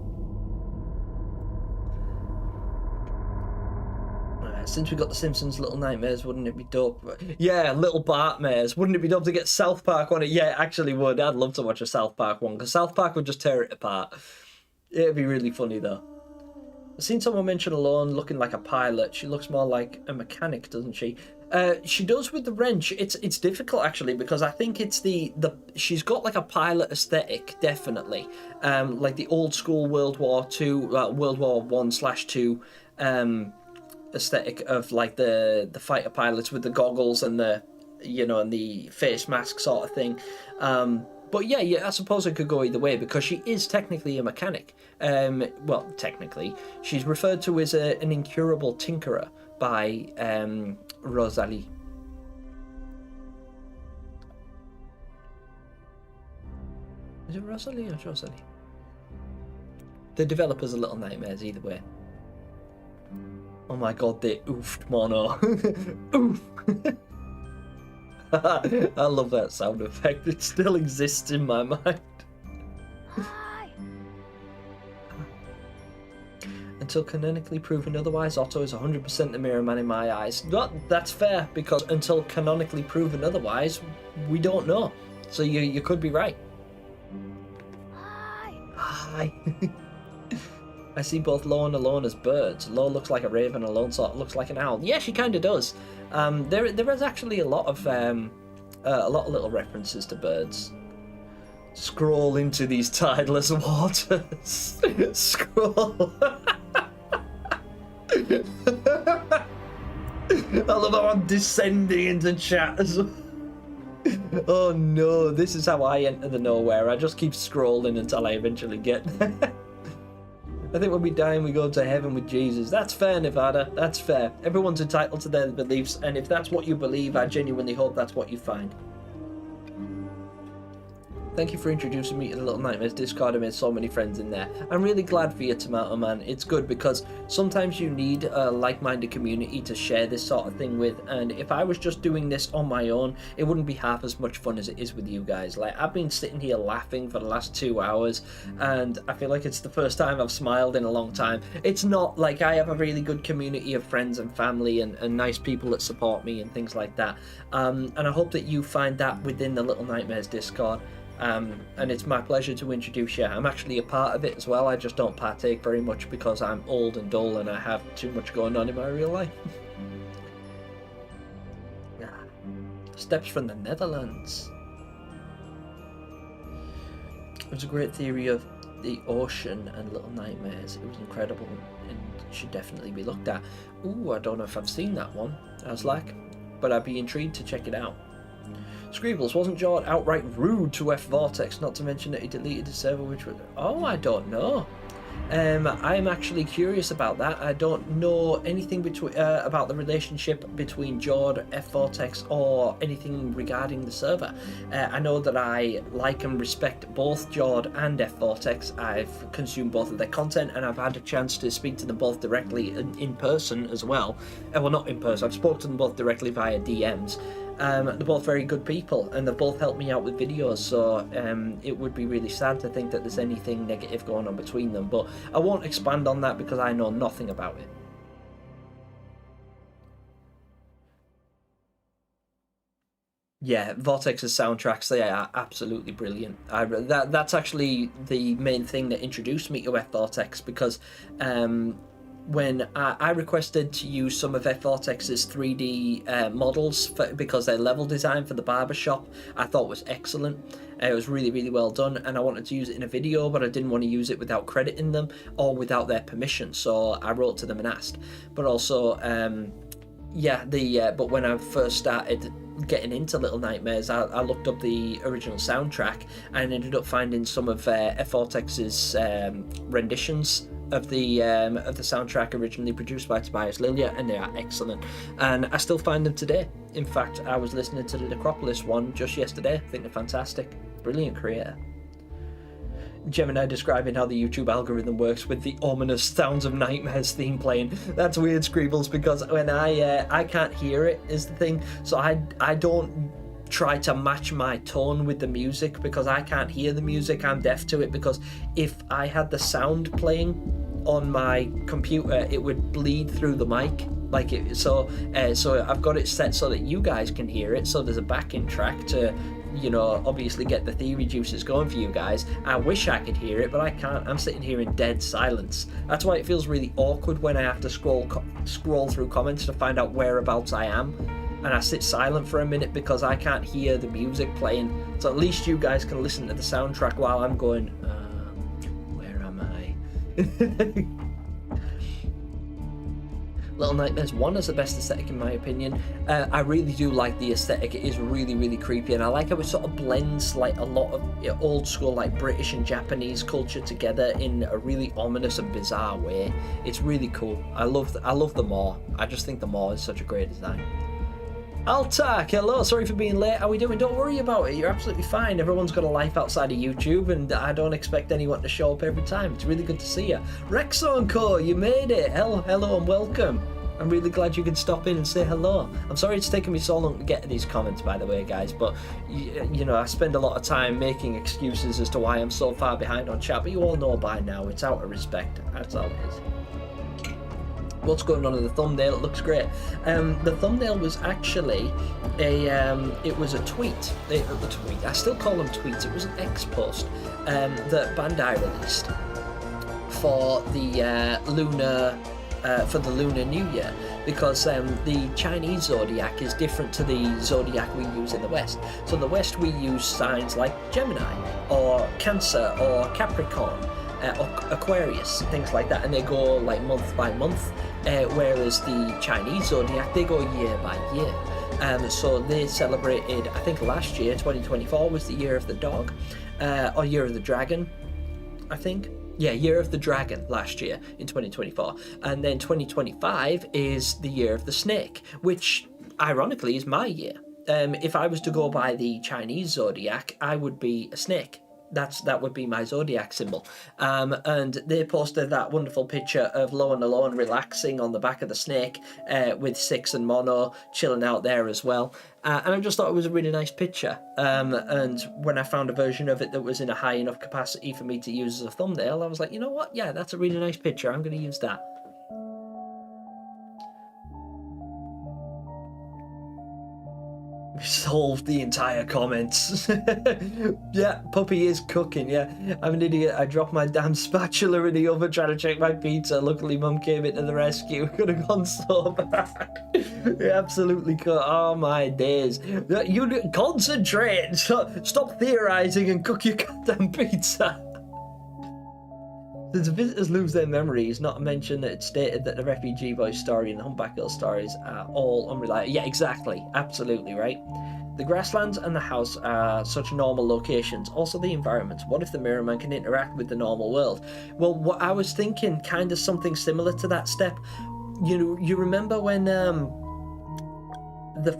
Since we got The Simpsons Little Nightmares, wouldn't it be dope? Yeah, Little Bartmares. Wouldn't it be dope to get South Park on it? Yeah, it actually would. I'd love to watch a South Park one, because South Park would just tear it apart. It'd be really funny, though. I've seen someone mention Alone looking like a pilot. She looks more like a mechanic, doesn't she? She does with the wrench. It's difficult, actually, because I think it's she's got like a pilot aesthetic, definitely. Like the old school World War II, World War I/II, aesthetic of like the fighter pilots with the goggles and the, you know, and the face mask sort of thing. But yeah, I suppose it could go either way, because she is technically a mechanic. Well, technically, she's referred to as an incurable tinkerer by Rosalie. Is it Rosalie or Rosalie? The developers of Little Nightmares, either way. Oh my god, they oofed mono. Oof. I love that sound effect. It still exists in my mind. Until canonically proven otherwise, Otto is 100% the mirror man in my eyes. That's fair, because until canonically proven otherwise, we don't know. So you could be right. Hi. I see both Lo and Alone as birds. Lo looks like a raven, Alone sort of looks like an owl. Yeah, she kind of does. There is actually a lot of little references to birds. Scroll into these tideless waters. Scroll. I love how I'm descending into chat as well. Oh no, this is how I enter the nowhere. I just keep scrolling until I eventually get there. I think when we die and we go to heaven with Jesus. That's fair, Nevada. That's fair. Everyone's entitled to their beliefs, and if that's what you believe, I genuinely hope that's what you find. Thank you for introducing me to the Little Nightmares Discord. I made so many friends in there. I'm really glad for you, Tomato Man. It's good because sometimes you need a like-minded community to share this sort of thing with, and if I was just doing this on my own, it wouldn't be half as much fun as it is with you guys. Like, I've been sitting here laughing for the last 2 hours, and I feel like it's the first time I've smiled in a long time. It's not like I have a really good community of friends and family and nice people that support me and things like that. And I hope that you find that within the Little Nightmares Discord. And it's my pleasure to introduce you. I'm actually a part of it as well. I just don't partake very much because I'm old and dull and I have too much going on in my real life. Steps from the Netherlands. It was a great theory of the ocean and Little Nightmares. It was incredible and should definitely be looked at. Ooh, I don't know if I've seen that one, Aslak, but I'd be intrigued to check it out. Scribbles, wasn't Jord outright rude to F Vortex, not to mention that he deleted the server, which was... Oh, I don't know. I'm actually curious about that. I don't know anything about the relationship between Jord, F Vortex, or anything regarding the server. I know that I like and respect both Jord and F Vortex. I've consumed both of their content, and I've had a chance to speak to them both directly in person as well. Well, not in person. I've spoken to them both directly via DMs. They're both very good people, and they've both helped me out with videos, so it would be really sad to think that there's anything negative going on between them, but I won't expand on that because I know nothing about it. Yeah, Vortex's soundtracks, they are absolutely brilliant. That's actually the main thing that introduced me to F Vortex, because when I requested to use some of F Vortex's 3D models because their level design for the barbershop I thought was excellent. It was really, really well done, and I wanted to use it in a video, but I didn't want to use it without crediting them or without their permission, so I wrote to them and asked. But also, but when I first started getting into Little Nightmares, I looked up the original soundtrack and ended up finding some of F Vortex's renditions of the soundtrack originally produced by Tobias Lilia, and they are excellent, and I still find them today. In fact, I was listening to the Necropolis one just yesterday. I think they're fantastic. Brilliant creator. Gemini describing how the YouTube algorithm works with the ominous Sounds of Nightmares theme playing. That's weird, Scribbles, because when I can't hear it is the thing, so I don't try to match my tone with the music because I can't hear the music. I'm deaf to it, because if I had the sound playing on my computer, it would bleed through the mic. Like it, so I've got it set so that you guys can hear it. So there's a backing track to, you know, obviously get the theory juices going for you guys. I wish I could hear it, but I can't. I'm sitting here in dead silence. That's why it feels really awkward when I have to scroll through comments to find out whereabouts I am. And I sit silent for a minute because I can't hear the music playing. So at least you guys can listen to the soundtrack while I'm going, where am I? Little Nightmares 1 is the best aesthetic in my opinion. I really do like the aesthetic. It is really, really creepy, and I like how it sort of blends like a lot of old school like British and Japanese culture together in a really ominous and bizarre way. It's really cool. I love the Maw. I just think the Maw is such a great design. Altak, hello, sorry for being late. How are we doing? Don't worry about it, you're absolutely fine. Everyone's got a life outside of YouTube, and I don't expect anyone to show up every time. It's really good to see you. Rexon Co, you made it. Hello and welcome. I'm really glad you could stop in and say hello. I'm sorry it's taken me so long to get to these comments, by the way, guys, but you know, I spend a lot of time making excuses as to why I'm so far behind on chat, but you all know by now, it's out of respect. That's all it is. What's going on in the thumbnail? It looks great. The thumbnail was actually it was a tweet. I still call them tweets. It was an X post that Bandai released for the Lunar New Year, because the Chinese zodiac is different to the zodiac we use in the West. So in the West we use signs like Gemini or Cancer or Capricorn or Aquarius, things like that, and they go like month by month, whereas the Chinese zodiac, they go year by year. So they celebrated, I think last year, 2024 was the year of the dog, or year of the dragon, I think. Yeah, Year of the Dragon last year in 2024. And then 2025 is the Year of the Snake, which ironically is my year. If I was to go by the Chinese zodiac, I would be a snake. That would be my zodiac symbol. And they posted that wonderful picture of Lowen Alone relaxing on the back of the snake with Six and Mono chilling out there as well. And I just thought it was a really nice picture. And when I found a version of it that was in a high enough capacity for me to use as a thumbnail, I was like, you know what? Yeah, that's a really nice picture. I'm going to use that. Solved the entire comments. Yeah, puppy is cooking. Yeah, I'm an idiot. I dropped my damn spatula in the oven trying to check my pizza. Luckily mum came into the rescue. Could have gone so bad. Yeah, absolutely cut. Oh my days. You concentrate. Stop theorizing and cook your goddamn pizza. Since visitors lose their memories, not to mention that it's stated that the refugee boys story and the humpback girl stories are all unreliable. Yeah, exactly. Absolutely, right? The grasslands and the house are such normal locations. Also the environment. What if the Mirror Man can interact with the normal world? Well, what I was thinking, kind of something similar to that step. You remember when the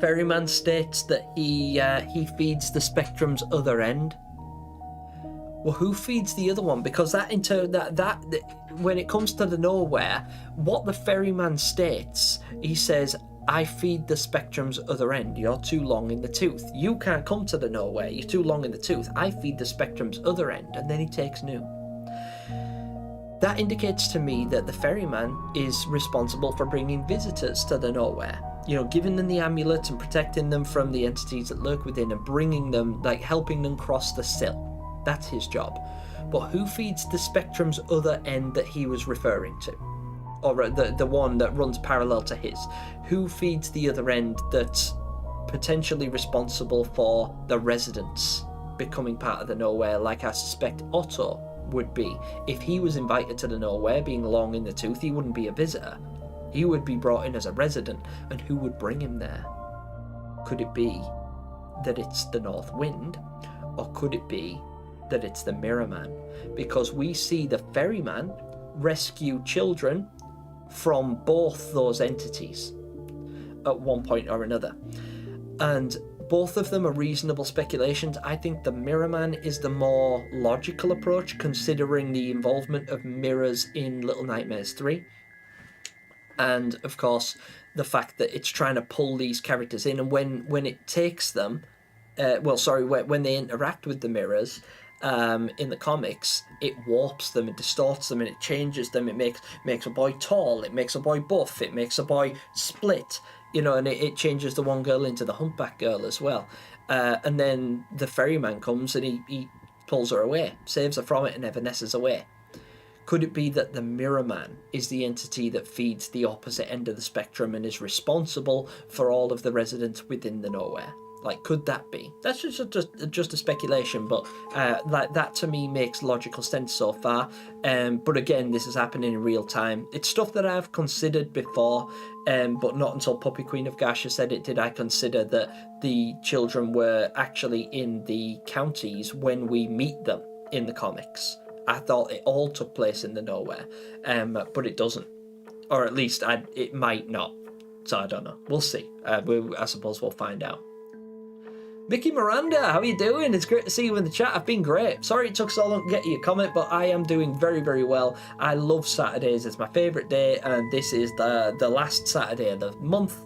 ferryman states that he feeds the spectrum's other end? Well, who feeds the other one? Because that when it comes to the nowhere, what the ferryman states, he says, I feed the spectrum's other end. You're too long in the tooth. You can't come to the nowhere. You're too long in the tooth. I feed the spectrum's other end. And then he takes new. That indicates to me that the ferryman is responsible for bringing visitors to the nowhere. You know, giving them the amulet and protecting them from the entities that lurk within and bringing them, like helping them cross the sill. That's his job. But who feeds the spectrum's other end that he was referring to? Or the one that runs parallel to his? Who feeds the other end that's potentially responsible for the residents becoming part of the nowhere, like I suspect Otto would be? If he was invited to the nowhere, being long in the tooth, he wouldn't be a visitor. He would be brought in as a resident. And who would bring him there? Could it be that it's the North Wind? Or could it be that it's the Mirror Man? Because we see the ferryman rescue children from both those entities at one point or another, and both of them are reasonable speculations. I think the Mirror Man is the more logical approach, considering the involvement of mirrors in Little Nightmares 3, and of course the fact that it's trying to pull these characters in, and when it takes them when they interact with the mirrors in the comics, it warps them, it distorts them, and it changes them. It makes a boy tall, it makes a boy buff, it makes a boy split, you know, and it changes the one girl into the humpback girl as well. And then the ferryman comes and he pulls her away, saves her from it, and evanesces away. Could it be that the Mirror Man is the entity that feeds the opposite end of the spectrum and is responsible for all of the residents within the nowhere? Like, could that be? That's just a speculation, but like that to me makes logical sense so far. But again, this is happening in real time. It's stuff that I've considered before, but not until Puppy Queen of Gasha said it did I consider that the children were actually in the counties when we meet them in the comics. I thought it all took place in the nowhere, but it doesn't, or at least it might not. So I don't know. We'll see. I suppose we'll find out. Mickey Miranda, how are you doing? It's great to see you in the chat. I've been great. Sorry it took so long to get to your comment, but I am doing very, very well. I love Saturdays. It's my favourite day, and this is the last Saturday of the month.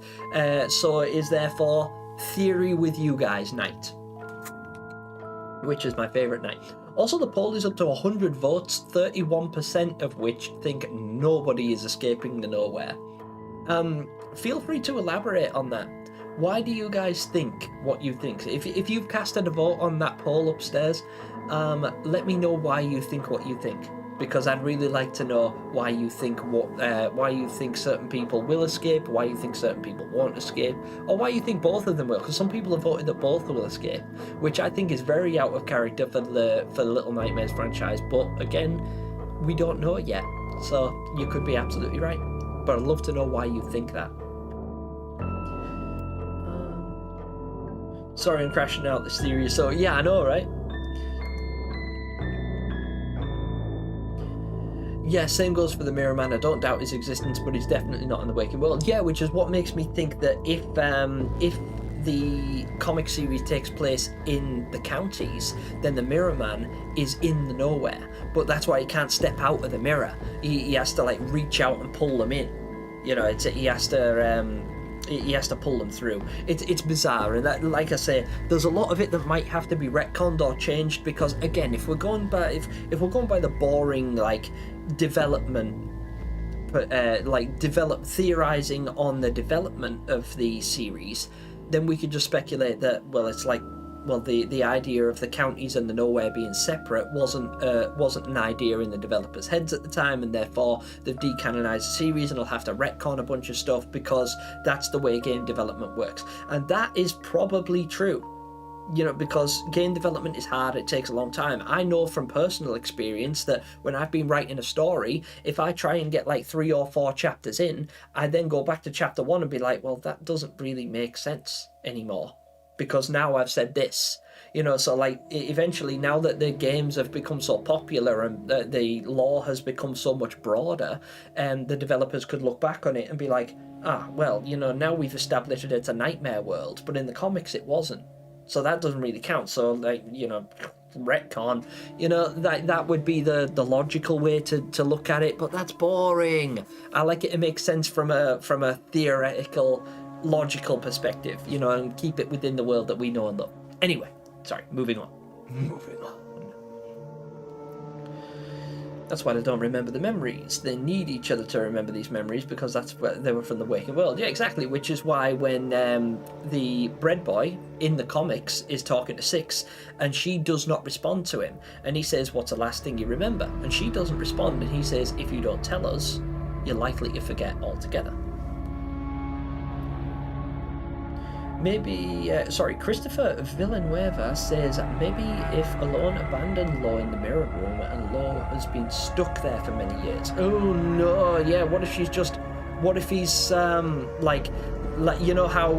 So it is therefore Theory with You Guys night, which is my favourite night. Also, the poll is up to 100 votes, 31% of which think nobody is escaping the nowhere. Feel free to elaborate on that. Why do you guys think what you think? If you've casted a vote on that poll upstairs, let me know why you think what you think, because I'd really like to know why you think certain people will escape, why you think certain people won't escape, or why you think both of them will. Because some people have voted that both will escape, which I think is very out of character for the Little Nightmares franchise. But again, we don't know it yet, so you could be absolutely right. But I'd love to know why you think that. Sorry, I'm crashing out this theory. So yeah, I know, right? Yeah, same goes for the Mirror Man. I don't doubt his existence, but he's definitely not in the waking world. Yeah, which is what makes me think that if the comic series takes place in the counties, then the Mirror Man is in the nowhere. But that's why he can't step out of the mirror. He has to like reach out and pull them in. You know, he has to pull them through. It's bizarre, and that, like I say, there's a lot of it that might have to be retconned or changed, because again, if we're going by the boring like development, theorizing on the development of the series, then we could just speculate that, well, it's like, well, the idea of the counties and the nowhere being separate wasn't an idea in the developers' heads at the time, and therefore they've decanonized the series and will have to retcon a bunch of stuff because that's the way game development works. And that is probably true, you know, because game development is hard, it takes a long time. I know from personal experience that when I've been writing a story, if I try and get like 3 or 4 chapters in, I then go back to chapter 1 and be like, well, that doesn't really make sense anymore, because now I've said this, you know. So like eventually, now that the games have become so popular and the lore has become so much broader, and the developers could look back on it and be like, well, you know, now we've established that it's a nightmare world, but in the comics it wasn't, so that doesn't really count. So like, you know, retcon, you know, that would be the logical way to look at it, but that's boring. I like it to make sense from a theoretical, logical perspective, you know, and keep it within the world that we know and love. Anyway, sorry, moving on. That's why they don't remember the memories. They need each other to remember these memories, because that's where they were from the waking world. Yeah, exactly, which is why when the bread boy in the comics is talking to Six, and she does not respond to him, and he says, what's the last thing you remember? And she doesn't respond, and he says, if you don't tell us, you're likely to forget altogether. Maybe, Christopher Villanueva says, maybe if Alone abandoned Law in the mirror room and Law has been stuck there for many years. Oh no, yeah, what if he's, like, you know how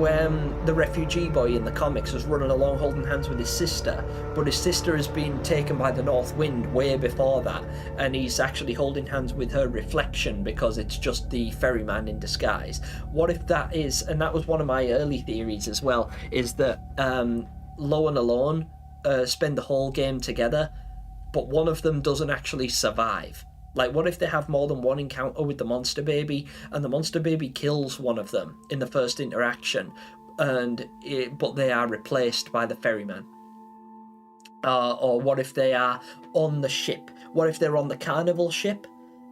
the refugee boy in the comics was running along holding hands with his sister, but his sister has been taken by the north wind way before that, and he's actually holding hands with her reflection because it's just the ferryman in disguise. What if that is, and that was one of my early theories as well, is that Lo and Alone spend the whole game together, but one of them doesn't actually survive. Like, what if they have more than one encounter with the monster baby, and the monster baby kills one of them in the first interaction, but they are replaced by the ferryman? Or what if they are on the ship? What if they're on the carnival ship,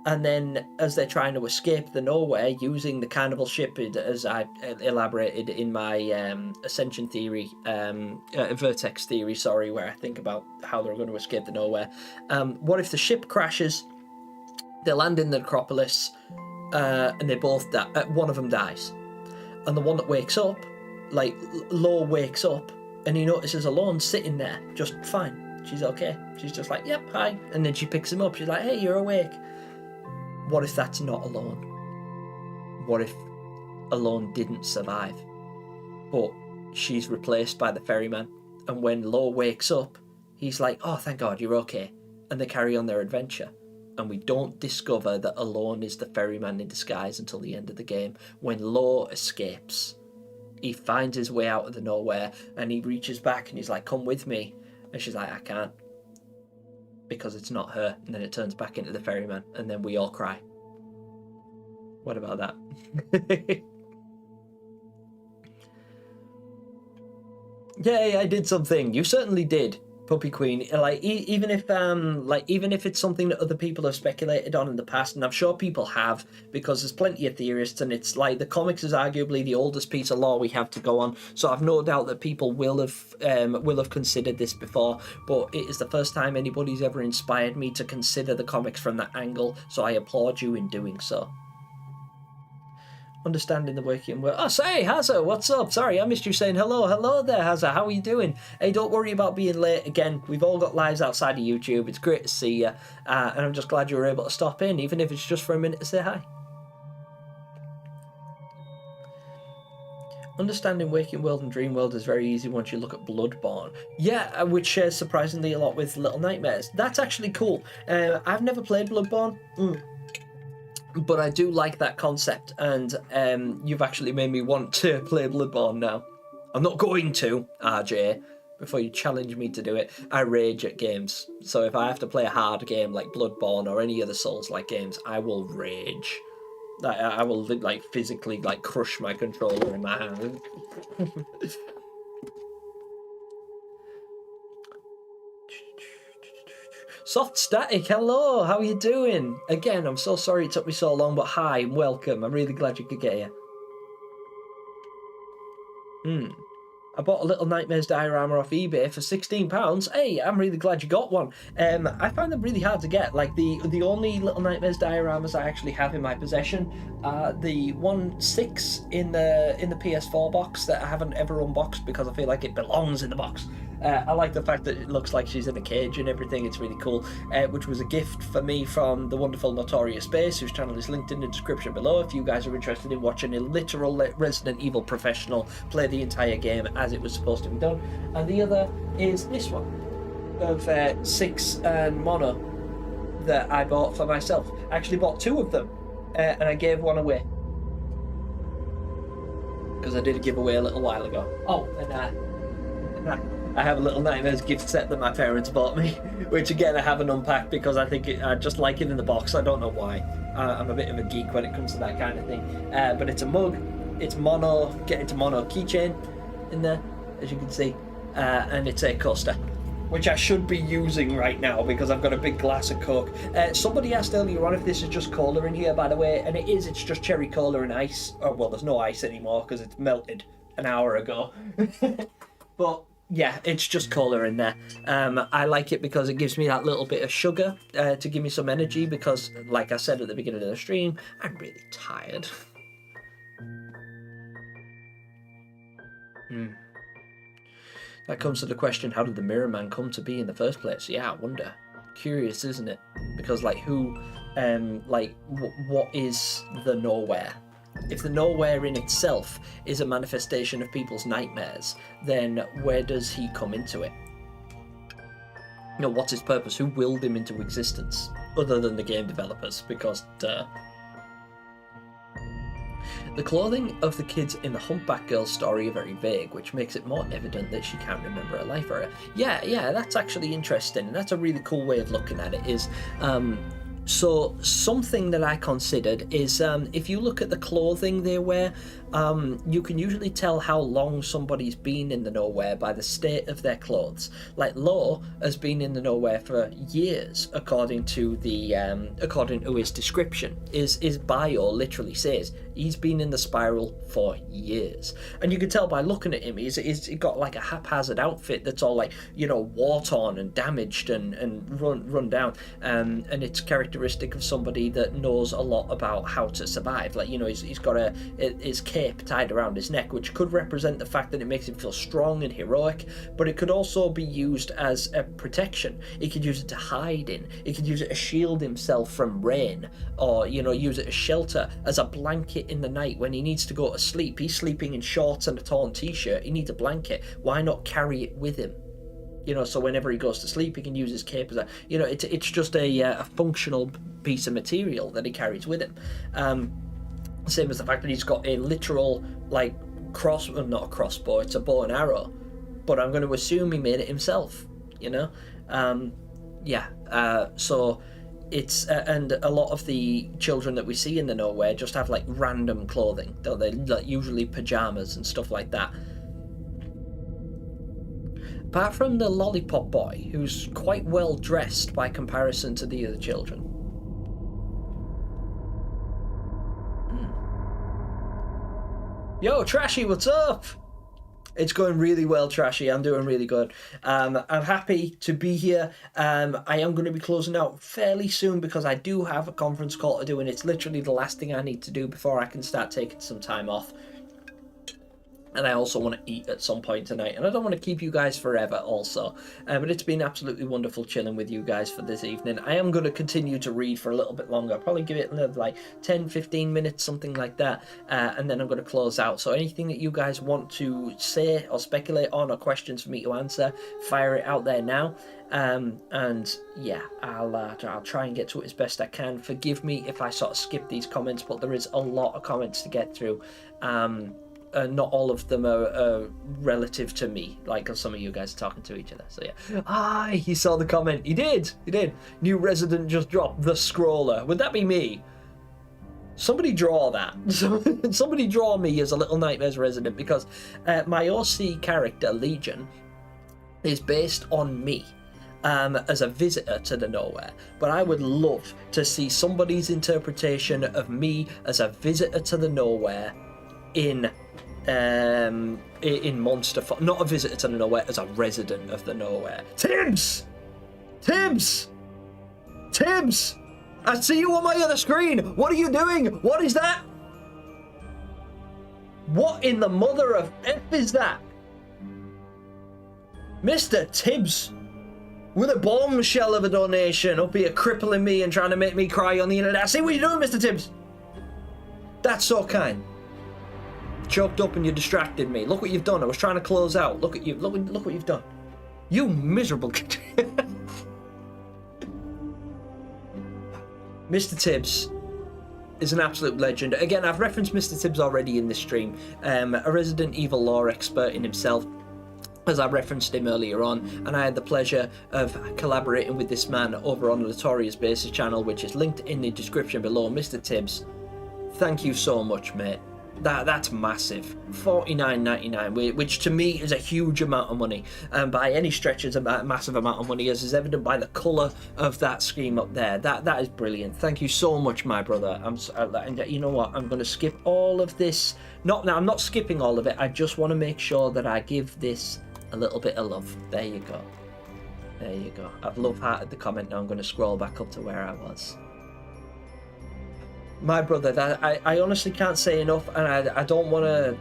and then as they're trying to escape the nowhere using the carnival ship, as I elaborated in my ascension theory, vertex theory, where I think about how they're going to escape the nowhere. What if the ship crashes? They land in the necropolis, and they both die. One of them dies, and the one that wakes up, like Lo wakes up, and he notices Alone sitting there, just fine. She's okay. She's just like, yep, hi. And then she picks him up. She's like, hey, you're awake. What if that's not Alone? What if Alone didn't survive, but she's replaced by the ferryman? And when Lo wakes up, he's like, oh, thank God, you're okay. And they carry on their adventure. And we don't discover that Alone is the ferryman in disguise until the end of the game, when Lo escapes he finds his way out of the nowhere, and he reaches back and he's like, come with me. And she's like, I can't, because it's not her. And then it turns back into the ferryman, and then we all cry. What about that? Yeah, I did something. You certainly did, Puppy Queen. Like, even if it's something that other people have speculated on in the past, and I'm sure people have, because there's plenty of theorists, and it's like the comics is arguably the oldest piece of lore we have to go on. So I've no doubt that people will have considered this before, but it is the first time anybody's ever inspired me to consider the comics from that angle. So I applaud you in doing so. Understanding the working world. Oh, say, Hazza, what's up? Sorry, I missed you saying hello. Hello there, Hazza. How are you doing? Hey, don't worry about being late again. We've all got lives outside of YouTube. It's great to see you. And I'm just glad you were able to stop in, even if it's just for a minute to say hi. Understanding waking world and dream world is very easy once you look at Bloodborne. Yeah, which shares surprisingly a lot with Little Nightmares. That's actually cool. I've never played Bloodborne. But I do like that concept, and you've actually made me want to play Bloodborne now. I'm not going to, RJ, before you challenge me to do it. I rage at games, so if I have to play a hard game like Bloodborne or any other Souls-like games, I will rage. I will like physically like crush my controller in my hand. Soft Static, hello, how are you doing? Again, I'm so sorry it took me so long, but hi and welcome. I'm really glad you could get here. I bought a Little Nightmares diorama off eBay for £16. Hey, I'm really glad you got one. I find them really hard to get. Like, the only Little Nightmares dioramas I actually have in my possession are the 1/6 in the PS4 box that I haven't ever unboxed because I feel like it belongs in the box. I like the fact that it looks like she's in a cage and everything. It's really cool, which was a gift for me from the wonderful Notorious Space, whose channel is linked in the description below if you guys are interested in watching a literal Resident Evil professional play the entire game as it was supposed to be done. And the other is this one of 6 and Mono that I bought for myself. I actually bought 2 of them, and I gave one away because I did a giveaway a little while ago. Oh, and I have a Little Nightmares gift set that my parents bought me, which again I haven't unpacked because I think I just like it in the box. I don't know why. I'm a bit of a geek when it comes to that kind of thing. But it's a mug, it's mono, get into mono keychain in there, as you can see, and it's a coaster, which I should be using right now because I've got a big glass of Coke. Somebody asked earlier on if this is just cola in here, by the way, and it is. It's just cherry cola and ice. Oh, well, there's no ice anymore because it's melted an hour ago. But yeah, it's just cola in there. I like it because it gives me that little bit of sugar to give me some energy because, like I said at the beginning of the stream, I'm really tired. That comes to the question, how did the Mirror Man come to be in the first place? Yeah, I wonder. Curious, isn't it? Because, like, what is the nowhere? If the nowhere in itself is a manifestation of people's nightmares, then where does he come into it? You know, what's his purpose? Who willed him into existence? Other than the game developers, because duh. The clothing of the kids in the Humpback Girl story are very vague, which makes it more evident that she can't remember her life era. Yeah, that's actually interesting, and that's a really cool way of looking at it, is so something that I considered is if you look at the clothing they wear, you can usually tell how long somebody's been in the nowhere by the state of their clothes. Like Lo has been in the nowhere for years, according to his description. His bio literally says he's been in the spiral for years, and you can tell by looking at him. He's got like a haphazard outfit that's all like, you know, war torn and damaged and run down, and it's characteristic of somebody that knows a lot about how to survive. Like, you know, he's got his cape tied around his neck, which could represent the fact that it makes him feel strong and heroic, but it could also be used as a protection. He could use it to hide in, he could use it to shield himself from rain, or, you know, use it as shelter, as a blanket in the night when he needs to go to sleep. He's sleeping in shorts and a torn t-shirt, he needs a blanket. Why not carry it with him? You know, so whenever he goes to sleep, he can use his cape as a, you know, it's just a functional piece of material that he carries with him. Same as the fact that he's got a literal, like, not a crossbow, it's a bow and arrow, but I'm going to assume he made it himself, you know. So it's and a lot of the children that we see in the nowhere just have like random clothing, don't they? Like usually pajamas and stuff like that. Apart from the lollipop boy, who's quite well dressed by comparison to the other children. Yo, Trashy, what's up? It's going really well, Trashy. I'm doing really good. I'm happy to be here. I am going to be closing out fairly soon because I do have a conference call to do, and it's literally the last thing I need to do before I can start taking some time off. And I also want to eat at some point tonight, and I don't want to keep you guys forever also. But it's been absolutely wonderful chilling with you guys for this evening. I am going to continue to read for a little bit longer. I'll probably give it another like 10-15 minutes, something like that, and then I'm going to close out. So anything that you guys want to say or speculate on, or questions for me to answer, fire it out there now. And yeah, I'll try and get to it as best I can. Forgive me if I sort of skip these comments, but there is a lot of comments to get through. Not all of them are relative to me, like some of you guys are talking to each other. So yeah. He saw the comment. He did. New resident just dropped the scroller. Would that be me? Somebody draw that. Somebody draw me as a Little Nightmares resident, because my OC character, Legion, is based on me. As a visitor to the nowhere, but I would love to see somebody's interpretation of me as a visitor to the nowhere in Monster Farm. Not a visitor to the nowhere, as a resident of the nowhere. Tibbs! I see you on my other screen. What are you doing? What is that? What in the mother of F is that? Mr. Tibbs with a bombshell of a donation up here crippling me and trying to make me cry on the internet. I see what you're doing, Mr. Tibbs. That's so kind. Choked up and you distracted me. Look what you've done. I was trying to close out. Look at you. Look what you've done. You miserable. Mr. Tibbs is an absolute legend. Again, I've referenced Mr. Tibbs already in this stream. A Resident Evil lore expert in himself, as I referenced him earlier on, and I had the pleasure of collaborating with this man over on the Notorious Basis channel, which is linked in the description below. Mr. Tibbs, thank you so much, mate. That's massive. $49.99, which to me is a huge amount of money, and by any stretch is a massive amount of money, as is evident by the colour of that scheme up there. That is brilliant. Thank you so much, my brother. And you know what? I'm going to skip all of this. I'm not skipping all of it. I just want to make sure that I give this a little bit of love. There you go. I've love-hearted the comment. Now I'm going to scroll back up to where I was. My brother, that I honestly can't say enough, and I don't want to.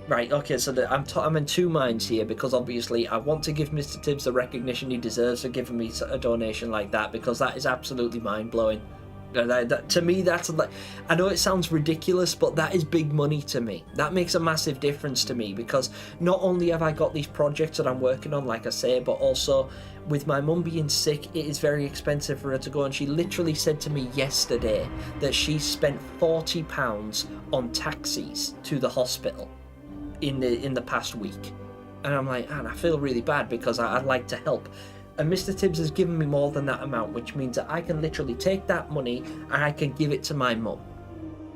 Right, okay, so I'm in two minds here, because obviously I want to give Mr. Tibbs the recognition he deserves for giving me a donation like that, because that is absolutely mind-blowing. To me, that's like, I know it sounds ridiculous, but that is big money to me. That makes a massive difference to me, because not only have I got these projects that I'm working on, like I say, but also with my mum being sick, it is very expensive for her to go, and she literally said to me yesterday that she spent £40 on taxis to the hospital in the past week. And I'm like, and I feel really bad, because I'd like to help. And Mr. Tibbs has given me more than that amount, which means that I can literally take that money and I can give it to my mum.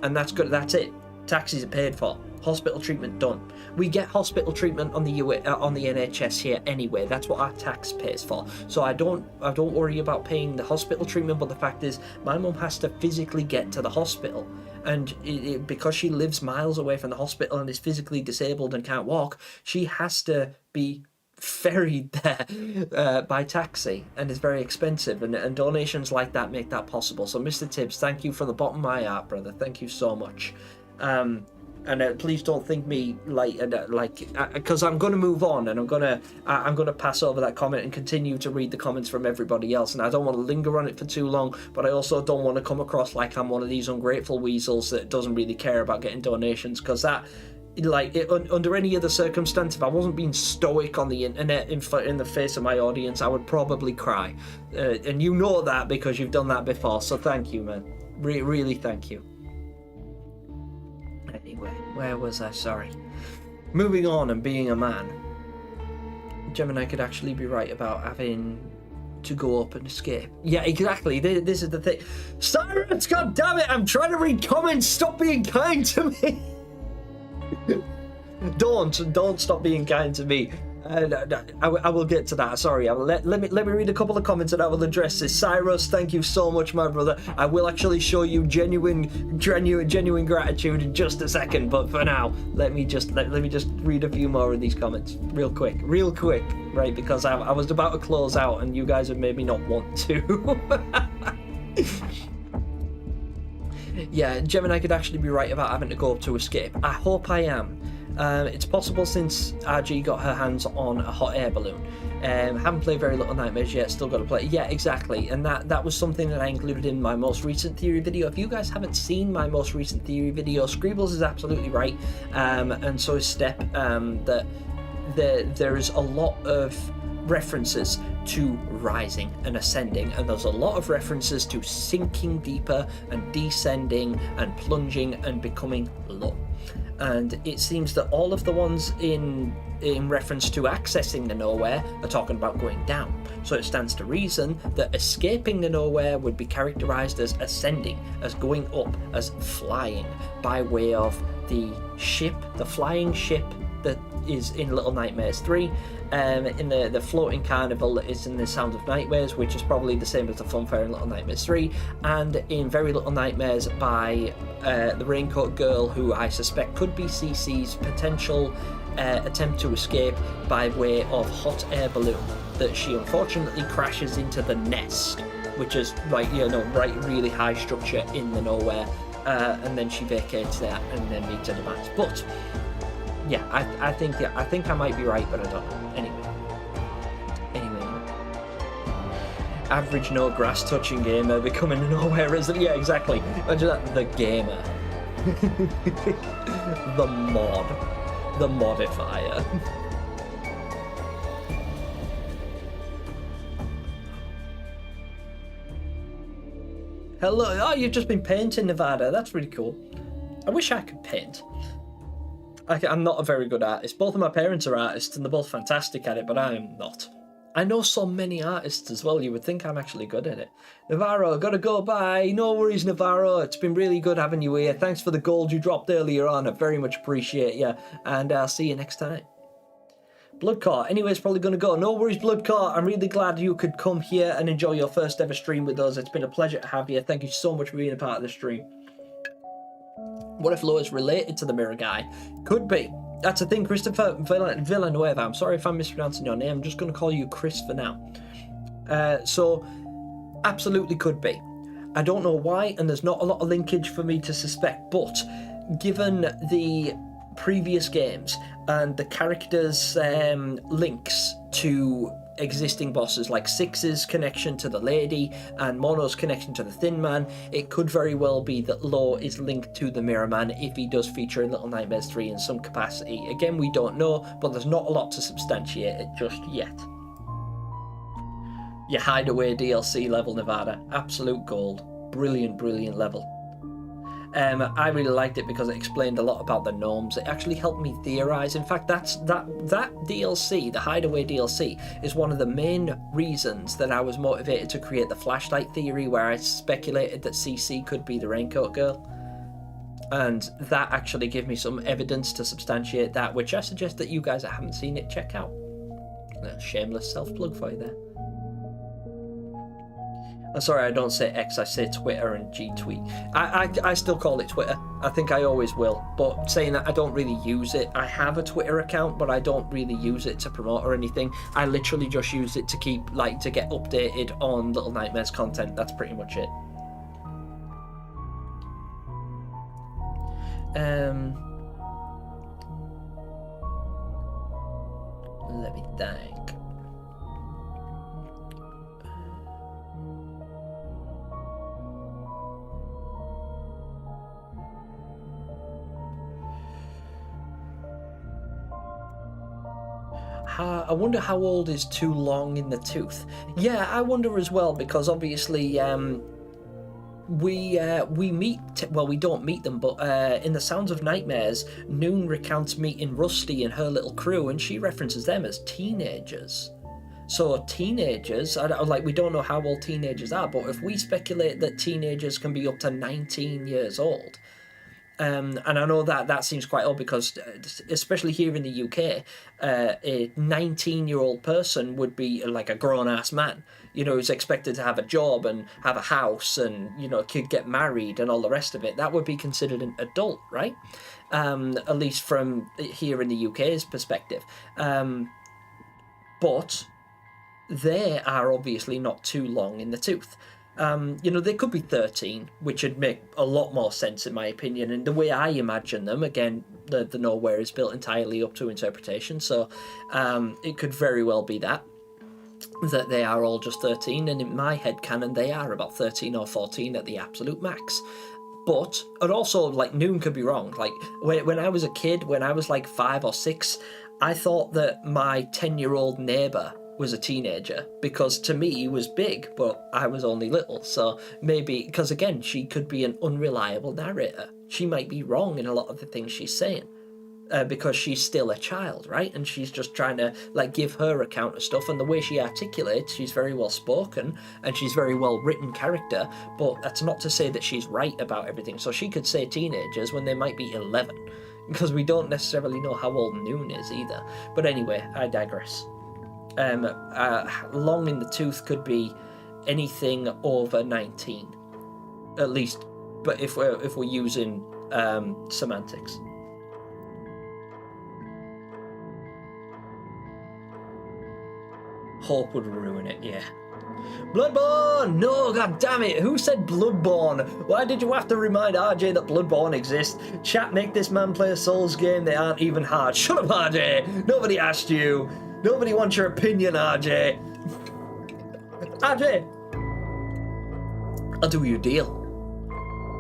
And that's good. That's it. Taxis are paid for. Hospital treatment done. We get hospital treatment on the NHS here anyway. That's what our tax pays for. So I don't worry about paying the hospital treatment. But the fact is, my mum has to physically get to the hospital, and because she lives miles away from the hospital and is physically disabled and can't walk, she has to be ferried there by taxi, and it's very expensive, and donations like that make that possible. So Mr. Tibbs, thank you from the bottom of my heart, brother. Thank you so much. And please don't think me because I'm going to move on, and I'm going to pass over that comment and continue to read the comments from everybody else, and I don't want to linger on it for too long, but I also don't want to come across like I'm one of these ungrateful weasels that doesn't really care about getting donations, because that, under any other circumstance, if I wasn't being stoic on the internet in the face of my audience, I would probably cry, and you know that because you've done that before. So thank you, man. Really thank you. Anyway, where was I? Sorry. Moving on and being a man. Gemini could actually be right about having to go up and escape. Yeah, exactly. This is the thing. Cyrus, god damn it! I'm trying to read comments. Stop being kind to me. Don't stop being kind to me. I will get to that. Sorry, let me read a couple of comments and I will address this. Cyrus, thank you so much, my brother. I will actually show you genuine gratitude in just a second. But for now, let me just read a few more of these comments real quick, right? Because I was about to close out and you guys have made me not want to. Yeah, Gemini could actually be right about having to go up to escape. I hope I am. It's possible since RG got her hands on a hot air balloon. Haven't played very little Nightmares yet, still got to play. Yeah, exactly. And that was something that I included in my most recent theory video. If you guys haven't seen my most recent theory video, Scribbles is absolutely right. And so is Step. That there is a lot of references to rising and ascending, and there's a lot of references to sinking deeper and descending and plunging and becoming low. And it seems that all of the ones in reference to accessing the nowhere are talking about going down. So it stands to reason that escaping the nowhere would be characterized as ascending, as going up, as flying, by way of the flying ship that is in Little Nightmares 3, in the floating carnival that is in the Sound of Nightmares, which is probably the same as the funfair in Little Nightmares 3, and in Very Little Nightmares by the Raincoat Girl, who I suspect could be CC's potential attempt to escape by way of hot air balloon, that she unfortunately crashes into the nest, which is really high structure in the nowhere, and then she vacates that and then meets her demise. But yeah, I think I might be right, but I don't know. Anyway. Average no grass touching gamer becoming a nowhere resident. Yeah, exactly. Imagine that. The gamer. The mod. The modifier. Hello. Oh, you've just been painting, Nevada. That's really cool. I wish I could paint. I'm not a very good artist. Both of my parents are artists and they're both fantastic at it, but I am not. I know so many artists as well, you would think I'm actually good at it. Navarro, gotta go, bye. No worries, Navarro. It's been really good having you here. Thanks for the gold you dropped earlier on. I very much appreciate you. And I'll see you next time. Bloodcart, anyways, probably gonna go. No worries, Bloodcart. I'm really glad you could come here and enjoy your first ever stream with us. It's been a pleasure to have you. Thank you so much for being a part of the stream. What if Lo is related to the mirror guy? Could be. That's the thing, Christopher Villanueva. I'm sorry if I'm mispronouncing your name. I'm just going to call you Chris for now. So, absolutely could be. I don't know why, and there's not a lot of linkage for me to suspect, but given the previous games and the characters' links to existing bosses, like Six's connection to the lady and Mono's connection to the Thin Man, it could very well be that Lo is linked to the Mirror Man if he does feature in Little Nightmares 3 in some capacity. Again, we don't know, but there's not a lot to substantiate it just yet. Your Hideaway DLC level, Nevada. Absolute gold. Brilliant, brilliant level. I really liked it because it explained a lot about the gnomes. It actually helped me theorize. In fact, that DLC, the Hideaway DLC, is one of the main reasons that I was motivated to create the flashlight theory, where I speculated that CC could be the Raincoat Girl. And that actually gave me some evidence to substantiate that, which I suggest that you guys that haven't seen it check out. A shameless self-plug for you there. I'm sorry, I don't say X, I say Twitter and G-tweet. I still call it Twitter. I think I always will. But saying that, I don't really use it. I have a Twitter account, but I don't really use it to promote or anything. I literally just use it to get updated on Little Nightmares content. That's pretty much it. Let me think. I wonder how old is too long in the tooth. Yeah, I wonder as well, because obviously we meet, well, we don't meet them, but in The Sounds of Nightmares, Noon recounts meeting Rusty and her little crew, and she references them as teenagers. So teenagers, we don't know how old teenagers are, but if we speculate that teenagers can be up to 19 years old, and I know that seems quite odd because, especially here in the UK, a 19-year-old person would be like a grown-ass man, who's expected to have a job and have a house and, could get married and all the rest of it. That would be considered an adult, right? At least from here in the UK's perspective. But they are obviously not too long in the tooth. They could be 13, which would make a lot more sense in my opinion, and the way I imagine them, again, the nowhere is built entirely up to interpretation, so it could very well be that they are all just 13, and in my headcanon they are about 13 or 14 at the absolute max. But, and also, Noon could be wrong. When I was a kid, when I was 5 or 6, I thought that my 10-year-old neighbour was a teenager, because to me he was big, but I was only little. So maybe, because again, she could be an unreliable narrator. She might be wrong in a lot of the things she's saying, because she's still a child, right? And she's just trying to give her account of stuff, and the way she articulates, she's very well spoken and she's very well written character, but that's not to say that she's right about everything. So she could say teenagers when they might be 11, because we don't necessarily know how old Noon is either. But anyway, I digress. Long in the tooth could be anything over 19, at least. But if we're using semantics. Hope would ruin it, yeah. Bloodborne! No, god damn it! Who said Bloodborne? Why did you have to remind RJ that Bloodborne exists? Chat, make this man play a Souls game. They aren't even hard. Shut up, RJ! Nobody asked you. Nobody wants your opinion, RJ. RJ! I'll do you a deal.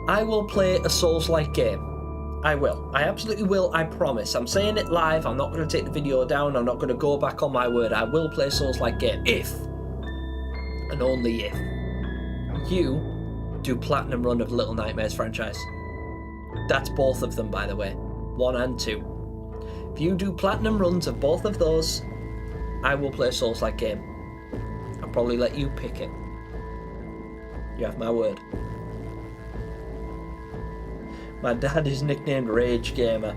I will play a Souls-like game. I will. I absolutely will, I promise. I'm saying it live. I'm not going to take the video down. I'm not going to go back on my word. I will play a Souls-like game if, and only if, you do Platinum Run of Little Nightmares franchise. That's both of them, by the way. 1 and 2. If you do Platinum Runs of both of those, I will play a Souls-like game. I'll probably let you pick it. You have my word. My dad is nicknamed Rage Gamer.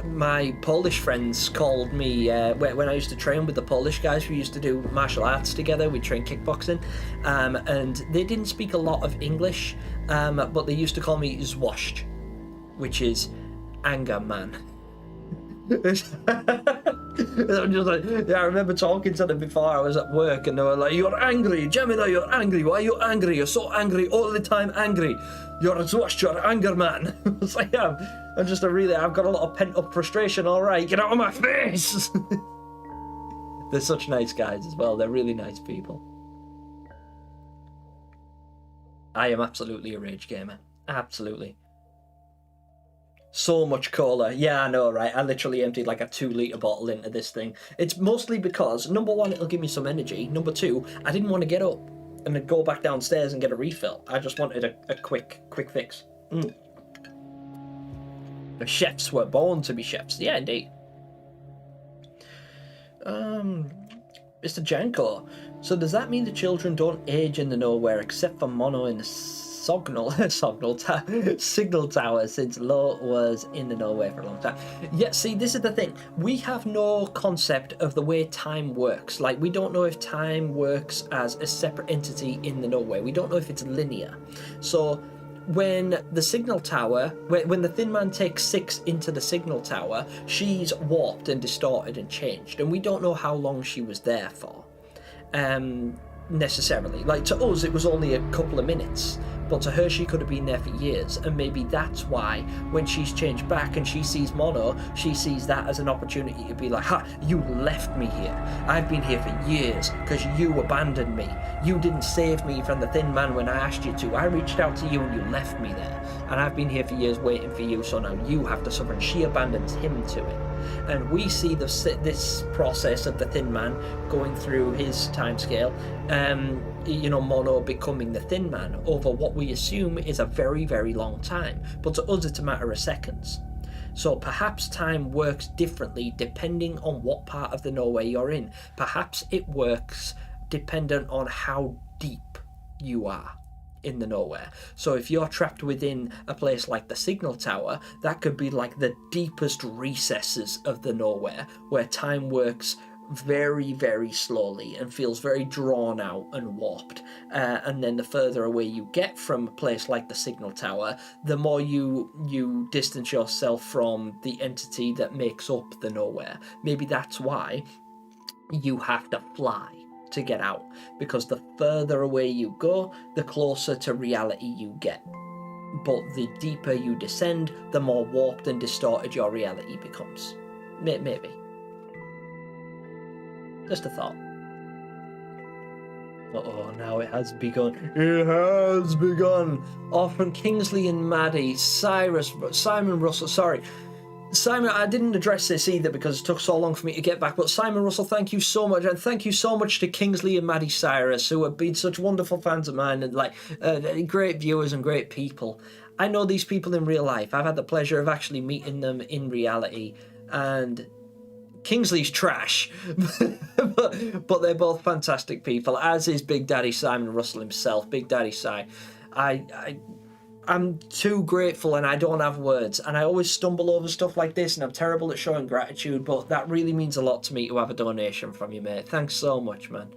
My Polish friends called me when I used to train with the Polish guys. We used to do martial arts together. We trained kickboxing, and they didn't speak a lot of English, but they used to call me Zwasht, which is anger man. I'm just I remember talking to them before I was at work, and they were like, "You're angry, Gemini, you're angry. Why are you angry? You're so angry all the time, angry. You're a Zwasht, you're an anger man." It's like, I've got a lot of pent-up frustration, alright, get out of my face! They're such nice guys as well, they're really nice people. I am absolutely a Rage Gamer, absolutely. So much cola. Yeah, I know, right? I literally emptied like a 2-litre bottle into this thing. It's mostly because, number one, it'll give me some energy. Number two, I didn't want to get up and then go back downstairs and get a refill. I just wanted a quick fix. The chefs were born to be chefs. Yeah, indeed. Mr. Janko. So does that mean the children don't age in the nowhere except for Mono in the signal tower, since Lo was in the nowhere for a long time? Yeah, see, this is the thing. We have no concept of the way time works. Like, we don't know if time works as a separate entity in the nowhere. We don't know if it's linear. So when the signal tower, when the Thin Man takes 6 into the signal tower, she's warped and distorted and changed, and we don't know how long she was there for. Necessarily. Like, to us it was only a couple of minutes, but to her she could have been there for years, and maybe that's why when she's changed back and she sees Mono, she sees that as an opportunity to be like, ha, you left me here. I've been here for years because you abandoned me. You didn't save me from the Thin Man when I asked you to. I reached out to you and you left me there, and I've been here for years waiting for you, so now you have to suffer. And she abandons him to it. And we see this process of the Thin Man going through his timescale, Mono becoming the Thin Man over what we assume is a very, very long time, but to us it's a matter of seconds. So perhaps time works differently depending on what part of the nowhere you're in. Perhaps it works dependent on how deep you are in the nowhere. So if you're trapped within a place like the signal tower, that could be like the deepest recesses of the nowhere, where time works very, very slowly and feels very drawn out and warped. And then the further away you get from a place like the signal tower, the more you distance yourself from the entity that makes up the nowhere. Maybe that's why you have to fly to get out, because the further away you go, the closer to reality you get. But the deeper you descend, the more warped and distorted your reality becomes. Maybe. Just a thought. Uh-oh, now it has begun. It has begun. Oh, from Kingsley and Maddie, Simon Russell, sorry. Simon, I didn't address this either because it took so long for me to get back, but Simon Russell, thank you so much, and thank you so much to Kingsley and Maddie Cyrus, who have been such wonderful fans of mine and great viewers and great people. I know these people in real life. I've had the pleasure of actually meeting them in reality, and Kingsley's trash, but they're both fantastic people, as is Big Daddy Simon Russell himself, Big Daddy Si. I'm too grateful and I don't have words, and I always stumble over stuff like this and I'm terrible at showing gratitude, but that really means a lot to me to have a donation from you, mate. Thanks so much, man.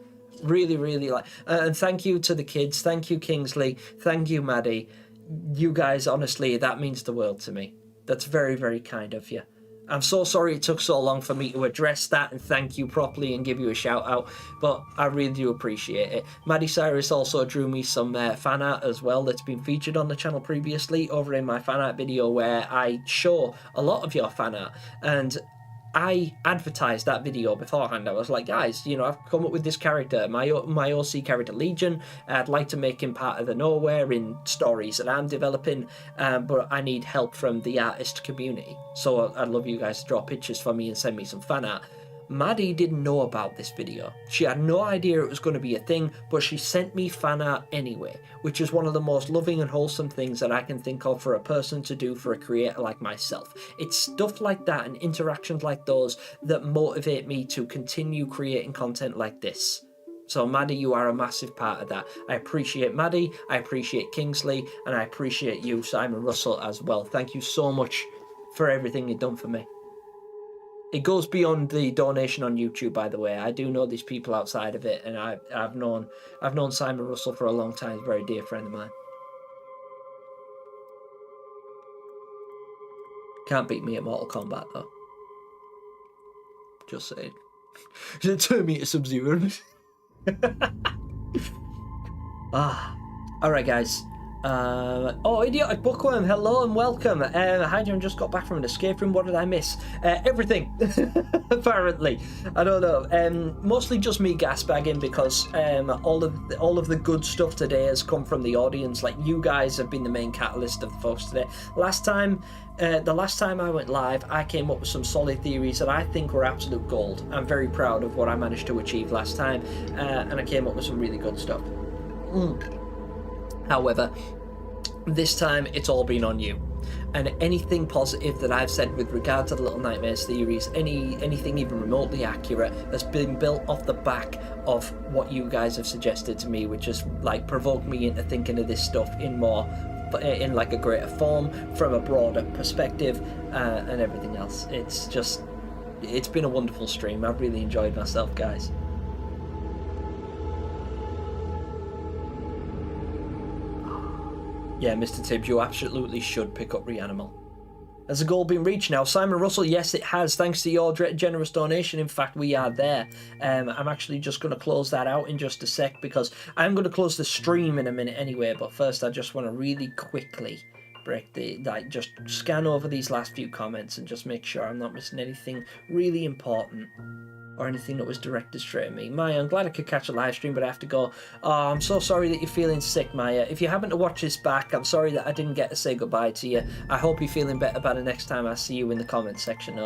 Really, really and thank you to the kids. Thank you, Kingsley. Thank you, Maddie. You guys, honestly, that means the world to me. That's very, very kind of you. I'm so sorry it took so long for me to address that and thank you properly and give you a shout out, but I really do appreciate it. Maddie Cyrus also drew me some fan art as well that's been featured on the channel previously over in my fan art video, where I show a lot of your fan art, and I advertised that video beforehand. I was like, guys, I've come up with this character, my OC character Legion. I'd like to make him part of the nowhere in stories that I'm developing, but I need help from the artist community. So I'd love you guys to draw pictures for me and send me some fan art. Maddie didn't know about this video. She had no idea it was going to be a thing, but she sent me fan art anyway, which is one of the most loving and wholesome things that I can think of for a person to do for a creator like myself. It's stuff like that and interactions like those that motivate me to continue creating content like this. So Maddie, you are a massive part of that. I appreciate Maddie, I appreciate Kingsley, and I appreciate you, Simon Russell, as well. Thank you so much for everything you've done for me. It goes beyond the donation on YouTube, by the way. I do know these people outside of it, and I've known Simon Russell for a long time. He's a very dear friend of mine. Can't beat me at Mortal Kombat, though. Just saying. Turn me to Sub-Zero. Alright, guys. Idiotic Bookworm, hello and welcome. Hi, Jim, just got back from an escape room. What did I miss? Everything, apparently. I don't know. Mostly just me gasbagging because all of the good stuff today has come from the audience. Like, you guys have been the main catalyst of the folks today. The last time I went live, I came up with some solid theories that I think were absolute gold. I'm very proud of what I managed to achieve last time, and I came up with some really good stuff. However, this time it's all been on you, and anything positive that I've said with regard to the Little Nightmares theories, anything even remotely accurate, has been built off the back of what you guys have suggested to me, which has like provoked me into thinking of this stuff in like a greater form, from a broader perspective, and everything else. It's been a wonderful stream. I've really enjoyed myself, guys. Yeah, Mr. Tibbs, you absolutely should pick up Reanimal. Has the goal been reached now? Simon Russell, yes it has, thanks to your generous donation. In fact, we are there. I'm actually just going to close that out in just a sec, because I'm going to close the stream in a minute anyway, but first I just want to really quickly just scan over these last few comments and just make sure I'm not missing anything really important. or anything that was directed straight at me. Maya, I'm glad I could catch a live stream, but I have to go. Oh, I'm so sorry that you're feeling sick, Maya. If you happen to watch this back, I'm sorry that I didn't get to say goodbye to you. I hope you're feeling better by the next time I see you in the comments section.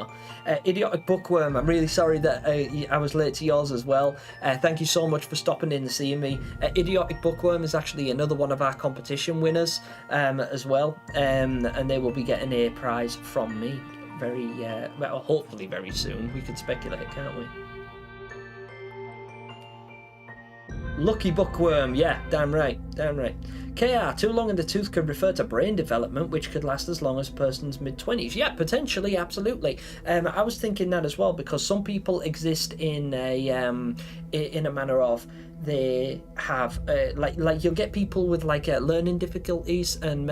Idiotic Bookworm, I'm really sorry that I was late to yours as well. Thank you so much for stopping in and seeing me. Idiotic Bookworm is actually another one of our competition winners as well, and they will be getting a prize from me very, well, hopefully very soon. We can speculate, can't we? Lucky Bookworm, yeah, damn right, damn right. KR, too long in the tooth could refer to brain development, which could last as long as a person's mid-20s. Yeah, potentially, absolutely. I was thinking that as well, because some people exist in a manner of, they have, like you'll get people with like learning difficulties and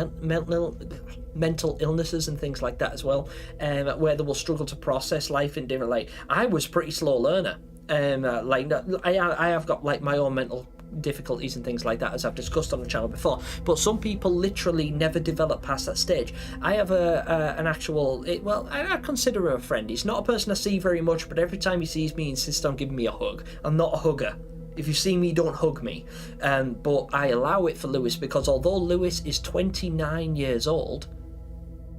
mental illnesses and things like that as well, where they will struggle to process life in different, like, I was pretty slow learner. I have got like my own mental difficulties and things like that, as I've discussed on the channel before, but some people literally never develop past that stage. I have an actual, well, I consider him a friend. He's not a person I see very much, but every time he sees me, he insists on giving me a hug. I'm not a hugger. If you see me, don't hug me. But I allow it for Lewis, because although Lewis is 29 years old,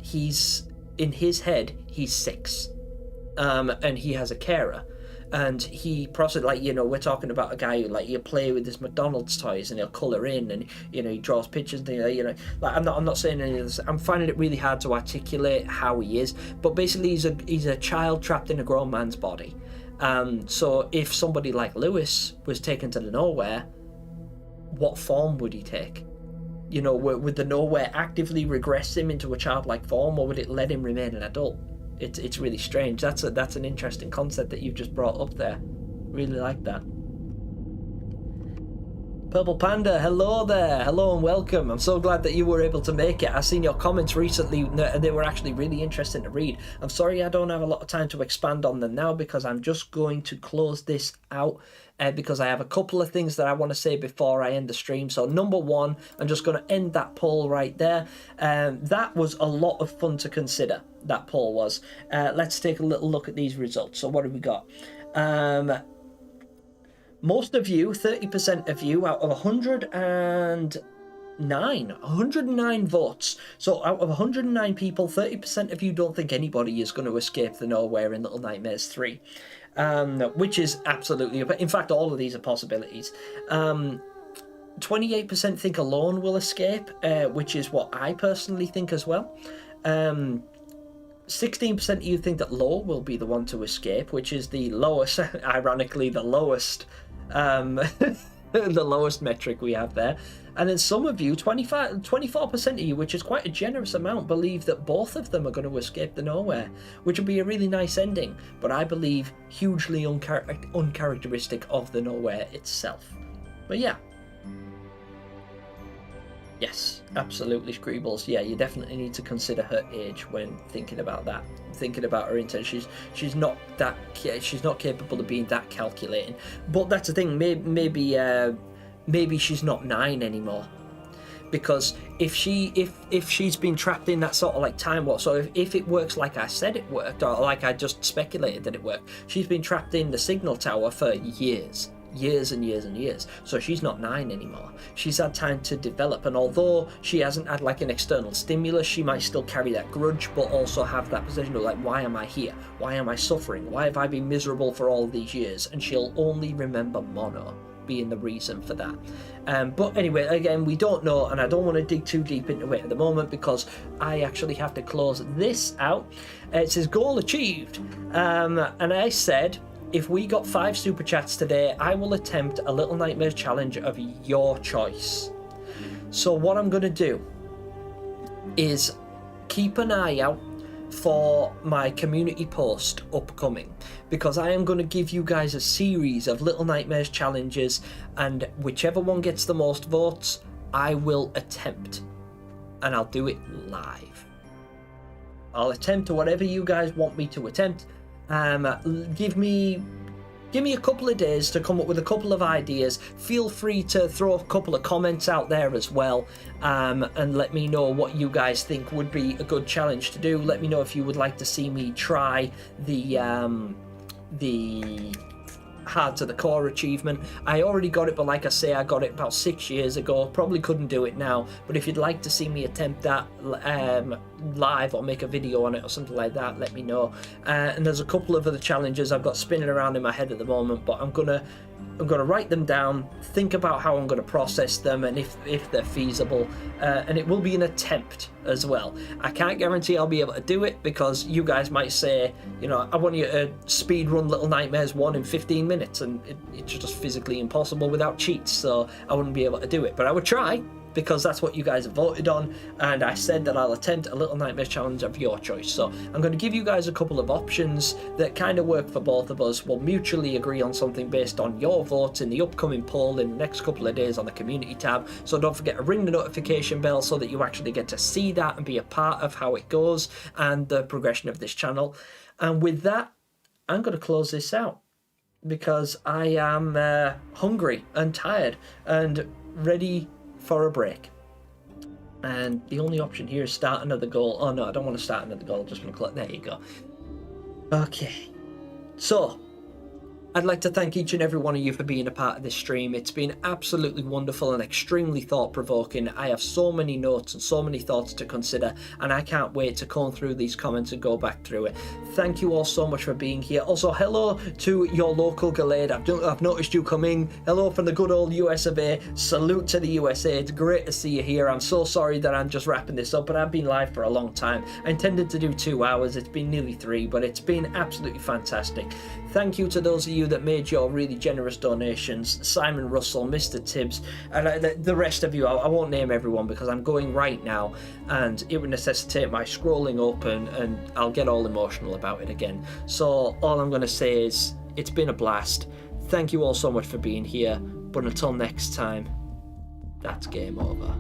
he's, in his head, he's 6. And he has a carer. And he process, like, you know, we're talking about a guy who, like, he'll play with his McDonald's toys and he'll colour in, and, you know, he draws pictures and things, you know, like, I'm not saying any of this. I'm finding it really hard to articulate how he is, but basically he's a child trapped in a grown man's body. So if somebody like Lewis was taken to the nowhere, what form would he take? You know, would the nowhere actively regress him into a childlike form, or would it let him remain an adult? It's really strange. That's an interesting concept that you've just brought up there. Really like that. Purple Panda, hello there. Hello and welcome. I'm so glad that you were able to make it. I've seen your comments recently and they were actually really interesting to read. I'm sorry I don't have a lot of time to expand on them now, because I'm just going to close this out because I have a couple of things that I want to say before I end the stream. So number one, I'm just going to end that poll right there. That was a lot of fun to consider, that poll was. Let's take a little look at these results. So what have we got? Most of you, 30% of you, out of 109 votes. So out of 109 people, 30% of you don't think anybody is going to escape the nowhere in Little Nightmares 3. Which is absolutely, in fact, all of these are possibilities. 28% think alone will escape, which is what I personally think as well. 16% of you think that Low will be the one to escape, which is the lowest, ironically, the lowest, the lowest metric we have there. And then some of you, 24% of you, which is quite a generous amount, believe that both of them are going to escape the nowhere, which would be a really nice ending, but I believe hugely uncharacteristic of the nowhere itself. But yeah. Yes, absolutely, Scribbles. Yeah, you definitely need to consider her age when thinking about that. Thinking about her intent, she's not capable of being that calculating. But that's the thing. Maybe she's not 9 anymore, because if she's been trapped in that sort of like time warp. So if it works like I said it worked, or like I just speculated that it worked, she's been trapped in the signal tower for years and years and years. So she's not 9 anymore. She's had time to develop, and although she hasn't had like an external stimulus, she might still carry that grudge, but also have that position of like, why am I here? Why am I suffering? Why have I been miserable for all these years? And she'll only remember Mono being the reason for that. But anyway, again, we don't know, and I don't want to dig too deep into it at the moment, because I actually have to close this out. It says goal achieved, and I said, if we got 5 super chats today, I will attempt a Little Nightmares challenge of your choice. So what I'm going to do is keep an eye out for my community post upcoming, because I am going to give you guys a series of Little Nightmares challenges, and whichever one gets the most votes, I will attempt, and I'll do it live. I'll attempt to whatever you guys want me to attempt. Give me a couple of days to come up with a couple of ideas. Feel free to throw a couple of comments out there as well, and let me know what you guys think would be a good challenge to do. Let me know if you would like to see me try the hard to the core achievement. I already got it, but like I say, I got it about 6 years ago. Probably couldn't do it now, but if you'd like to see me attempt that live or make a video on it or something like that, let me know. And there's a couple of other challenges I've got spinning around in my head at the moment, but I'm gonna write them down, think about how I'm gonna process them and if they're feasible, and it will be an attempt as well. I can't guarantee I'll be able to do it because you guys might say, you know, I want you to speed run Little Nightmares 1 in 15 minutes, and it's just physically impossible without cheats, so I wouldn't be able to do it, but I would try, because that's what you guys have voted on, and I said that I'll attempt a Little Nightmares challenge of your choice. So I'm going to give you guys a couple of options that kind of work for both of us. We'll mutually agree on something based on your votes in the upcoming poll in the next couple of days on the community tab. So don't forget to ring the notification bell so that you actually get to see that and be a part of how it goes and the progression of this channel. And with that, I'm going to close this out because I am hungry and tired and ready for a break, and the only option here is start another goal. Oh no, I don't want to start another goal, I just want to click. There you go. Okay, so I'd like to thank each and every one of you for being a part of this stream. It's been absolutely wonderful and extremely thought-provoking. I have so many notes and so many thoughts to consider, and I can't wait to comb through these comments and go back through it. Thank you all so much for being here. Also, hello to your local Gallade. I've noticed you coming. Hello from the good old US of A. Salute to the USA. It's great to see you here. I'm so sorry that I'm just wrapping this up, but I've been live for a long time. I intended to do 2 hours. It's been nearly 3, but it's been absolutely fantastic. Thank you to those of you that made your really generous donations. Simon Russell, Mr. Tibbs, and the rest of you. I won't name everyone because I'm going right now and it would necessitate my scrolling up and I'll get all emotional about it again. So all I'm going to say is it's been a blast. Thank you all so much for being here, but until next time, that's game over.